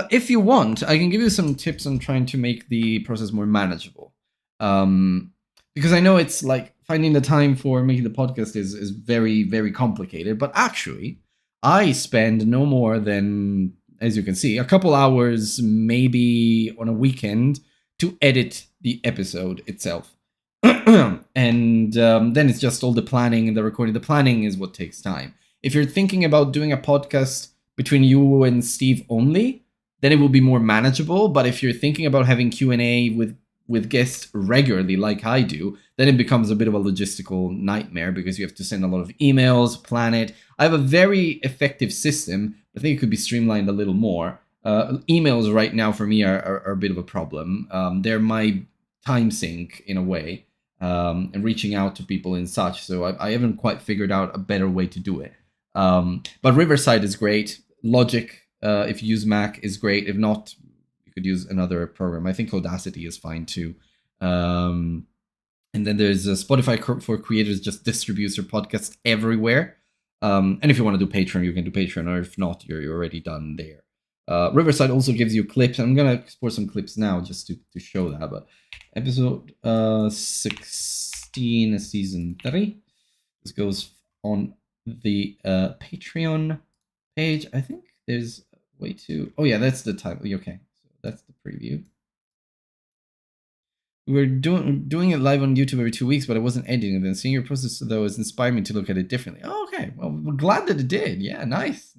If you want, I can give you some tips on trying to make the process more manageable. Because I know it's like finding the time for making the podcast is very, very complicated, but actually, I spend no more than as you can see, a couple hours maybe on a weekend to edit the episode itself. And then it's just all the planning and the recording. The planning is what takes time. If you're thinking about doing a podcast between you and Steve only, then it will be more manageable. But if you're thinking about having Q&A with guests regularly, like I do, then it becomes a bit of a logistical nightmare because you have to send a lot of emails, plan it. I have a very effective system. I think it could be streamlined a little more. Emails right now for me are a bit of a problem. They're my time sink in a way, and reaching out to people and such. So I haven't quite figured out a better way to do it. But Riverside is great. Logic, if you use Mac, is great. If not, you could use another program. I think Audacity is fine too. And then there's Spotify for Creators, just distributes your podcast everywhere. And if you want to do Patreon, you can do Patreon, or if not, you're already done there. Riverside also gives you clips. I'm going to export some clips now just to show that. But episode 16 of season 3. This goes on the Patreon page. I think there's a way to... Oh, yeah, that's the title. Okay, so that's the preview. We were doing it live on YouTube every 2 weeks, but I wasn't editing it. And seeing your process, though, has inspired me to look at it differently. Oh, okay. Well, we're glad that it did. Yeah, nice.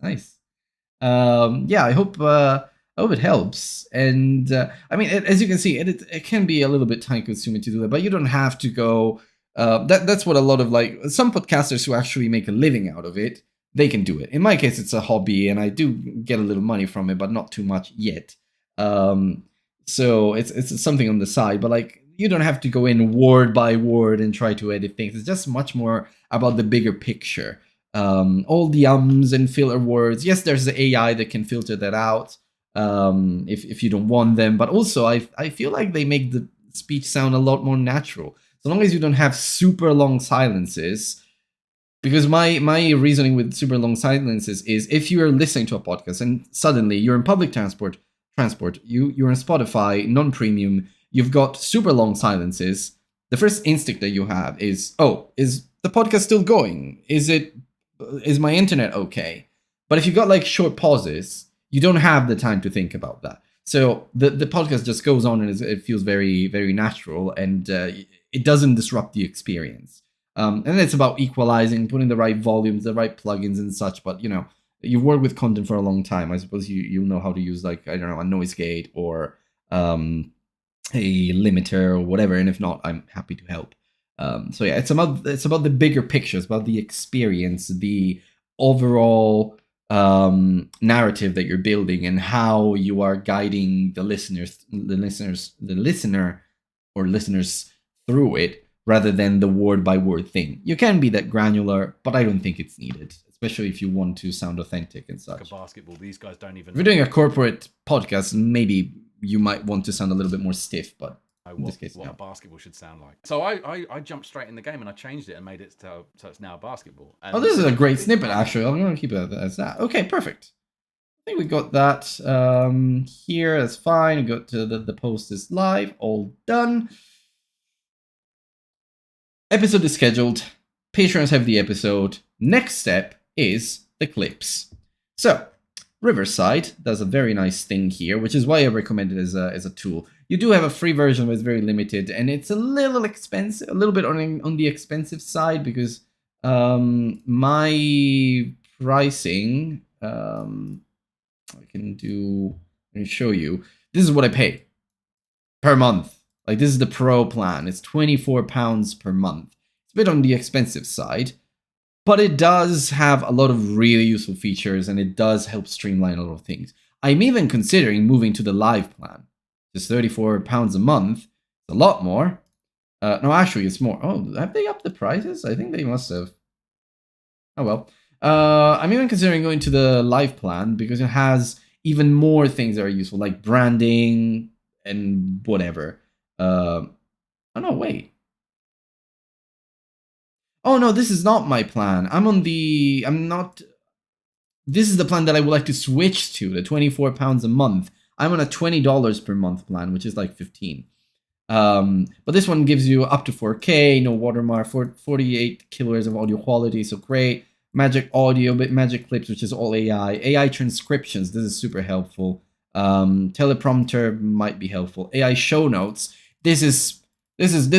Yeah, I hope it helps. And I mean, as you can see, it can be a little bit time consuming to do that, but you don't have to go. That's what a lot of some podcasters who actually make a living out of it, they can do it. In my case, it's a hobby, and I do get a little money from it, but not too much yet. So it's something on the side, but you don't have to go in word by word and try to edit things. It's just much more about the bigger picture. All the ums and filler words. Yes, there's the AI that can filter that out if you don't want them, but also I feel like they make the speech sound a lot more natural. So long as you don't have super long silences, because my reasoning with super long silences is if you're listening to a podcast and suddenly you're in public transport, you're in Spotify, non-premium, you've got super long silences, the first instinct that you have is, oh, is the podcast still going? Is my internet okay? But if you've got short pauses, you don't have the time to think about that. So the podcast just goes on and it feels very, very natural, and it doesn't disrupt the experience. And it's about equalizing, putting the right volumes, the right plugins and such. But you've worked with content for a long time. I suppose you'll know how to use I don't know, a noise gate or a limiter or whatever. And if not, I'm happy to help. So yeah, it's about the bigger picture, it's about the experience, the overall narrative that you're building, and how you are guiding the listener or listeners through it, rather than the word by word thing. You can be that granular, but I don't think it's needed, especially if you want to sound authentic and such. Like a basketball, these guys don't even. If you're doing a corporate podcast, maybe you might want to sound a little bit more stiff, but. What a basketball should sound like. So I jumped straight in the game and I changed it and made it so it's now basketball. And this is a great snippet, actually. I'm going to keep it as that. Okay, perfect. I think we got that here. That's fine. We got to the post is live. All done. Episode is scheduled. Patrons have the episode. Next step is the clips. So, Riverside does a very nice thing here, which is why I recommend it as a tool. You do have a free version, but it's very limited, and it's a little expensive, a little bit on the expensive side, because my pricing, I can show you. This is what I pay per month. This is the pro plan. It's £24 per month. It's a bit on the expensive side, but it does have a lot of really useful features, and it does help streamline a lot of things. I'm even considering moving to the live plan. Just £34 a month. It's a lot more. No, actually, it's more. Oh, have they upped the prices? I think they must have. Oh, well. I'm even considering going to the live plan because it has even more things that are useful, like branding and whatever. Oh, no, wait. Oh, no, this is not my plan. This is the plan that I would like to switch to, the £24 a month. I'm on a $20 per month plan, which is like 15. But this one gives you up to 4K, no watermark, 48 kilohertz of audio quality, so great. magic audio, but magic clips, which is all AI transcriptions. This is super helpful. Teleprompter might be helpful. AI show notes. This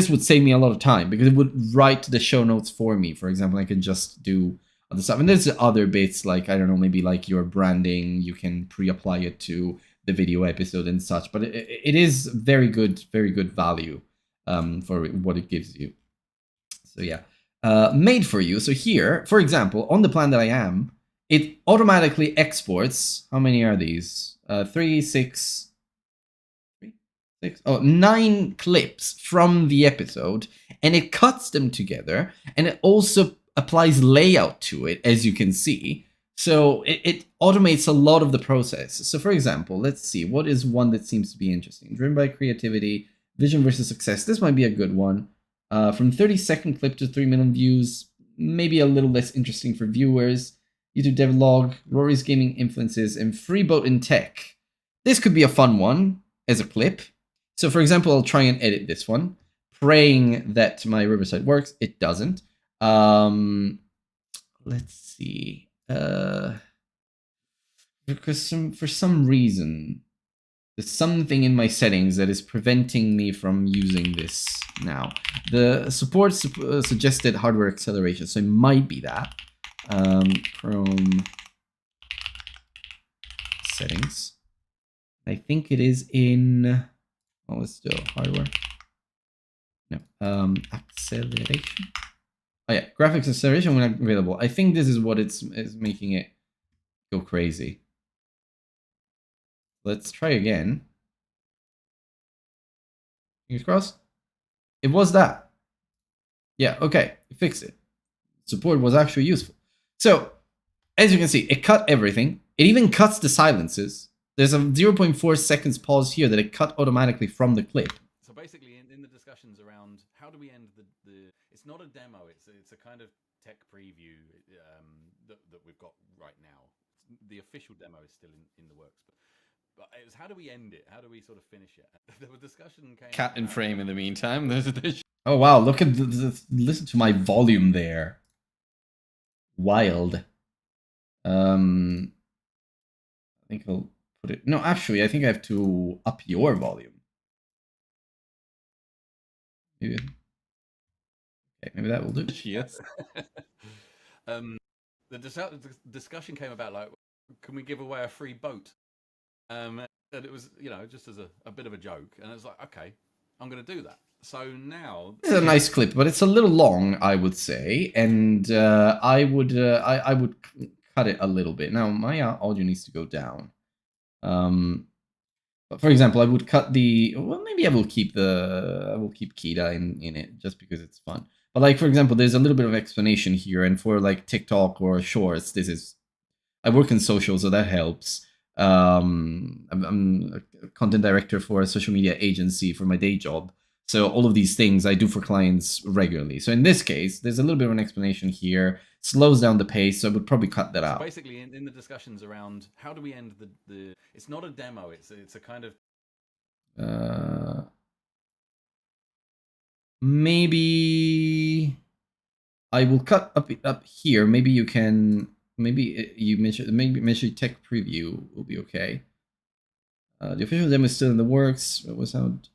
would save me a lot of time because it would write the show notes for me. For example, I could just do other stuff. And there's other bits like, I don't know, maybe like your branding, you can pre-apply it to the video episode and such. But it is very good value for what it gives you. So yeah, made for you. So here, for example, on the plan that I am, it automatically exports. How many are these? 9 clips from the episode, and it cuts them together, and it also applies layout to it, as you can see. So it automates a lot of the process. So for example, let's see, what is one that seems to be interesting? Driven by creativity, vision versus success. This might be a good one. From 30-second clip to 3 million views, maybe a little less interesting for viewers. YouTube devlog, Rory's gaming influences, and Freeboat in tech. This could be a fun one as a clip. So for example, I'll try and edit this one, praying that my Riverside works. It doesn't. Let's see. Because for some reason, there's something in my settings that is preventing me from using this now. The support suggested hardware acceleration, so it might be that. Chrome settings. I think it is in... Oh, it's still hardware. No. Acceleration. Oh yeah, graphics acceleration when available. I think this is what is making it go crazy. Let's try again. Fingers crossed. It was that. Yeah, okay. It fixed it. Support was actually useful. So, as you can see, it cut everything. It even cuts the silences. There's a 0.4 seconds pause here that it cut automatically from the clip. So basically, in the discussions around how do we end the it's not a demo, it's a kind of tech preview that we've got right now. The official demo is still in the works, but it was how do we end it? How do we sort of finish it? The discussion came. Cat in frame in the meantime. Oh wow! Look at listen to my volume there. Wild. I think I'll put it. No, actually, I think I have to up your volume. Maybe. Okay, maybe that will do. Yes. The discussion came about like, can we give away a free boat? And it was, just as a bit of a joke, and I was like, okay, I'm going to do that. So now this is a nice clip, but it's a little long, I would say, and I would cut it a little bit. Now my audio needs to go down. But for example, I would cut the. Well, maybe I will keep Kita in it just because it's fun. But like for example, there's a little bit of explanation here, and for like TikTok or Shorts, this is. I work in social, so that helps. I'm a content director for a social media agency for my day job. So all of these things I do for clients regularly. So in this case, there's a little bit of an explanation here. Slows down the pace, so I would probably cut that out. So basically, in the discussions around how do we end the it's not a demo, it's a kind of maybe I will cut up here. Maybe you can. Maybe you mention tech preview will be okay. The official demo is still in the works. It was out.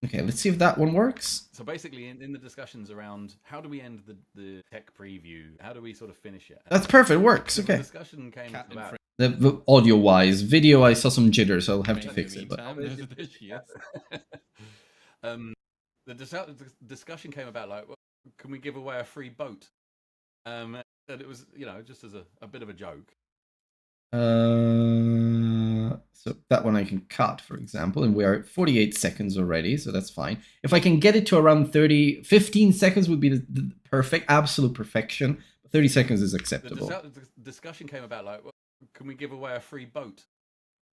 Okay, let's see if that one works. So basically, in the discussions around how do we end the tech preview, how do we sort of finish it? That's perfect. It works. Okay. The discussion came about. The audio-wise, video, I saw some jitters, so I'll have to fix it. But the discussion came about like, well, can we give away a free boat? And it was, just as a bit of a joke. So that one I can cut, for example, and we are at 48 seconds already, so that's fine. If I can get it to around 15 seconds would be the perfect, absolute perfection. 30 seconds is acceptable. The discussion came about like, well, can we give away a free boat?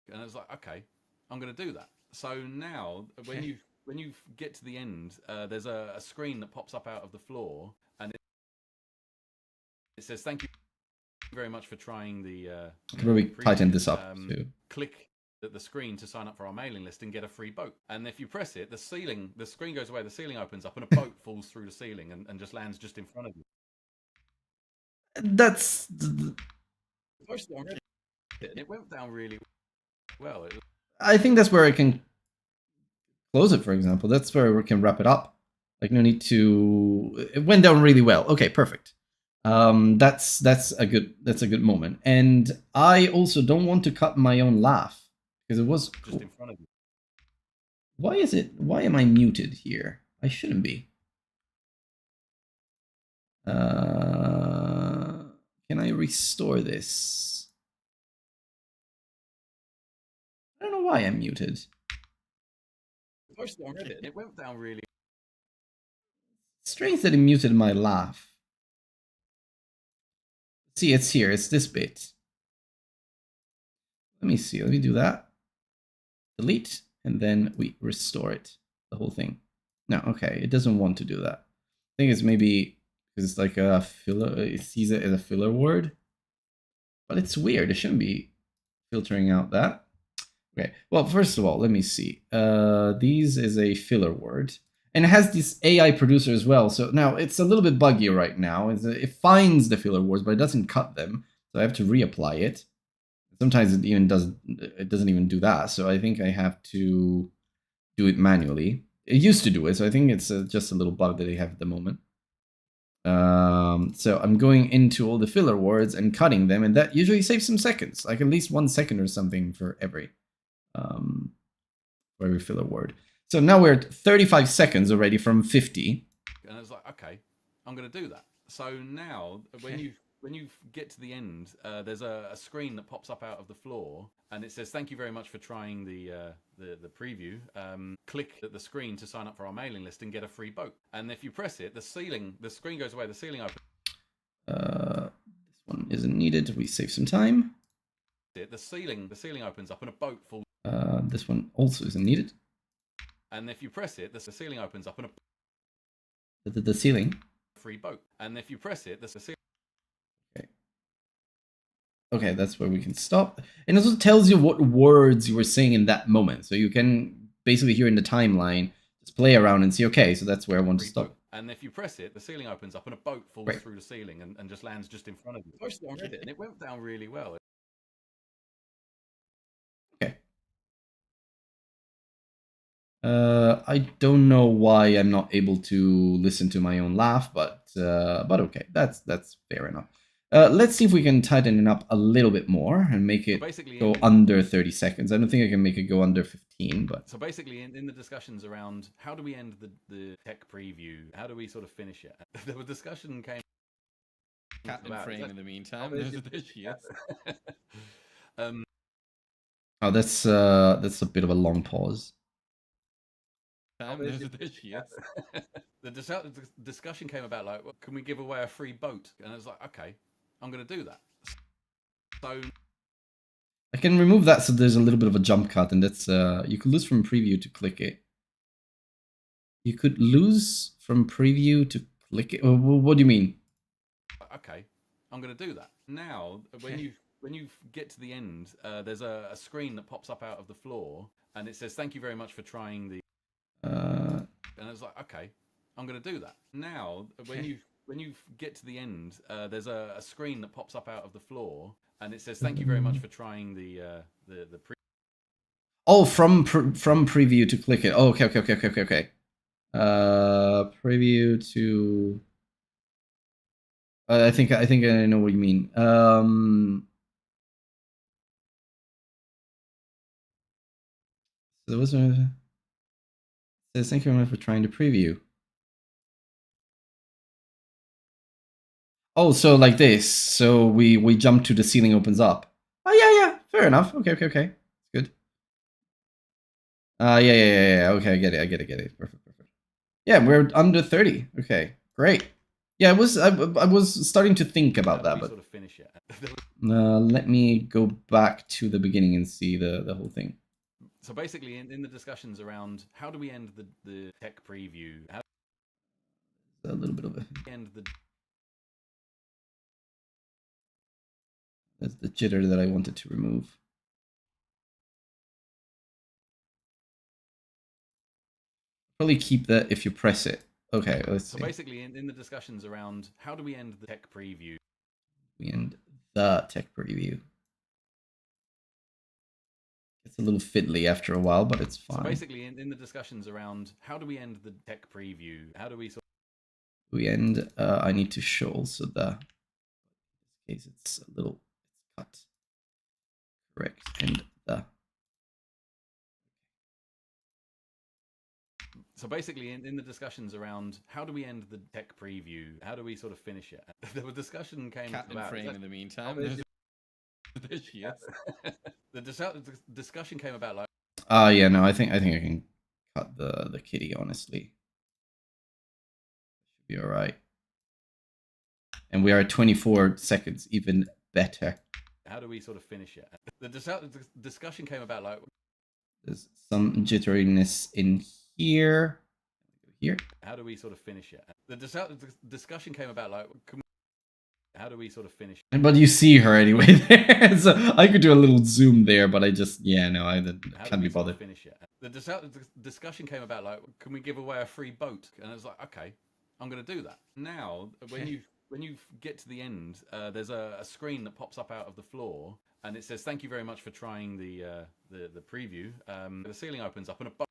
And I was like, okay, I'm going to do that. So now, when you get to the end, there's a screen that pops up out of the floor, and it says, "Thank you very much for trying the." I can probably tighten this up too. Click the screen to sign up for our mailing list and get a free boat. And if you press it, the screen goes away, the ceiling opens up, and a boat falls through the ceiling and just lands just in front of you. That's... Most of them it went down really well. I think that's where I can close it, for example. That's where we can wrap it up. Like, no need to... It went down really well. Okay, perfect. That's a good moment. And I also don't want to cut my own laugh because it was just in front of you. Why am I muted here? I shouldn't be. Can I restore this? I don't know why I'm muted. Most of them read it. It went down really. Strange that it muted my laugh. See, it's here. It's this bit. Let me see. Let me do that. Delete, and then we restore it. The whole thing. No, okay. It doesn't want to do that. I think it's maybe because it's like a filler. It sees it as a filler word. But it's weird. It shouldn't be filtering out that. Okay. Well, first of all, let me see. These is a filler word. And it has this AI producer as well. So now it's a little bit buggy right now. It finds the filler words, but it doesn't cut them. So I have to reapply it. Sometimes it doesn't even do that. So I think I have to do it manually. It used to do it, so I think it's just a little bug that I have at the moment. So I'm going into all the filler words and cutting them, and that usually saves some seconds, like at least 1 second or something for every filler word. So now we're at 35 seconds already from 50. And I was like, okay, I'm going to do that. So now, when you get to the end, there's a screen that pops up out of the floor, and it says, "Thank you very much for trying the preview. Click the screen to sign up for our mailing list and get a free boat." And if you press it, the screen goes away, the ceiling opens. This one isn't needed. We save some time. The ceiling opens up, and a boat falls. This one also isn't needed. And if you press it, the ceiling opens up, and The ceiling. Free boat. And if you press it, the ceiling. Okay, that's where we can stop. And it also tells you what words you were saying in that moment. So you can basically here in the timeline just play around and see, okay, so that's where I want to stop. And if you press it, the ceiling opens up and a boat falls through the ceiling and just lands just in front of you. Most of them read it, and it went down really well. Okay. I don't know why I'm not able to listen to my own laugh, but okay, that's fair enough. Let's see if we can tighten it up a little bit more and make it go under 30 seconds. I don't think I can make it go under 15, but... So basically, in the discussions around how do we end the tech preview, how do we sort of finish it, the discussion came... Cat in frame in the meantime. There she is. Oh, that's a bit of a long pause. There she is. The discussion came about, like, well, can we give away a free boat? And I was like, okay, I'm going to do that. So I can remove that so there's a little bit of a jump cut, and that's you could lose from preview to click it. You could lose from preview to click it. What do you mean? Okay, I'm going to do that. Now, when you get to the end, there's a screen that pops up out of the floor, and it says, "Thank you very much for trying the." And I was like, okay, I'm going to do that. Now, when you get to the end, there's a screen that pops up out of the floor, and it says, "Thank you very much for trying the Oh, from preview to click it. Oh, okay. Preview to. I think I know what you mean. So there was a. Says, "Thank you very much for trying to preview." Oh, so like this. So we jump to the ceiling opens up. Oh yeah. Fair enough. Okay. Good. Yeah. Okay, I get it. Perfect. Yeah, we're under 30. Okay, great. Yeah, I was starting to think about that, but sort of finish it. let me go back to the beginning and see the whole thing. So basically, in the discussions around how do we end the tech preview, how A little bit of a end the that's the jitter that I wanted to remove. probably keep that if you press it. Okay, let's see. So basically, in the discussions around how do we end the tech preview, We end the tech preview. It's a little fiddly after a while, but it's fine. So basically, in the discussions around how do we end the tech preview, how do we sort We end. I need to show also the. In this case, it's a little cut. Correct. And the. So basically, in the discussions around how do we end the tech preview, how do we sort of finish it? The discussion came about. in the meantime. There she is. The discussion came about like. Yeah, no, I think I can cut the kitty. Honestly, should be all right. And we are at 24 seconds, even better. How do we sort of finish it? The discussion came about like. There's some jitteriness in here. Here. How do we sort of finish it? The discussion came about like. How do we sort of finish? But you see her anyway there, so I could do a little zoom there, but I just I can't be bothered. Finish it. The discussion came about like, can we give away a free boat? And I was like, okay, I'm going to do that. Now, when you get to the end, there's a screen that pops up out of the floor, and it says, "Thank you very much for trying the preview." The ceiling opens up, and a boat.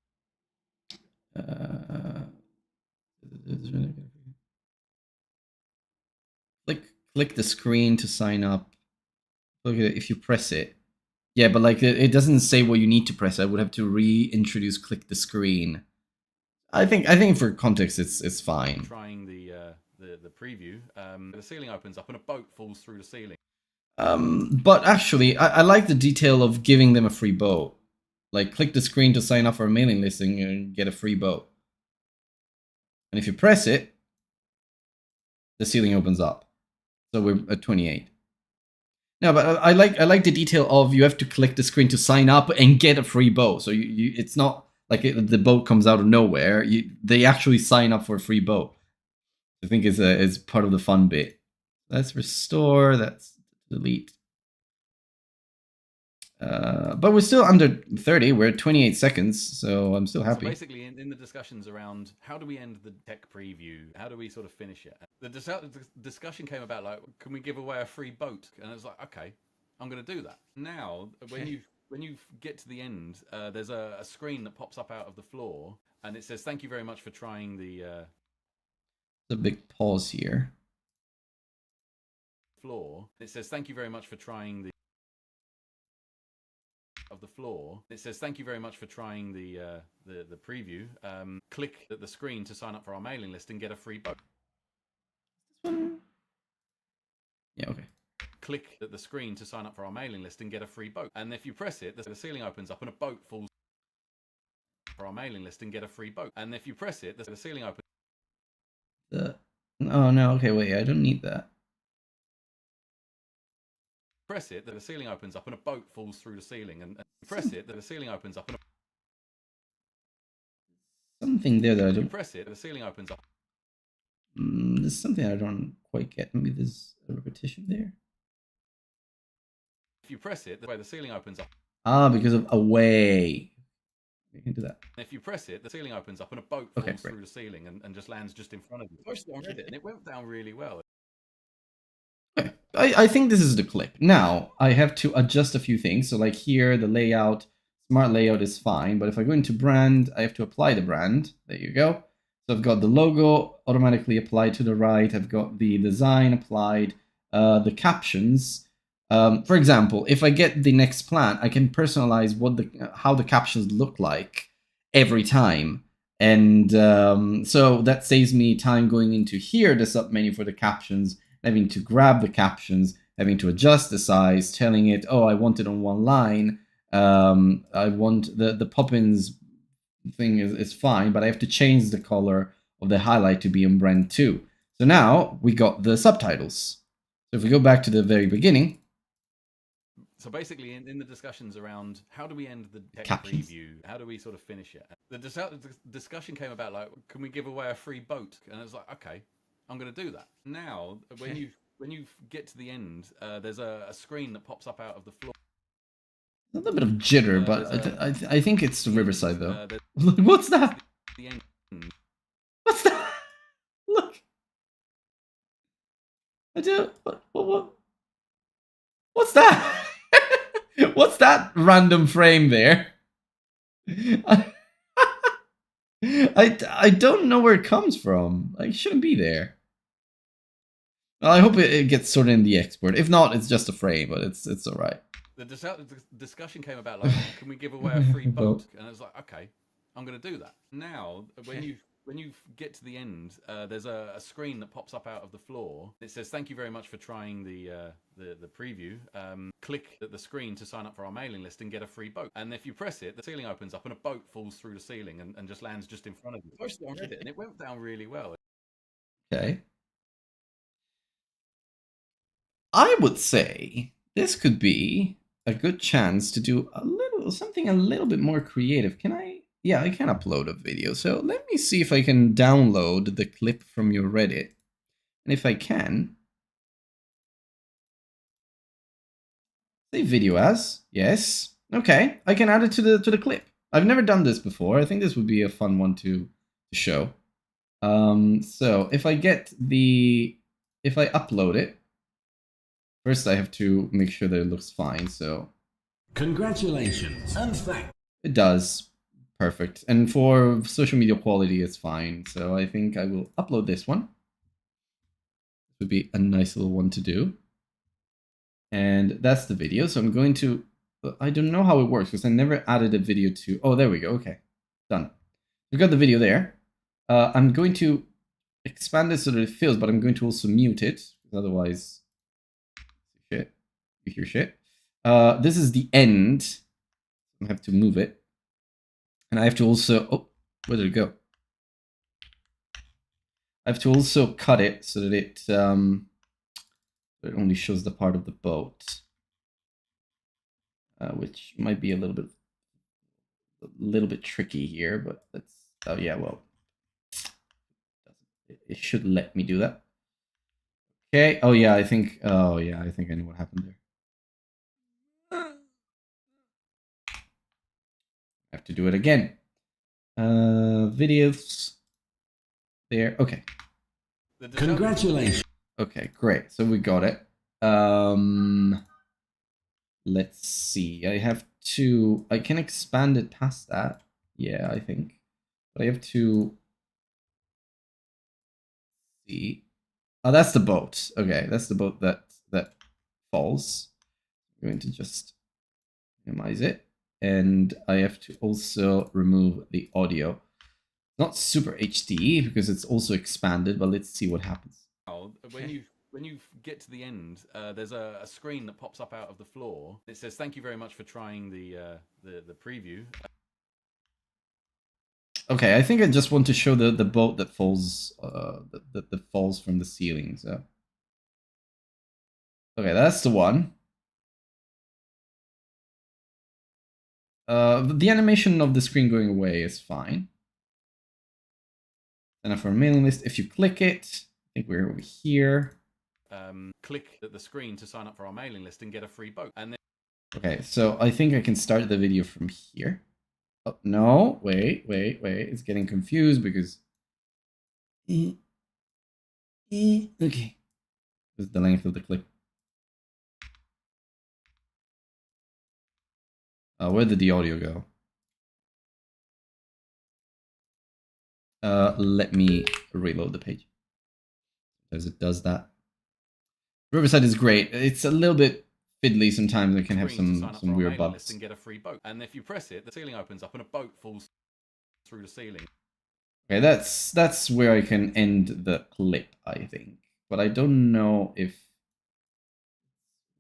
Click the screen to sign up. Look at it if you press it. Yeah, but like it doesn't say what you need to press. I would have to reintroduce click the screen. I think for context it's fine. Trying the preview, the ceiling opens up and a boat falls through the ceiling. But actually, I like the detail of giving them a free boat. Like click the screen to sign up for a mailing list and get a free boat. And if you press it, the ceiling opens up. So we're at 28. No, but I like the detail of you have to click the screen to sign up and get a free boat. So you it's not like the boat comes out of nowhere. They actually sign up for a free boat. I think is part of the fun bit. Let's restore. That's delete. But we're still under 30. We're at 28 seconds, so I'm still happy. So basically, in the discussions around how do we end the tech preview, how do we sort of finish it? The discussion came about like, can we give away a free boat? And I was like, okay, I'm going to do that. Now, when you get to the end, there's a screen that pops up out of the floor, and it says, "Thank you very much for trying the." There's a big pause here. Floor. It says, "Thank you very much for trying the." Of the floor. It says, "Thank you very much for trying the preview." Click the screen to sign up for our mailing list and get a free boat. This one? Yeah, okay. Click the screen to sign up for our mailing list and get a free boat. And if you press it, the ceiling opens up and a boat falls for our mailing list and get a free boat. And if you press it, the ceiling opens. Oh no, okay, wait, I don't need that. Press it, the ceiling opens up and a boat falls through the ceiling. And press it, the ceiling opens up and something there that I don't. Press it, the ceiling opens up. There's something I don't quite get. Maybe there's a repetition there. If you press it, the way the ceiling opens up. Ah, because of away. We can do that. If you press it, the ceiling opens up and a boat falls through the ceiling and just lands just in front of you. I read it and it went down really well. Okay. I think this is the clip. Now, I have to adjust a few things. So like here, the layout, smart layout is fine. But if I go into brand, I have to apply the brand. There you go. So I've got the logo automatically applied to the right. I've got the design applied, the captions. For example, if I get the next plan, I can personalize how the captions look like every time. And so that saves me time going into here, the submenu for the captions, having to grab the captions, having to adjust the size, telling it, oh, I want it on one line. I want the Poppins thing is fine, but I have to change the color of the highlight to be on brand 2. So now we got the subtitles. So if we go back to the very beginning. So basically, in the discussions around how do we end the tech captions. preview, how do we sort of finish it? The discussion came about like, can we give away a free boat? And I was like, okay, I'm going to do that. Now, when you get to the end, there's a screen that pops up out of the floor. A little bit of jitter, but I think it's the Riverside though. What's that? The end. What's that? Look. I do. What's that? What's that random frame there? I don't know where it comes from. Like, it shouldn't be there. Well, I hope it gets sorted in the export. If not, it's just a frame, but it's alright. The discussion came about like, can we give away a free boat? And I was like, okay, I'm going to do that. Now, when you get to the end, there's a screen that pops up out of the floor. It says, "Thank you very much for trying the preview. Click the screen to sign up for our mailing list and get a free boat." And if you press it, the ceiling opens up and a boat falls through the ceiling and just lands just in front of you. I did it, and it went down really well. Okay. I would say this could be a good chance to do something a little bit more creative. Can I? Yeah, I can upload a video. So let me see if I can download the clip from your Reddit. And if I can, say video as, yes. Okay, I can add it to the clip. I've never done this before. I think this would be a fun one to show. So if I upload it, first I have to make sure that it looks fine. So Congratulations and thank. It does. Perfect. And for social media quality, it's fine. So I think I will upload this one. This would be a nice little one to do. And that's the video. So I'm going to, I don't know how it works because I never added a video to, oh, there we go. Okay, done. We've got the video there. I'm going to expand it so that it fills, but I'm going to also mute it because otherwise, shit, you hear shit. This is the end. I have to move it. And I have to also, oh, where did it go? I have to also cut it so that it only shows the part of the boat, which might be a little bit tricky here, but that's, oh yeah, well, it should let me do that. Okay, oh yeah, I think I know what happened there. I have to do it again. Videos there. Okay. Congratulations. Okay, great. So we got it. Let's see. I can expand it past that. Yeah, I think. But I have to see. Oh, that's the boat. Okay, that's the boat that falls. I'm going to just minimize it. And I have to also remove the audio. Not super HD because it's also expanded, but let's see what happens. When you get to the end, there's a screen that pops up out of the floor. It says, "Thank you very much for trying the preview." Okay, I think I just want to show the boat that falls that falls from the ceiling. So, okay, that's the one. The animation of the screen going away is fine. And for a mailing list, if you click it, I think we're over here. Click the screen to sign up for our mailing list and get a free boat. And then okay, so I think I can start the video from here. Oh, no, wait. It's getting confused because... Okay. This is the length of the clip. Where did the audio go? Let me reload the page. Because it does that. Riverside is great. It's a little bit fiddly sometimes. It can have some weird bugs. And get a free boat. And if you press it, the ceiling opens up and a boat falls through the ceiling. Okay, that's where I can end the clip, I think. But I don't know if it's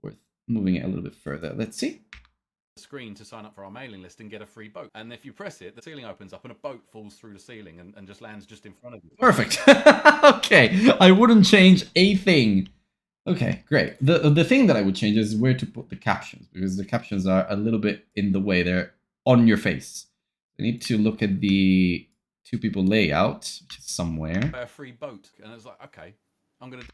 worth moving it a little bit further. Let's see. Screen to sign up for our mailing list and get a free boat. And if you press it, the ceiling opens up and a boat falls through the ceiling and just lands just in front of you. Perfect. Okay, I wouldn't change a thing. Okay, great. The thing that I would change is where to put the captions, because the captions are a little bit in the way. They're on your face. I need to look at the two people layout, which is somewhere. A free boat. And I was like, okay, I'm going to...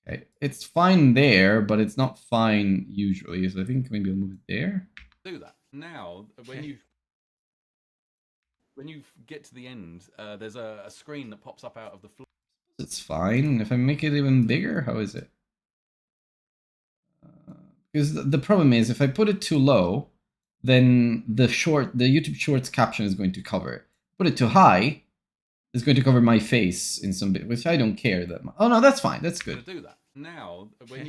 Okay, it's fine there, but it's not fine usually, so I think maybe I'll move it there. Do that. Now, when you when you get to the end, there's a screen that pops up out of the floor. It's fine. If I make it even bigger, how is it? Because the problem is, if I put it too low, then the YouTube Shorts caption is going to cover it. Put it too high, it's going to cover my face in some bit, which I don't care that much. Oh no, that's fine. That's good. To do that now, when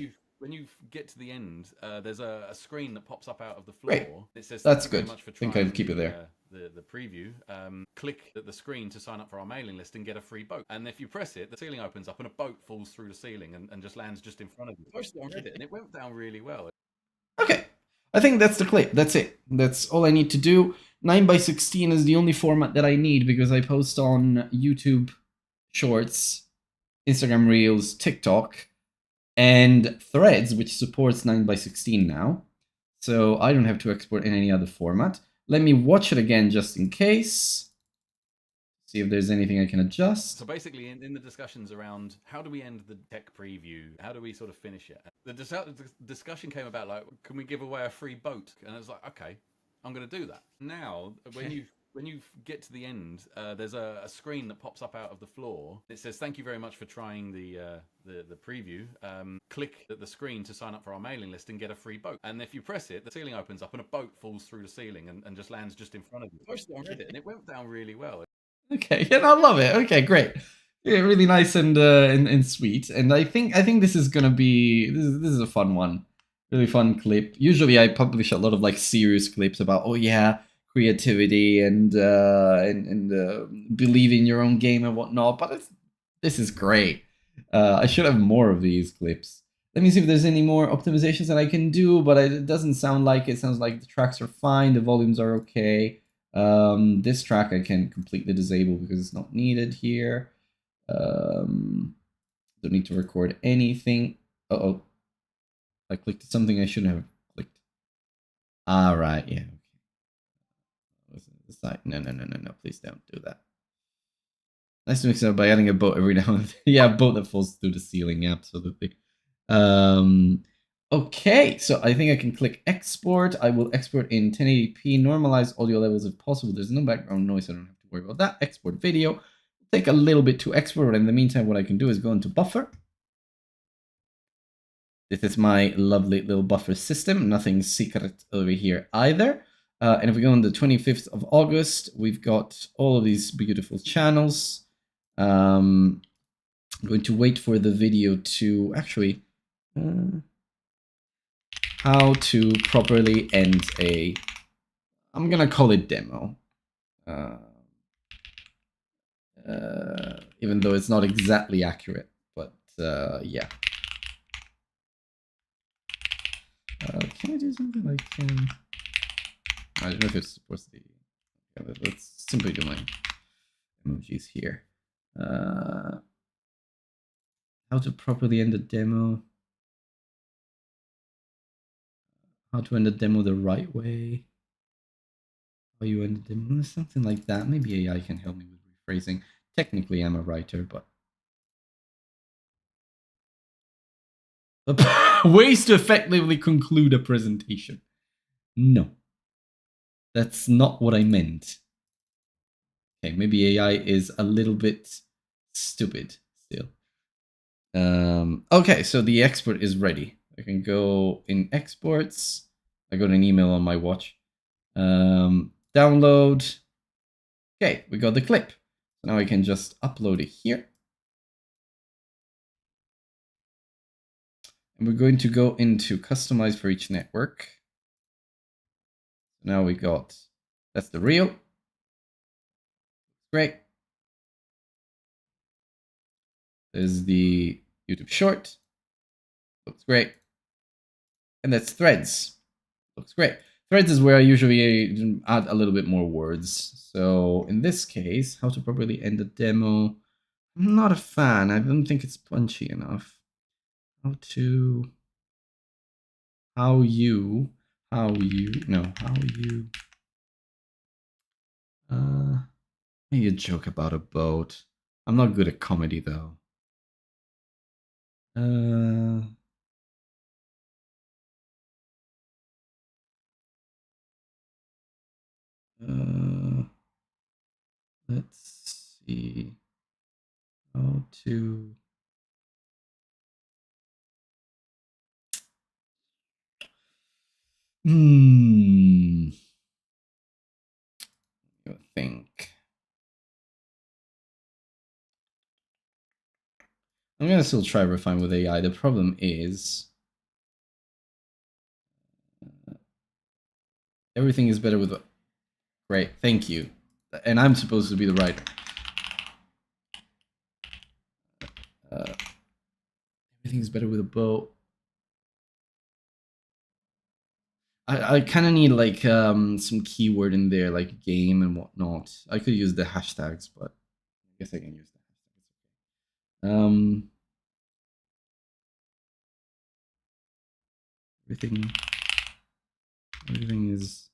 you get to the end, there's a screen that pops up out of the floor. Great. It says, That's "Thank you good. very much for I think trying I'll keep it there. the preview." Click the screen to sign up for our mailing list and get a free boat. And if you press it, the ceiling opens up and a boat falls through the ceiling and just lands just in front of you. I posted it on Reddit and it went down really well. Okay, I think that's the clip. That's it. That's all I need to do. 9x16 is the only format that I need because I post on YouTube Shorts, Instagram Reels, TikTok, and Threads, which supports 9x16 now. So I don't have to export in any other format. Let me watch it again just in case. See if there's anything I can adjust. So basically, in the discussions around how do we end the tech preview, how do we sort of finish it, the discussion came about like, can we give away a free boat? And I was like, okay, I'm going to do that. Now, when you get to the end, there's a screen that pops up out of the floor. It says, "Thank you very much for trying the preview." Click the screen to sign up for our mailing list and get a free boat. And if you press it, the ceiling opens up and a boat falls through the ceiling and just lands just in front of you. I posted it on Reddit and it went down really well. Okay, yeah, I love it. Okay, great. Yeah, really nice and sweet. And I think this is gonna be this is a fun one, really fun clip. Usually I publish a lot of like serious clips about creativity and believe in your own game and whatnot. But this is great. I should have more of these clips. Let me see if there's any more optimizations that I can do, but it doesn't sound like it. It sounds like the tracks are fine, the volumes are okay. This track I can completely disable because it's not needed here. Don't need to record anything. Uh-oh. I clicked something I shouldn't have clicked. All right, yeah. Okay. No, please don't do that. Nice to mix it up by adding a boat every now and then. Yeah, a boat that falls through the ceiling, absolutely. Okay, so I think I can click export. I will export in 1080p, normalize audio levels if possible. There's no background noise, so I don't have to worry about that. Export video. It'll take a little bit to export, but in the meantime, what I can do is go into buffer. This is my lovely little buffer system. Nothing secret over here either. And if we go on the 25th of August, we've got all of these beautiful channels. I'm going to wait for the video to actually... how to properly end a... I'm gonna call it demo. Even though it's not exactly accurate, but yeah. Can I do something like... I don't know if it's supposed to be... Let's simply do my emojis here. How to properly end a demo. How to end a demo the right way. How you end a demo, something like that. Maybe AI can help me with rephrasing. Technically, I'm a writer, but... Ways to effectively conclude a presentation. No. That's not what I meant. Okay, maybe AI is a little bit stupid still. Okay, so the export is ready. I can go in exports. I got an email on my watch. Download. Okay, we got the clip. So now I can just upload it here. And we're going to go into customize for each network. Now we got, that's the reel. Great. There's the YouTube short. Looks great. And that's threads. Looks great. Threads is where I usually add a little bit more words. So in this case, how to properly end a demo. I'm not a fan. I don't think it's punchy enough. How you maybe a joke about a boat. I'm not good at comedy though. Let's see how to. I think I'm gonna still try refine with AI. The problem is everything is better with. Great, thank you. And I'm supposed to be the right. Everything's better with a bow. I kind of need like some keyword in there, like game and whatnot. I could use the hashtags, but I guess I can use the hashtags. Everything is.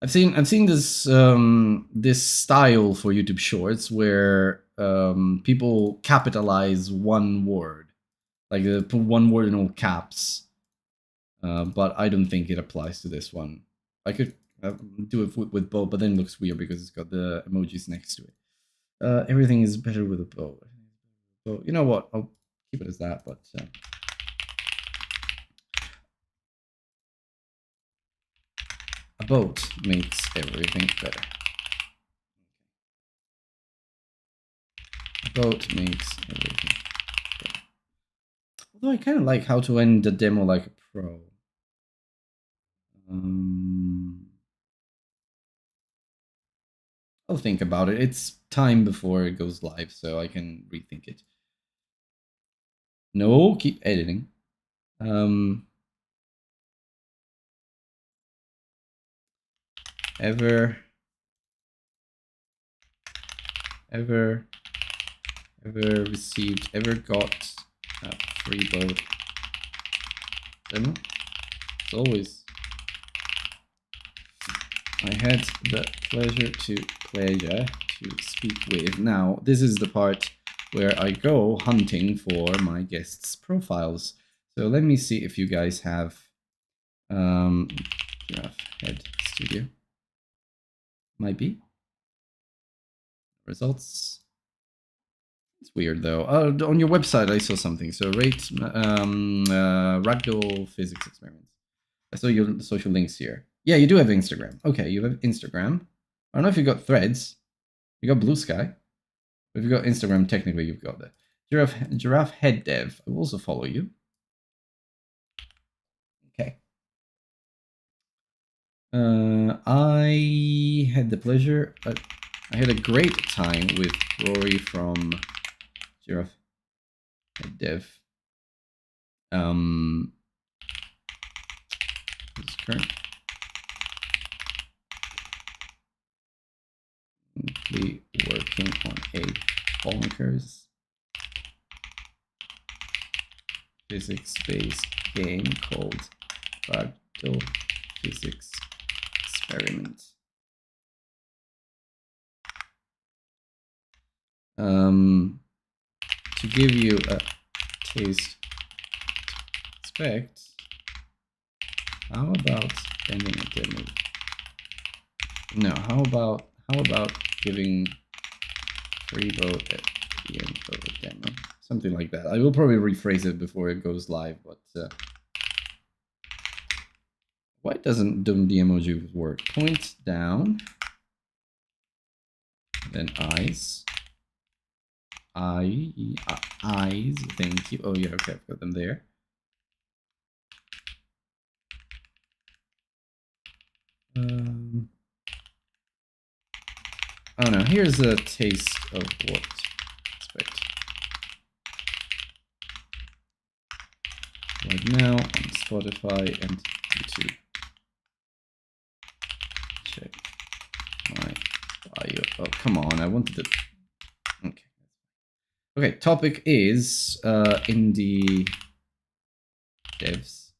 I've seen this this style for YouTube Shorts where people capitalize one word, like they put one word in all caps. But I don't think it applies to this one. I could do it with bow, but then it looks weird because it's got the emojis next to it. Everything is better with a bow. So you know what? I'll keep it as that. But a boat makes everything better. A boat makes everything better. Although I kind of like how to end the demo like a pro. I'll think about it. It's time before it goes live, so I can rethink it. No, keep editing. Ever received, ever got a free boat demo? As always, I had the pleasure to speak with. Now, this is the part where I go hunting for my guests' profiles. So let me see if you guys have Giraffe Head Studio. Might be. Results. It's weird though. On your website I saw something. So rate ragdoll physics experiments. I saw your social links here. Yeah, you do have Instagram. Okay, you have Instagram. I don't know if you got Threads. You got Blue Sky. But if you got Instagram, technically you've got that. Giraffe Head Dev. I will also follow you. Okay. I had the pleasure. I had a great time with Rory from Giraffe Head Dev. This currently working on a bonkers physics-based game called Fractal Physics Experiment. To give you a taste to expect, how about ending a demo? No, how about giving free vote at the end of the demo? Something like that. I will probably rephrase it before it goes live, but why doesn't the emoji work? Point down, then eyes. Eyes, thank you. Oh yeah, okay, I've got them there. Oh no, here's a taste of what to expect. Right now on Spotify and YouTube. Check my bio. Oh, come on, I wanted to... Okay. Okay, topic is indie devs.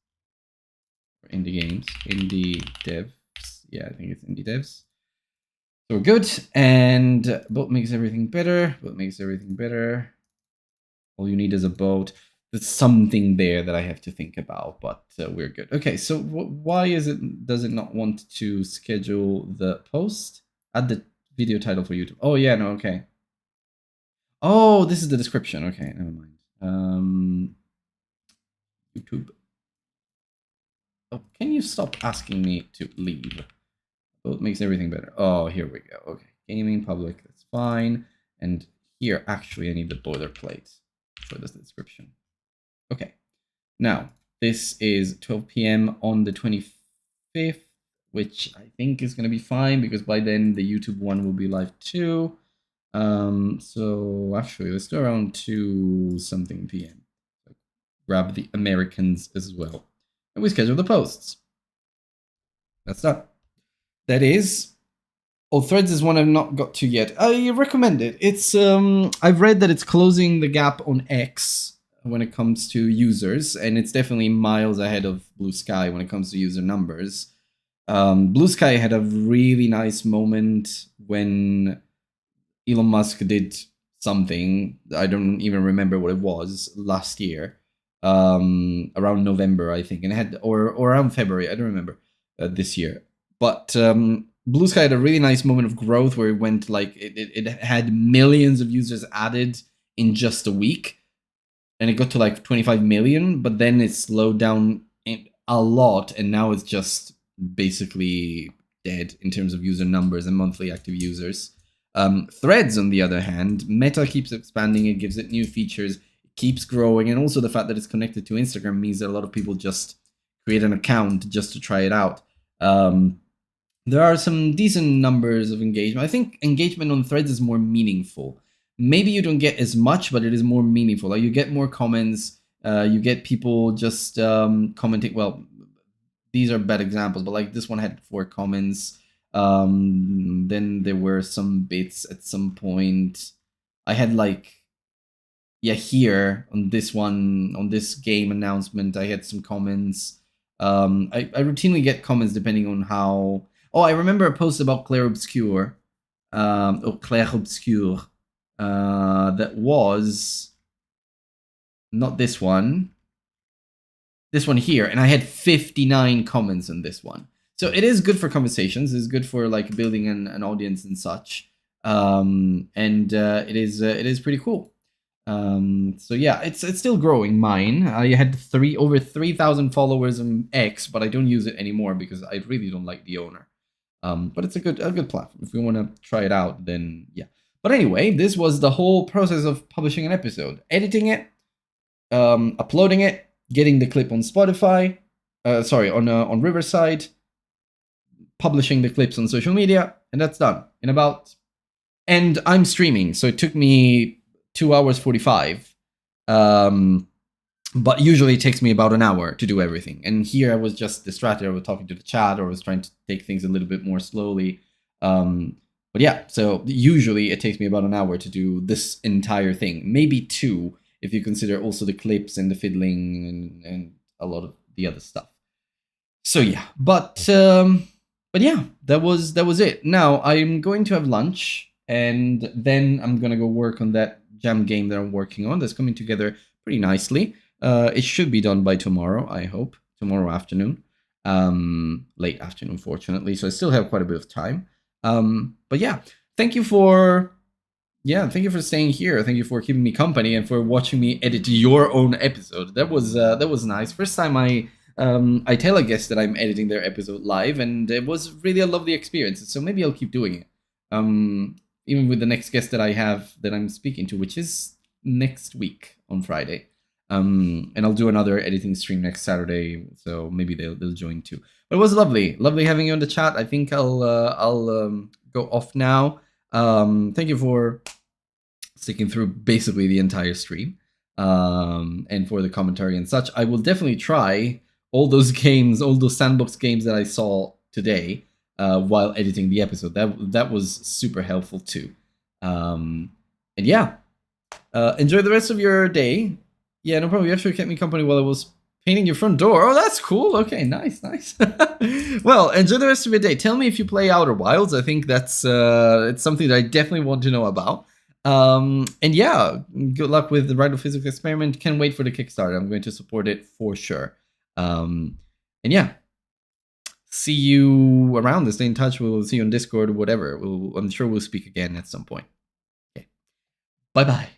Or indie games. Indie devs. Yeah, I think it's indie devs. So we're good. And boat makes everything better. Boat makes everything better. All you need is a boat. there's something there that I have to think about, but we're good. Okay, so why does it not want to schedule the post? Add the video title for YouTube. Oh yeah, no, okay. Oh, this is the description. Okay, never mind. YouTube. Oh, can you stop asking me to leave? Oh, it makes everything better. Oh, here we go. Okay, gaming public, that's fine. And here, actually, I need the boilerplate for this description. Okay, now this is 12 p.m. on the 25th, which I think is going to be fine because by then the YouTube one will be live too. So actually, let's do around 2 something p.m. Grab the Americans as well, and we schedule the posts. That's done. That is. Oh, Threads is one I've not got to yet. I recommend it. It's I've read that it's closing the gap on X when it comes to users, and it's definitely miles ahead of Blue Sky when it comes to user numbers. Blue Sky had a really nice moment when Elon Musk did something. I don't even remember what it was last year, around November, I think, and it had or around February. I don't remember this year, but Blue Sky had a really nice moment of growth where it went like it had millions of users added in just a week, and it got to like 25 million, but then it slowed down a lot, and now it's just basically dead in terms of user numbers and monthly active users. Threads, on the other hand, Meta keeps expanding, it gives it new features, it keeps growing, and also the fact that it's connected to Instagram means that a lot of people just create an account just to try it out. There are some decent numbers of engagement. I think engagement on Threads is more meaningful. Maybe you don't get as much, but it is more meaningful. Like you get more comments, you get people just commenting. Well, these are bad examples, but like this one had 4 comments. Then there were some bits at some point. I had like, yeah, here on this one, on this game announcement, I had some comments. I routinely get comments depending on how. Oh, I remember a post about Clair Obscure. Clair Obscure. That was not this one. This one here, and I had 59 comments on this one. So it is good for conversations. It's good for like building an audience and such. It is pretty cool. So yeah, it's still growing. Mine, I had over 3,000 followers on X, but I don't use it anymore because I really don't like the owner. But it's a good platform. If you want to try it out, then yeah. But anyway, this was the whole process of publishing an episode, editing it, uploading it, getting the clip on Spotify, on Riverside, publishing the clips on social media, and that's done in about. And I'm streaming, so it took me 2 hours 45. But usually it takes me about an hour to do everything. And here I was just distracted. I was talking to the chat, or I was trying to take things a little bit more slowly. But yeah, so usually it takes me about an hour to do this entire thing. Maybe 2 if you consider also the clips and the fiddling and a lot of the other stuff. So yeah, but yeah, that was it. Now I'm going to have lunch, and then I'm gonna go work on that jam game that I'm working on. That's coming together pretty nicely. It should be done by tomorrow, I hope. Tomorrow afternoon. Late afternoon, fortunately. So I still have quite a bit of time. But yeah, thank you for staying here. Thank you for keeping me company and for watching me edit your own episode. That was nice. First time I tell a guest that I'm editing their episode live, and it was really a lovely experience. So maybe I'll keep doing it. Even with the next guest that I have that I'm speaking to, which is next week on Friday. And I'll do another editing stream next Saturday, so maybe they'll join too. But it was lovely having you on the chat. I think I'll go off now. Thank you for sticking through basically the entire stream, and for the commentary and such. I will definitely try all those games, all those sandbox games that I saw today while editing the episode. That was super helpful too. And yeah, enjoy the rest of your day. Yeah, no problem. You actually kept me company while I was painting your front door. Oh, that's cool. Okay, nice. Well, enjoy the rest of your day. Tell me if you play Outer Wilds. I think that's it's something that I definitely want to know about. And yeah, good luck with the Rite of Physics experiment. Can't wait for the Kickstarter. I'm going to support it for sure. And yeah, see you around. Stay in touch. We'll see you on Discord or whatever. I'm sure we'll speak again at some point. Okay. Bye-bye.